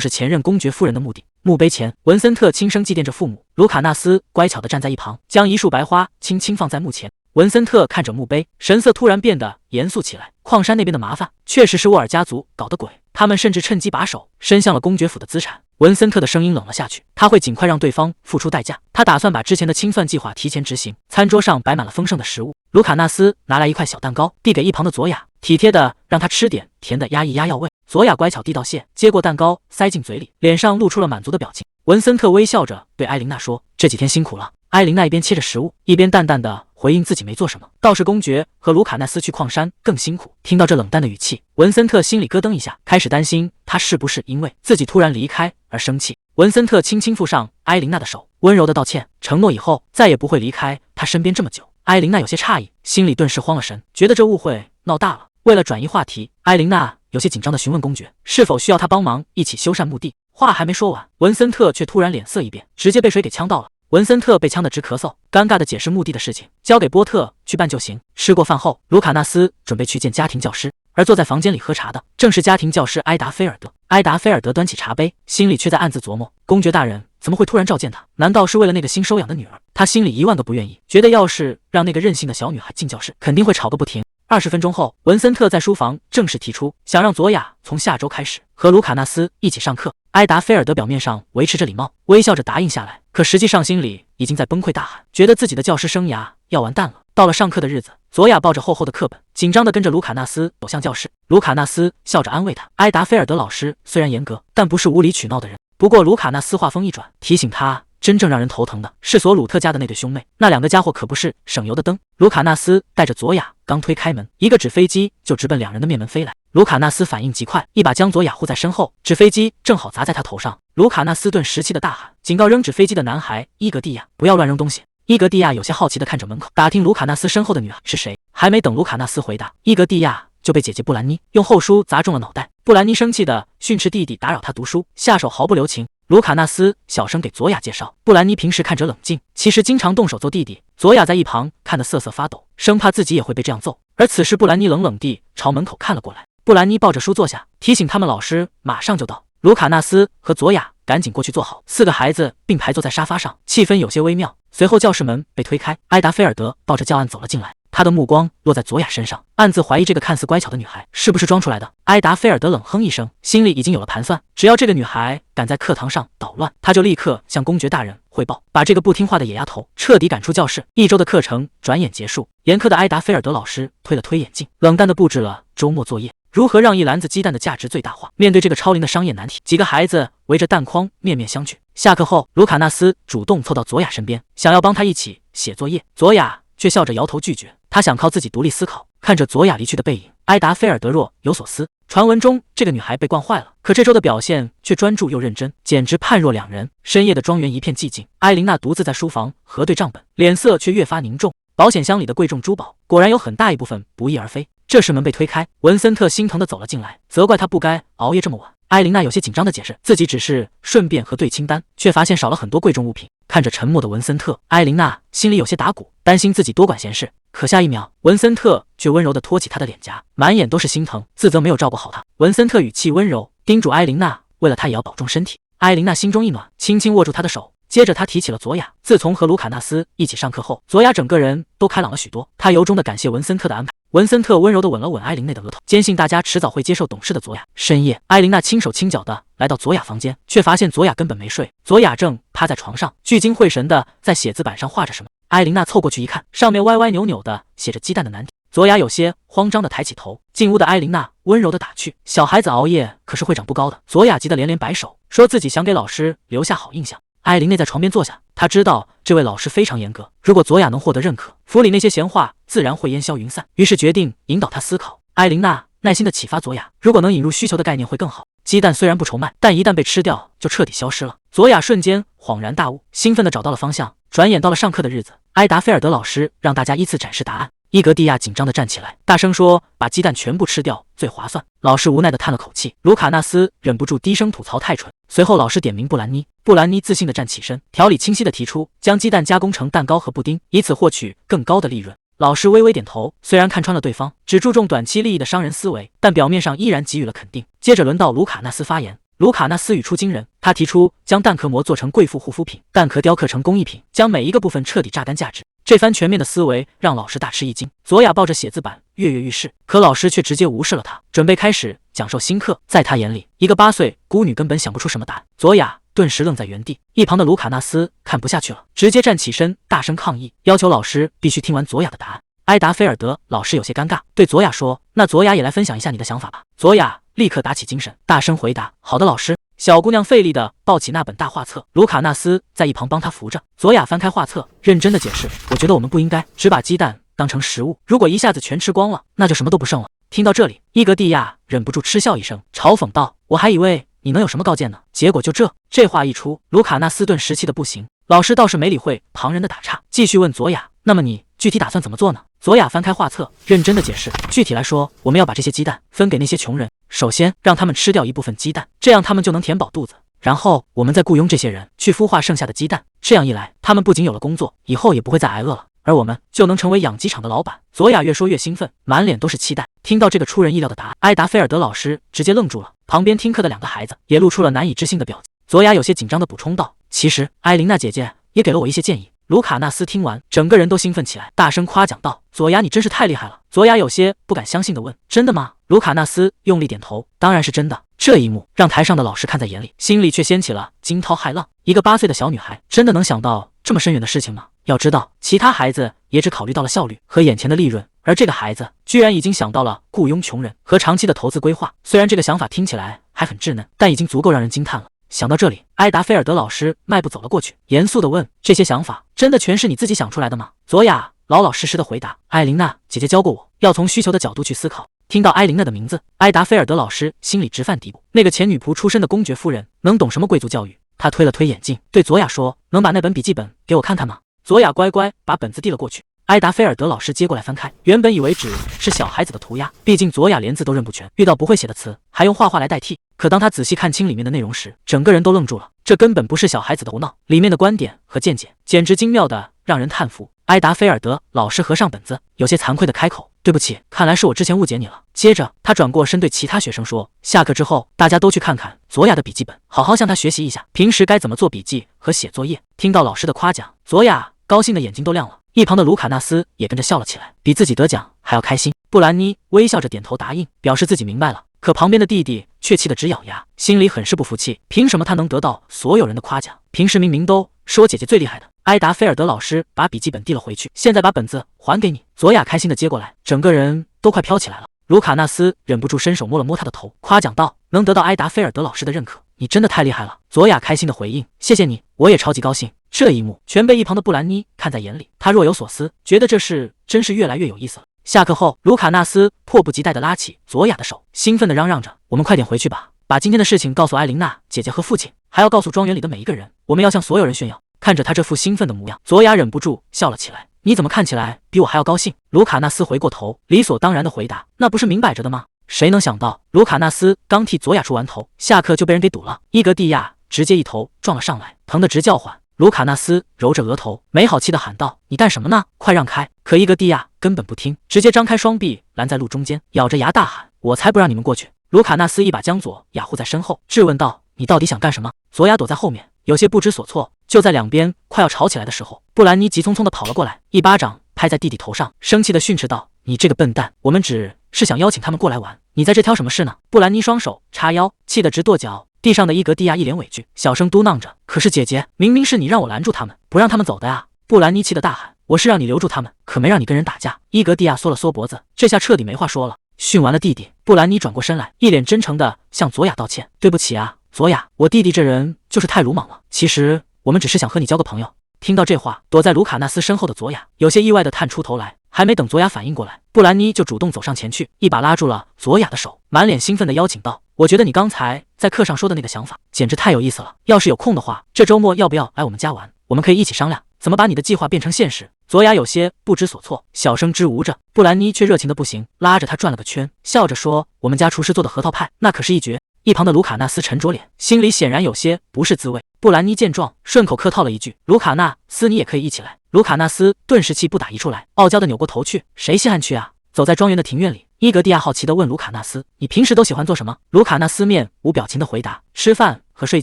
是前任公爵夫人的墓地。墓碑前，文森特轻声祭奠着父母，卢卡纳斯乖巧地站在一旁，将一束白花轻轻放在墓前。文森特看着墓碑，神色突然变得严肃起来。矿山那边的麻烦确实是沃尔家族搞的鬼，他们甚至趁机把手伸向了公爵府的资产。文森特的声音冷了下去，他会尽快让对方付出代价。他打算把之前的清算计划提前执行。餐桌上摆满了丰盛的食物，卢卡纳斯拿来一块小蛋糕，递给一旁的佐雅，体贴的让他吃点甜的压一压药味。佐雅乖巧地道谢，接过蛋糕塞进嘴里，脸上露出了满足的表情。文森特微笑着对艾琳娜说，这几天辛苦了。艾琳娜一边切着食物，一边淡淡的回应自己没做什么，倒是公爵和卢卡纳斯去矿山更辛苦。听到这冷淡的语气，文森特心里咯噔一下，开始担心他是不是因为自己突然离开而生气。文森特轻轻附上艾琳娜的手，温柔的道歉，承诺以后再也不会离开她身边这么久。艾琳娜有些诧异，心里顿时慌了神，觉得这误会闹大了。为了转移话题，艾琳娜有些紧张的询问公爵，是否需要他帮忙一起修缮墓地。话还没说完，文森特却突然脸色一变，直接被水给呛到了。文森特被呛得直咳嗽，尴尬地解释墓地的事情，交给波特去办就行。吃过饭后，卢卡纳斯准备去见家庭教师，而坐在房间里喝茶的正是家庭教师埃达菲尔德。埃达菲尔德端起茶杯，心里却在暗自琢磨，公爵大人怎么会突然召见他？难道是为了那个新收养的女儿？他心里1万个不愿意，觉得要是让那个任性的小女孩进教室，肯定会吵个不停。20分钟后，文森特在书房正式提出，想让佐雅从下周开始和卢卡纳斯一起上课。埃达菲尔德表面上维持着礼貌，微笑着答应下来，可实际上心里已经在崩溃大喊，觉得自己的教师生涯要完蛋了。到了上课的日子，佐雅抱着厚厚的课本，紧张地跟着卢卡纳斯走向教室。卢卡纳斯笑着安慰他，埃达菲尔德老师虽然严格，但不是无理取闹的人。不过卢卡纳斯话锋一转，提醒他，真正让人头疼的是索鲁特家的那对兄妹，那2个家伙可不是省油的灯。卢卡纳斯带着佐雅刚推开门，一个纸飞机就直奔2人的面门飞来。卢卡纳斯反应极快，一把将佐雅护在身后，纸飞机正好砸在他头上。卢卡纳斯顿时气的大喊，警告扔纸飞机的男孩伊格蒂亚不要乱扔东西。伊格蒂亚有些好奇的看着门口，打听卢卡纳斯身后的女孩是谁。还没等卢卡纳斯回答，伊格蒂亚就被姐姐布兰妮用厚书砸中了脑袋。布兰妮生气的训斥弟弟打扰他读书，下手毫不留情。卢卡纳斯小声给佐雅介绍，布兰妮平时看着冷静，其实经常动手揍弟弟。佐雅在一旁看得瑟瑟发抖，生怕自己也会被这样揍。而此时布兰妮冷冷地朝门口看了过来。布兰妮抱着书坐下，提醒他们老师马上就到。卢卡纳斯和佐雅赶紧过去坐好，4个孩子并排坐在沙发上，气氛有些微妙。随后教室门被推开，埃达菲尔德抱着教案走了进来，他的目光落在佐雅身上，暗自怀疑这个看似乖巧的女孩是不是装出来的。埃达菲尔德冷哼一声，心里已经有了盘算，只要这个女孩敢在课堂上捣乱，他就立刻向公爵大人汇报，把这个不听话的野丫头彻底赶出教室。1周的课程转眼结束，严苛的埃达菲尔德老师推了推眼镜，冷淡地布置了周末作业，如何让一篮子鸡蛋的价值最大化。面对这个超龄的商业难题，几个孩子围着蛋筐面面相觑。下课后，卢卡纳斯主动凑到佐雅身边，想要帮他一起写作业，佐雅却笑着摇头拒绝，他想靠自己独立思考。看着佐雅离去的背影，埃达菲尔德若有所思。传闻中这个女孩被惯坏了，可这周的表现却专注又认真，简直判若两人。深夜的庄园一片寂静，艾琳娜独自在书房核对账本，脸色却越发凝重。保险箱里的贵重珠宝果然有很大一部分不翼而飞。这时门被推开，文森特心疼地走了进来，责怪他不该熬夜这么晚。艾琳娜有些紧张地解释，自己只是顺便核对清单，却发现少了很多贵重物品。看着沉默的文森特，艾琳娜心里有些打鼓，担心自己多管闲事。可下一秒，文森特却温柔地托起她的脸颊，满眼都是心疼，自责没有照顾好她。文森特语气温柔，叮嘱艾琳娜，为了她也要保重身体。艾琳娜心中一暖，轻轻握住他的手。接着他提起了佐雅，自从和卢卡纳斯一起上课后，佐雅整个人都开朗了许多。他由衷地感谢文森特的安排。文森特温柔地吻了吻艾琳娜的额头，坚信大家迟早会接受懂事的佐雅。深夜，艾琳娜轻手轻脚地来到佐雅房间，却发现佐雅根本没睡。佐雅正趴在床上，聚精会神地在写字板上画着什么。艾琳娜凑过去一看，上面歪歪扭扭的写着鸡蛋的难题。佐雅有些慌张的抬起头，进屋的艾琳娜温柔的打趣：“小孩子熬夜可是会长不高的。”佐雅急得连连摆手，说自己想给老师留下好印象。艾琳内在床边坐下，她知道这位老师非常严格，如果佐雅能获得认可，府里那些闲话自然会烟消云散。于是决定引导她思考。艾琳娜耐心的启发佐雅，如果能引入需求的概念会更好。鸡蛋虽然不愁卖，但一旦被吃掉就彻底消失了。佐雅瞬间恍然大悟，兴奋地找到了方向。转眼到了上课的日子，埃达菲尔德老师让大家依次展示答案。伊格蒂亚紧张地站起来，大声说：“把鸡蛋全部吃掉最划算。”老师无奈地叹了口气。卢卡纳斯忍不住低声吐槽太蠢。随后老师点名布兰妮，布兰妮自信地站起身，条理清晰地提出将鸡蛋加工成蛋糕和布丁，以此获取更高的利润。老师微微点头，虽然看穿了对方只注重短期利益的商人思维，但表面上依然给予了肯定。接着轮到卢卡纳斯发言。卢卡纳斯语出惊人，他提出将蛋壳膜做成贵妇护肤品，蛋壳雕刻成工艺品，将每一个部分彻底榨干价值。这番全面的思维让老师大吃一惊。佐雅抱着写字板跃跃欲试，可老师却直接无视了他，准备开始讲授新课。在他眼里，一个8岁孤女根本想不出什么答案。佐雅顿时愣在原地，一旁的卢卡纳斯看不下去了，直接站起身，大声抗议，要求老师必须听完佐雅的答案。埃达菲尔德老师有些尴尬，对佐雅说：“那佐雅也来分享一下你的想法吧。”佐雅立刻打起精神，大声回答：“好的，老师。”小姑娘费力地抱起那本大画册，卢卡纳斯在一旁帮她扶着。佐雅翻开画册，认真地解释：“我觉得我们不应该只把鸡蛋当成食物，如果一下子全吃光了，那就什么都不剩了。”听到这里，伊格蒂亚忍不住嗤笑一声，嘲讽道：“我还以为你能有什么高见呢，结果就这。”这话一出，卢卡纳斯顿时气得不行。老师倒是没理会旁人的打岔，继续问佐雅：“那么你具体打算怎么做呢？”佐雅翻开画册，认真的解释：“具体来说，我们要把这些鸡蛋分给那些穷人，首先让他们吃掉一部分鸡蛋，这样他们就能填饱肚子。然后我们再雇佣这些人去孵化剩下的鸡蛋，这样一来，他们不仅有了工作，以后也不会再挨饿了，而我们就能成为养鸡场的老板。”佐雅越说越兴奋，满脸都是期待。听到这个出人意料的答案，埃达菲尔德老师直接愣住了，旁边听课的2个孩子也露出了难以置信的表情。佐雅有些紧张地补充道：“其实艾琳娜姐姐也给了我一些建议。”卢卡纳斯听完，整个人都兴奋起来，大声夸奖道：“佐雅，你真是太厉害了！”佐雅有些不敢相信地问：“真的吗？”卢卡纳斯用力点头：“当然是真的。”这一幕让台上的老师看在眼里，心里却掀起了惊涛骇浪。一个8岁的小女孩真的能想到这么深远的事情吗？要知道，其他孩子也只考虑到了效率和眼前的利润，而这个孩子居然已经想到了雇佣穷人和长期的投资规划。虽然这个想法听起来还很稚嫩，但已经足够让人惊叹了。想到这里，埃达菲尔德老师迈步走了过去，严肃地问：“这些想法真的全是你自己想出来的吗？”佐雅老老实实地回答：“艾琳娜姐姐教过我，要从需求的角度去思考。”听到艾琳娜的名字，埃达菲尔德老师心里直犯嘀咕。那个前女仆出身的公爵夫人能懂什么贵族教育？他推了推眼镜，对佐雅说：“能把那本笔记本给我看看吗？”佐雅乖乖把本子递了过去。埃达菲尔德老师接过来翻开，原本以为只是小孩子的涂鸦，毕竟佐雅连字都认不全，遇到不会写的词还用画画来代替。可当他仔细看清里面的内容时，整个人都愣住了。这根本不是小孩子的胡闹，里面的观点和见解简直精妙的让人叹服。埃达菲尔德老师合上本子，有些惭愧的开口：“对不起，看来是我之前误解你了。”接着他转过身对其他学生说：“下课之后大家都去看看佐雅的笔记本，好好向她学习一下平时该怎么做笔记和写作业。”听到老师的夸奖，佐雅高兴的眼睛都亮了，一旁的卢卡纳斯也跟着笑了起来，比自己得奖还要开心。布兰妮微笑着点头答应，表示自己明白了。可旁边的弟弟却气得直咬牙，心里很是不服气，凭什么他能得到所有人的夸奖？平时明明都是我姐姐最厉害的。埃达菲尔德老师把笔记本递了回去，现在把本子还给你。佐雅开心的接过来，整个人都快飘起来了。卢卡纳斯忍不住伸手摸了摸他的头，夸奖道：“能得到埃达菲尔德老师的认可，你真的太厉害了。”佐雅开心的回应：“谢谢你，我也超级高兴。”这一幕全被一旁的布兰妮看在眼里，她若有所思，觉得这事真是越来越有意思了。下课后，卢卡纳斯迫不及待地拉起佐雅的手，兴奋地嚷嚷着：“我们快点回去吧，把今天的事情告诉艾琳娜姐姐和父亲，还要告诉庄园里的每一个人，我们要向所有人炫耀。”看着他这副兴奋的模样，佐雅忍不住笑了起来：“你怎么看起来比我还要高兴？”卢卡纳斯回过头，理所当然地回答：“那不是明摆着的吗？”谁能想到，卢卡纳斯刚替佐雅出完头，下课就被人给堵了。伊格蒂亚直接一头撞了上来，疼得直叫唤。卢卡纳斯揉着额头，没好气地喊道：“你干什么呢？快让开！”可伊格蒂亚根本不听，直接张开双臂拦在路中间，咬着牙大喊：“我才不让你们过去！”卢卡纳斯一把将佐雅护在身后，质问道：“你到底想干什么？”佐雅躲在后面，有些不知所措。就在两边快要吵起来的时候，布兰妮急匆匆地跑了过来，一巴掌拍在弟弟头上，生气地训斥道：“你这个笨蛋，我们只是想邀请他们过来玩，你在这挑什么事呢？”布兰妮双手叉腰，气得直跺脚。地上的伊格蒂亚一脸委屈，小声嘟囔着：“可是姐姐，明明是你让我拦住他们，不让他们走的啊！”布兰妮气得大喊：“我是让你留住他们，可没让你跟人打架。伊格蒂亚缩了缩脖子，这下彻底没话说了。训完了弟弟，布兰妮转过身来，一脸真诚地向佐雅道歉：“对不起啊，佐雅，我弟弟这人就是太鲁莽了。其实我们只是想和你交个朋友。”听到这话，躲在卢卡纳斯身后的佐雅有些意外地探出头来，还没等佐雅反应过来，布兰妮就主动走上前去，一把拉住了佐雅的手，满脸兴奋地邀请道：“我觉得你刚才在课上说的那个想法简直太有意思了，要是有空的话，这周末要不要来我们家玩？我们可以一起商量怎么把你的计划变成现实。”佐雅有些不知所措，小声支吾着，布兰妮却热情的不行，拉着他转了个圈，笑着说：“我们家厨师做的核桃派那可是一绝。”一旁的卢卡纳斯沉着脸，心里显然有些不是滋味。布兰妮见状，顺口客套了一句：“卢卡纳斯，你也可以一起来。”卢卡纳斯顿时气不打一处来，傲娇的扭过头去：“谁稀罕去啊？”走在庄园的庭院里，伊格蒂亚好奇地问卢卡纳斯：“你平时都喜欢做什么？”卢卡纳斯面无表情地回答：“吃饭和睡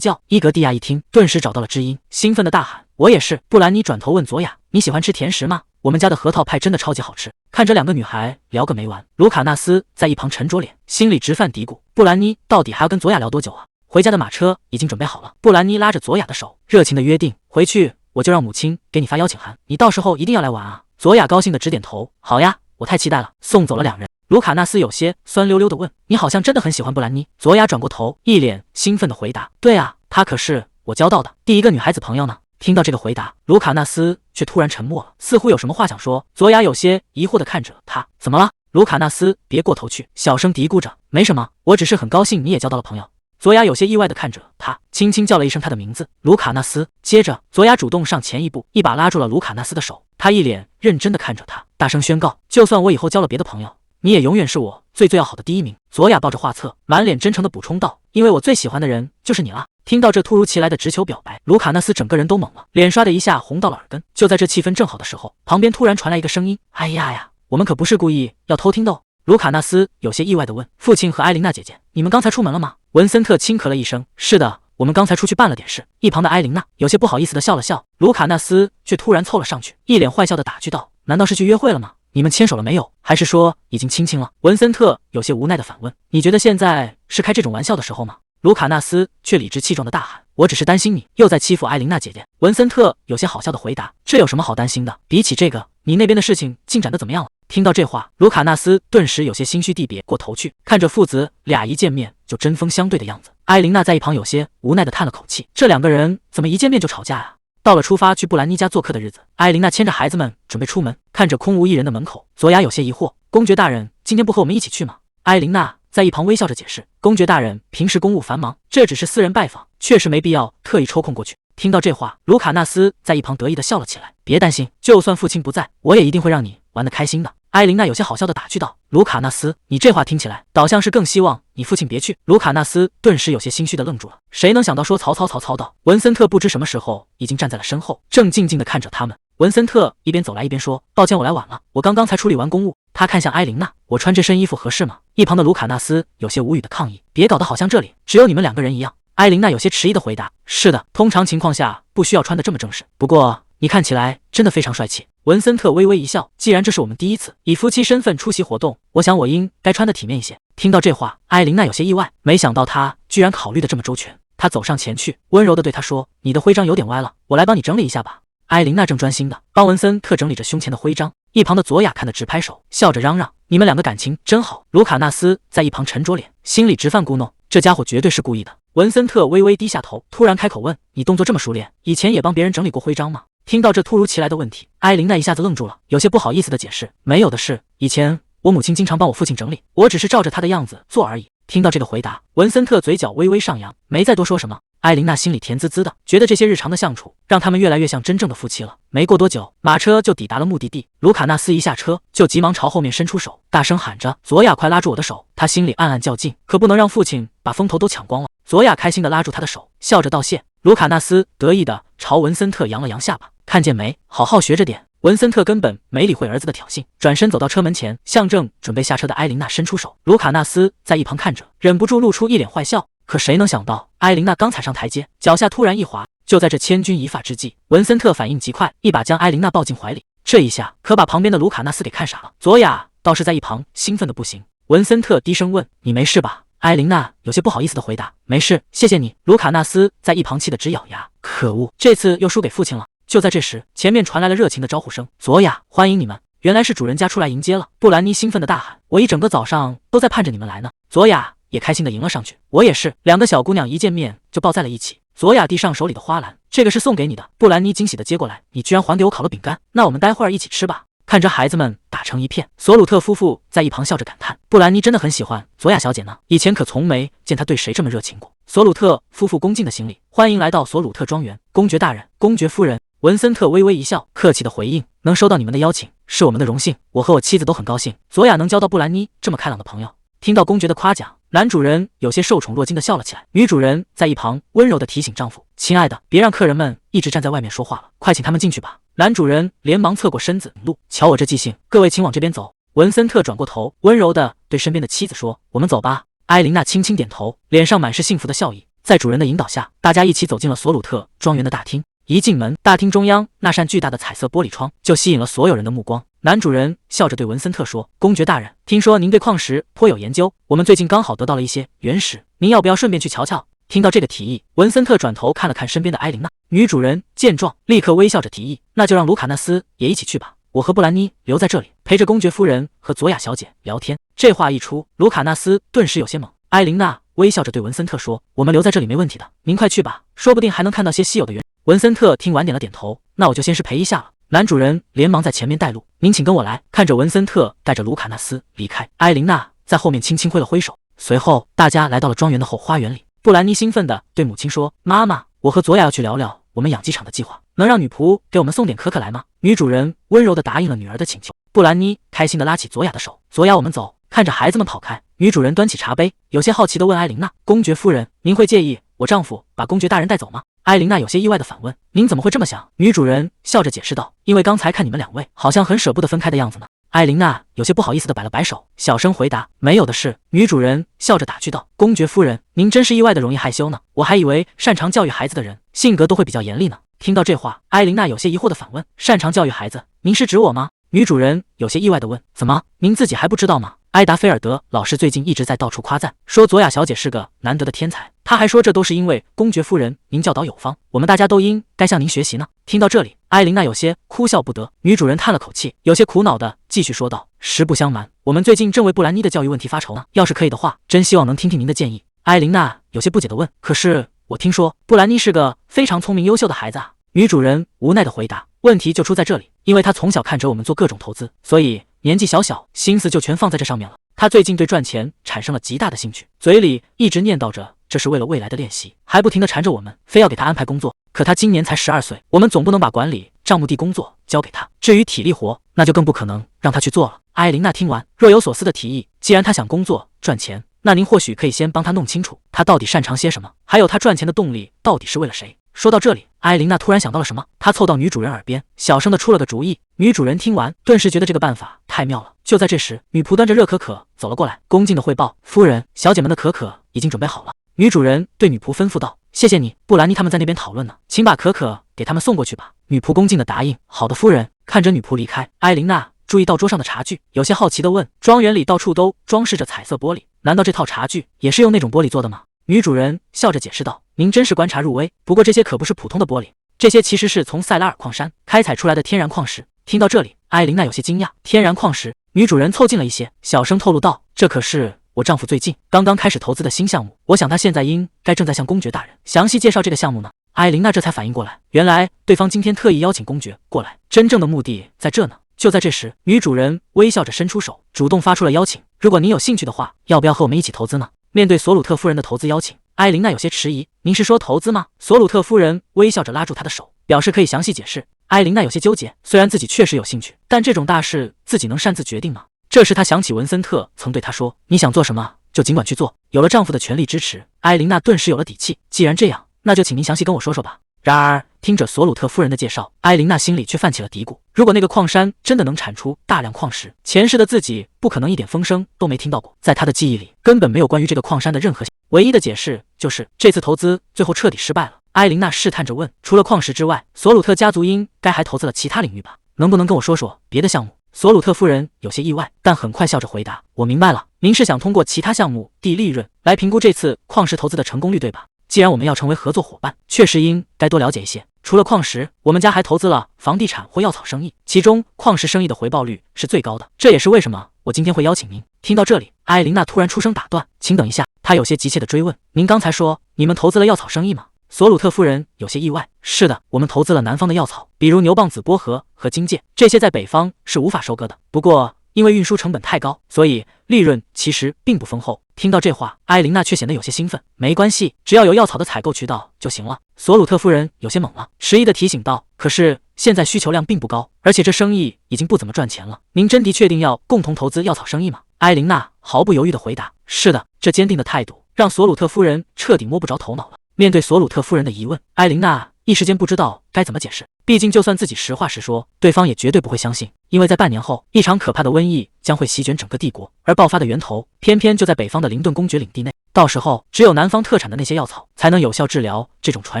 觉。”伊格蒂亚一听，顿时找到了知音，兴奋地大喊：“我也是！”布兰妮转头问佐雅：“你喜欢吃甜食吗？我们家的核桃派真的超级好吃。”看着两个女孩聊个没完，卢卡纳斯在一旁沉着脸，心里直犯嘀咕：布兰妮到底还要跟佐雅聊多久啊？回家的马车已经准备好了。布兰妮拉着佐雅的手，热情地约定：“回去我就让母亲给你发邀请函，你到时候一定要来玩啊！”佐雅高兴地直点头：“好呀，我太期待了。”送走了两人，卢卡纳斯有些酸溜溜地问：“你好像真的很喜欢布兰妮？”佐雅转过头，一脸兴奋地回答：“对啊，她可是我交到的第一个女孩子朋友呢。”听到这个回答，卢卡纳斯却突然沉默了，似乎有什么话想说。佐雅有些疑惑地看着他：“怎么了？”卢卡纳斯别过头去，小声嘀咕着：“没什么，我只是很高兴你也交到了朋友。”佐雅有些意外地看着他，轻轻叫了一声他的名字：“卢卡纳斯。”接着，佐雅主动上前一步，一把拉住了卢卡纳斯的手，他一脸认真地看着他，大声宣告：“就算我以后交了别的朋友，你也永远是我最要好的第一名。”佐雅抱着画册，满脸真诚地补充道：“因为我最喜欢的人就是你了。”听到这突如其来的直球表白，卢卡纳斯整个人都懵了，脸刷的一下红到了耳根。就在这气氛正好的时候，旁边突然传来一个声音：“哎呀呀，我们可不是故意要偷听的哦。”卢卡纳斯有些意外地问：“父亲和艾琳娜姐姐，你们刚才出门了吗？”文森特轻咳了一声：“是的，我们刚才出去办了点事。”一旁的艾琳娜有些不好意思地笑了笑，卢卡纳斯却突然凑了上去，一脸坏笑地打趣道：“难道是去约会了吗？你们牵手了没有？还是说已经亲亲了？”文森特有些无奈地反问：“你觉得现在是开这种玩笑的时候吗？”卢卡纳斯却理直气壮地大喊：“我只是担心你又在欺负艾琳娜姐姐。”文森特有些好笑地回答：“这有什么好担心的？比起这个，你那边的事情进展得怎么样了？”听到这话，卢卡纳斯顿时有些心虚地别过头去，看着父子俩一见面就针锋相对的样子。艾琳娜在一旁有些无奈地叹了口气，这两个人怎么一见面就吵架呀？到了出发去布兰妮家做客的日子，艾琳娜牵着孩子们准备出门，看着空无一人的门口，佐雅有些疑惑：“公爵大人今天不和我们一起去吗？”艾琳娜在一旁微笑着解释：“公爵大人平时公务繁忙，这只是私人拜访，确实没必要特意抽空过去。”听到这话，卢卡纳斯在一旁得意地笑了起来：“别担心，就算父亲不在，我也一定会让你玩得开心的。”艾琳娜有些好笑地打趣道：“卢卡纳斯，你这话听起来倒像是更希望你父亲别去。”卢卡纳斯顿时有些心虚地愣住了，谁能想到说曹操道，文森特不知什么时候已经站在了身后，正静静地看着他们。文森特一边走来一边说：“抱歉，我来晚了，我刚刚才处理完公务。”他看向艾琳娜：“我穿这身衣服合适吗？”一旁的卢卡纳斯有些无语地抗议：“别搞得好像这里只有你们两个人一样。”艾琳娜有些迟疑地回答：“是的，通常情况下不需要穿得这么正式，不过你看起来真的非常帅气。”文森特微微一笑：“既然这是我们第一次以夫妻身份出席活动，我想我应该穿得体面一些。”听到这话，艾琳娜有些意外，没想到他居然考虑得这么周全。她走上前去，温柔地对他说：“你的徽章有点歪了，我来帮你整理一下吧。”艾琳娜正专心地帮文森特整理着胸前的徽章，一旁的佐雅看得直拍手，笑着嚷嚷：“你们两个感情真好。”卢卡纳斯在一旁沉着脸，心里直犯咕哝，这家伙绝对是故意的。文森特微微低下头，突然开口问：“你动作这么熟练，以前也帮别人整理过徽章吗？”听到这突如其来的问题，艾琳娜一下子愣住了，有些不好意思地解释：“没有的事，以前我母亲经常帮我父亲整理，我只是照着她的样子做而已。”听到这个回答，文森特嘴角微微上扬，没再多说什么。艾琳娜心里甜滋滋的，觉得这些日常的相处让他们越来越像真正的夫妻了。没过多久，马车就抵达了目的地。卢卡纳斯一下车就急忙朝后面伸出手，大声喊着：“佐雅，快拉住我的手！”他心里暗暗较劲，可不能让父亲把风头都抢光了。佐雅开心地拉住他的手，笑着道谢。卢卡纳斯得意地朝文森特扬了扬下巴：“看见没，好好学着点。”文森特根本没理会儿子的挑衅，转身走到车门前，向正准备下车的艾琳娜伸出手。卢卡纳斯在一旁看着，忍不住露出一脸坏笑。可谁能想到，艾琳娜刚踩上台阶，脚下突然一滑。就在这千钧一发之际，文森特反应极快，一把将艾琳娜抱进怀里。这一下可把旁边的卢卡纳斯给看傻了。佐雅倒是在一旁兴奋的不行。文森特低声问：“你没事吧？”艾琳娜有些不好意思的回答：“没事，谢谢你。”卢卡纳斯在一旁气得直咬牙：“可恶，这次又输给父亲了。”就在这时，前面传来了热情的招呼声：“佐雅，欢迎你们！”原来是主人家出来迎接了。布兰妮兴奋地大喊：“我一整个早上都在盼着你们来呢！”佐雅也开心地迎了上去：“我也是。”两个小姑娘一见面就抱在了一起。佐雅递上手里的花篮：“这个是送给你的。”布兰妮惊喜地接过来：“你居然还给我烤了饼干？那我们待会儿一起吃吧。”看着孩子们打成一片，索鲁特夫妇在一旁笑着感叹：“布兰妮真的很喜欢佐雅小姐呢，以前可从没见她对谁这么热情过。”索鲁特夫妇恭敬的行礼：“欢迎来到索鲁特庄园，公爵大人、公爵夫人。”文森特微微一笑，客气的回应：“能收到你们的邀请是我们的荣幸，我和我妻子都很高兴，佐雅能交到布兰妮这么开朗的朋友。”听到公爵的夸奖，男主人有些受宠若惊的笑了起来。女主人在一旁温柔的提醒丈夫：“亲爱的，别让客人们一直站在外面说话了，快请他们进去吧。”男主人连忙侧过身子路：“瞧我这记性，各位请往这边走。”文森特转过头，温柔的对身边的妻子说：“我们走吧。”埃琳娜轻轻点头，脸上满是幸福的笑意。在主人的引导下，大家一起走进了索鲁特庄园的大厅。一进门，大厅中央那扇巨大的彩色玻璃窗就吸引了所有人的目光。男主人笑着对文森特说：“公爵大人，听说您对矿石颇有研究，我们最近刚好得到了一些原石，您要不要顺便去瞧瞧？”听到这个提议，文森特转头看了看身边的埃琳娜。女主人见状，立刻微笑着提议：“那就让卢卡纳斯也一起去吧，我和布兰妮留在这里，陪着公爵夫人和佐雅小姐聊天。”这话一出，卢卡纳斯顿时有些懵。埃琳娜微笑着对文森特说：“我们留在这里没问题的，您快去吧，说不定还能看到些稀有的原。”文森特听完点了点头：“那我就先是陪一下了。”男主人连忙在前面带路：“您请跟我来。”看着文森特带着卢卡纳斯离开，埃琳娜在后面轻轻挥了挥手。随后，大家来到了庄园的后花园里。布兰妮兴奋地对母亲说：“妈妈，我和佐雅要去聊聊我们养鸡场的计划，能让女仆给我们送点可可来吗？”女主人温柔地答应了女儿的请求。布兰妮开心地拉起佐雅的手：“佐雅，我们走。”看着孩子们跑开，女主人端起茶杯，有些好奇地问埃琳娜：“公爵夫人，您会介意我丈夫把公爵大人带走吗？”埃琳娜有些意外地反问：“您怎么会这么想？”女主人笑着解释道：“因为刚才看你们两位好像很舍不得分开的样子呢。”埃琳娜有些不好意思地摆了摆手，小声回答：“没有的事。”女主人笑着打趣道：“公爵夫人，您真是意外的容易害羞呢，我还以为擅长教育孩子的人性格都会比较严厉呢。”听到这话，埃琳娜有些疑惑地反问：“擅长教育孩子，您是指我吗？”女主人有些意外地问：“怎么，您自己还不知道吗？”埃达菲尔德老师最近一直在到处夸赞，说佐雅小姐是个难得的天才。他还说这都是因为公爵夫人您教导有方，我们大家都应该向您学习呢。听到这里，埃琳娜有些哭笑不得。女主人叹了口气，有些苦恼的继续说道：“实不相瞒，我们最近正为布兰妮的教育问题发愁呢。要是可以的话，真希望能听听您的建议。”埃琳娜有些不解地问：“可是我听说布兰妮是个非常聪明优秀的孩子啊。”女主人无奈地回答：“问题就出在这里，因为她从小看着我们做各种投资，所以年纪小小，心思就全放在这上面了。她最近对赚钱产生了极大的兴趣，嘴里一直念叨着这是为了未来的练习，还不停地缠着我们，非要给她安排工作。可她今年才12岁，我们总不能把管理账目地工作交给她，至于体力活，那就更不可能让她去做了。”埃琳娜听完，若有所思地提议：“既然她想工作赚钱，那您或许可以先帮她弄清楚她到底擅长些什么，还有她赚钱的动力到底是为了谁。”说到这里，埃琳娜突然想到了什么，她凑到女主人耳边，小声地出了个主意。女主人听完，顿时觉得这个办法太妙了。就在这时，女仆端着热可可走了过来，恭敬地汇报：“夫人，小姐们的可可已经准备好了。”女主人对女仆吩咐道：“谢谢你，布兰妮他们在那边讨论呢，请把可可给他们送过去吧。”女仆恭敬地答应：“好的，夫人。”看着女仆离开，埃琳娜注意到桌上的茶具，有些好奇地问：“庄园里到处都装饰着彩色玻璃，难道这套茶具也是用那种玻璃做的吗？”女主人笑着解释道：“您真是观察入微，不过这些可不是普通的玻璃，这些其实是从塞拉尔矿山开采出来的天然矿石。”听到这里，埃琳娜有些惊讶：“天然矿石？”女主人凑近了一些，小声透露道：“这可是我丈夫最近刚刚开始投资的新项目，我想他现在应该正在向公爵大人详细介绍这个项目呢。”埃琳娜这才反应过来，原来对方今天特意邀请公爵过来，真正的目的在这呢。就在这时，女主人微笑着伸出手，主动发出了邀请：“如果您有兴趣的话，要不要和我们一起投资呢？”面对索鲁特夫人的投资邀请，埃琳娜有些迟疑：“您是说投资吗？”索鲁特夫人微笑着拉住她的手，表示可以详细解释。埃琳娜有些纠结，虽然自己确实有兴趣，但这种大事自己能擅自决定吗？这时她想起文森特曾对她说：“你想做什么就尽管去做。”有了丈夫的全力支持，埃琳娜顿时有了底气。既然这样，那就请您详细跟我说说吧。然而，听着索鲁特夫人的介绍，埃琳娜心里却泛起了嘀咕：如果那个矿山真的能产出大量矿石，前世的自己不可能一点风声都没听到过。在她的记忆里，根本没有关于这个矿山的任何唯一的解释就是这次投资最后彻底失败了。埃琳娜试探着问：“除了矿石之外，索鲁特家族应该还投资了其他领域吧？能不能跟我说说别的项目？”索鲁特夫人有些意外，但很快笑着回答：“我明白了，您是想通过其他项目地利润来评估这次矿石投资的成功率，对吧？既然我们要成为合作伙伴，确实应该多了解一些除了矿石，我们家还投资了房地产或药草生意，其中矿石生意的回报率是最高的。这也是为什么我今天会邀请您。”听到这里，艾琳娜突然出声打断：“请等一下。”她有些急切地追问：“您刚才说你们投资了药草生意吗？”索鲁特夫人有些意外：“是的，我们投资了南方的药草，比如牛蒡子薄荷和荆芥，这些在北方是无法收割的。不过，因为运输成本太高，所以利润其实并不丰厚。”听到这话，艾琳娜却显得有些兴奋。“没关系，只要有药草的采购渠道就行了。”索鲁特夫人有些懵了，迟疑地提醒道：“可是现在需求量并不高，而且这生意已经不怎么赚钱了。您真的确定要共同投资药草生意吗？”艾琳娜毫不犹豫地回答：“是的。”这坚定的态度让索鲁特夫人彻底摸不着头脑了。面对索鲁特夫人的疑问，艾琳娜一时间不知道该怎么解释。毕竟，就算自己实话实说，对方也绝对不会相信。因为在半年后，一场可怕的瘟疫将会席卷整个帝国，而爆发的源头偏偏就在北方的灵顿公爵领地内。到时候，只有南方特产的那些药草才能有效治疗这种传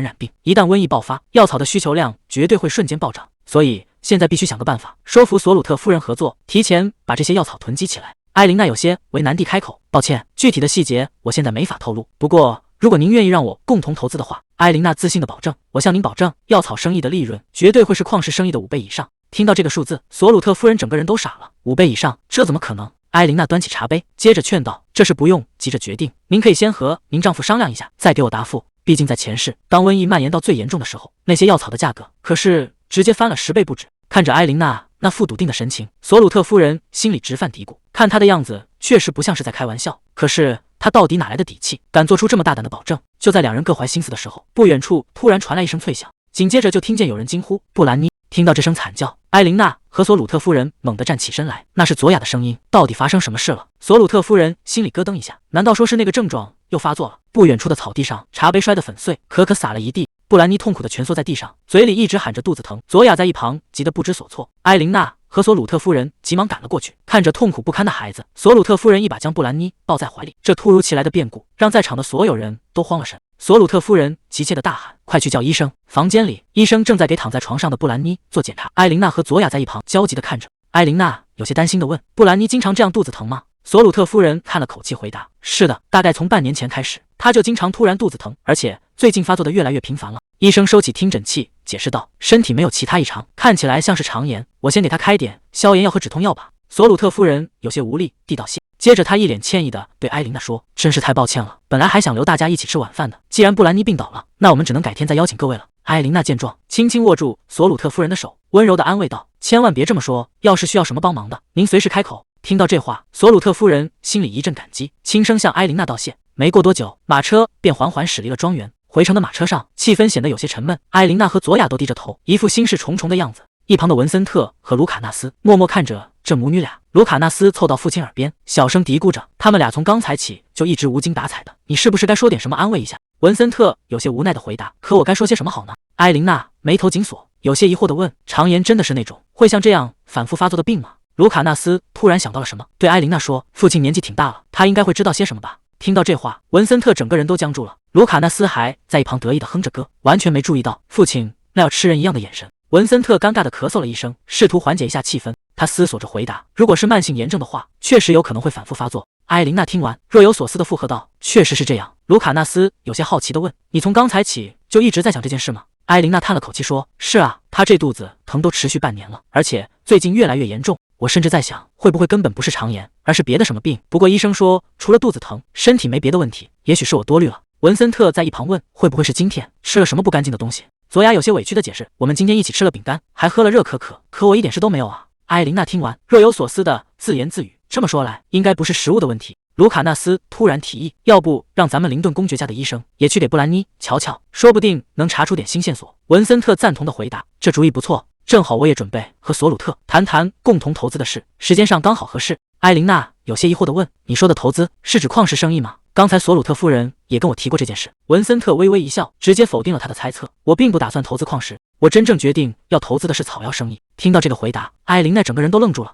染病。一旦瘟疫爆发，药草的需求量绝对会瞬间暴涨。所以，现在必须想个办法，说服索鲁特夫人合作，提前把这些药草囤积起来。艾琳娜有些为难地开口：“抱歉，具体的细节我现在没法透露。不过，如果您愿意让我共同投资的话，”艾琳娜自信地保证：“我向您保证，药草生意的利润绝对会是矿石生意的5倍以上。”听到这个数字，索鲁特夫人整个人都傻了。5倍以上，这怎么可能？艾琳娜端起茶杯，接着劝道：“这事不用急着决定，您可以先和您丈夫商量一下，再给我答复。毕竟在前世，当瘟疫蔓延到最严重的时候，那些药草的价格可是直接翻了10倍不止。”看着艾琳娜那副笃定的神情，索鲁特夫人心里直犯嘀咕，看她的样子确实不像是在开玩笑。可是她到底哪来的底气，敢做出这么大胆的保证？就在两人各怀心思的时候，不远处突然传来一声脆响，紧接着就听见有人惊呼：“布兰妮！”听到这声惨叫，艾琳娜和索鲁特夫人猛地站起身来，那是佐雅的声音。到底发生什么事了？索鲁特夫人心里咯噔一下，难道说是那个症状又发作了？不远处的草地上，茶杯摔得粉碎，可洒了一地。布兰妮痛苦地蜷缩在地上，嘴里一直喊着肚子疼。佐雅在一旁急得不知所措。艾琳娜和索鲁特夫人急忙赶了过去，看着痛苦不堪的孩子，索鲁特夫人一把将布兰妮抱在怀里。这突如其来的变故让在场的所有人都慌了神。索鲁特夫人急切地大喊：“快去叫医生！”房间里，医生正在给躺在床上的布兰妮做检查。艾琳娜和佐雅在一旁焦急地看着。艾琳娜有些担心地问：“布兰妮经常这样肚子疼吗？”索鲁特夫人叹了口气回答：“是的，大概从半年前开始，她就经常突然肚子疼，而且最近发作的越来越频繁了。”医生收起听诊器，解释道：“身体没有其他异常，看起来像是肠炎，我先给她开点消炎药和止痛药吧。”索鲁特夫人有些无力地道谢，接着她一脸歉意地对艾琳娜说：“真是太抱歉了，本来还想留大家一起吃晚饭的，既然布兰妮病倒了，那我们只能改天再邀请各位了。”艾琳娜见状，轻轻握住索鲁特夫人的手，温柔地安慰道：“千万别这么说，要是需要什么帮忙的，您随时开口。”听到这话，索鲁特夫人心里一阵感激，轻声向艾琳娜道谢。没过多久，马车便缓缓驶离了庄园。回程的马车上，气氛显得有些沉闷。艾琳娜和佐雅都低着头，一副心事重重的样子。一旁的文森特和卢卡纳斯默默看着这母女俩。卢卡纳斯凑到父亲耳边，小声嘀咕着：“他们俩从刚才起就一直无精打采的，你是不是该说点什么安慰一下？”文森特有些无奈地回答：“可我该说些什么好呢？”艾琳娜眉头紧锁，有些疑惑地问：“肠炎真的是那种会像这样反复发作的病吗？”卢卡纳斯突然想到了什么，对艾琳娜说：“父亲年纪挺大了，他应该会知道些什么吧？”听到这话，文森特整个人都僵住了。卢卡纳斯还在一旁得意地哼着歌，完全没注意到父亲那要吃人一样的眼神。文森特尴尬地咳嗽了一声，试图缓解一下气氛。他思索着回答：“如果是慢性炎症的话，确实有可能会反复发作。”艾琳娜听完，若有所思地附和道：“确实是这样。”卢卡纳斯有些好奇地问：“你从刚才起就一直在想这件事吗？”艾琳娜叹了口气说：“是啊，他这肚子疼都持续半年了，而且最近越来越严重。我甚至在想，会不会根本不是肠炎，而是别的什么病？不过医生说，除了肚子疼，身体没别的问题。也许是我多虑了。”文森特在一旁问：“会不会是今天吃了什么不干净的东西？”佐雅有些委屈地解释：“我们今天一起吃了饼干，还喝了热可可，可我一点事都没有啊。”艾琳娜听完，若有所思地自言自语：“这么说来，应该不是食物的问题。”卢卡纳斯突然提议：“要不让咱们灵顿公爵家的医生也去给布兰妮瞧瞧，说不定能查出点新线索。”文森特赞同地回答：“这主意不错，正好我也准备和索鲁特谈谈共同投资的事，时间上刚好合适。”艾琳娜有些疑惑地问：“你说的投资是指矿石生意吗？刚才索鲁特夫人也跟我提过这件事。”文森特微微一笑，直接否定了他的猜测：“我并不打算投资矿石，我真正决定要投资的是草药生意。”听到这个回答，艾琳娜整个人都愣住了。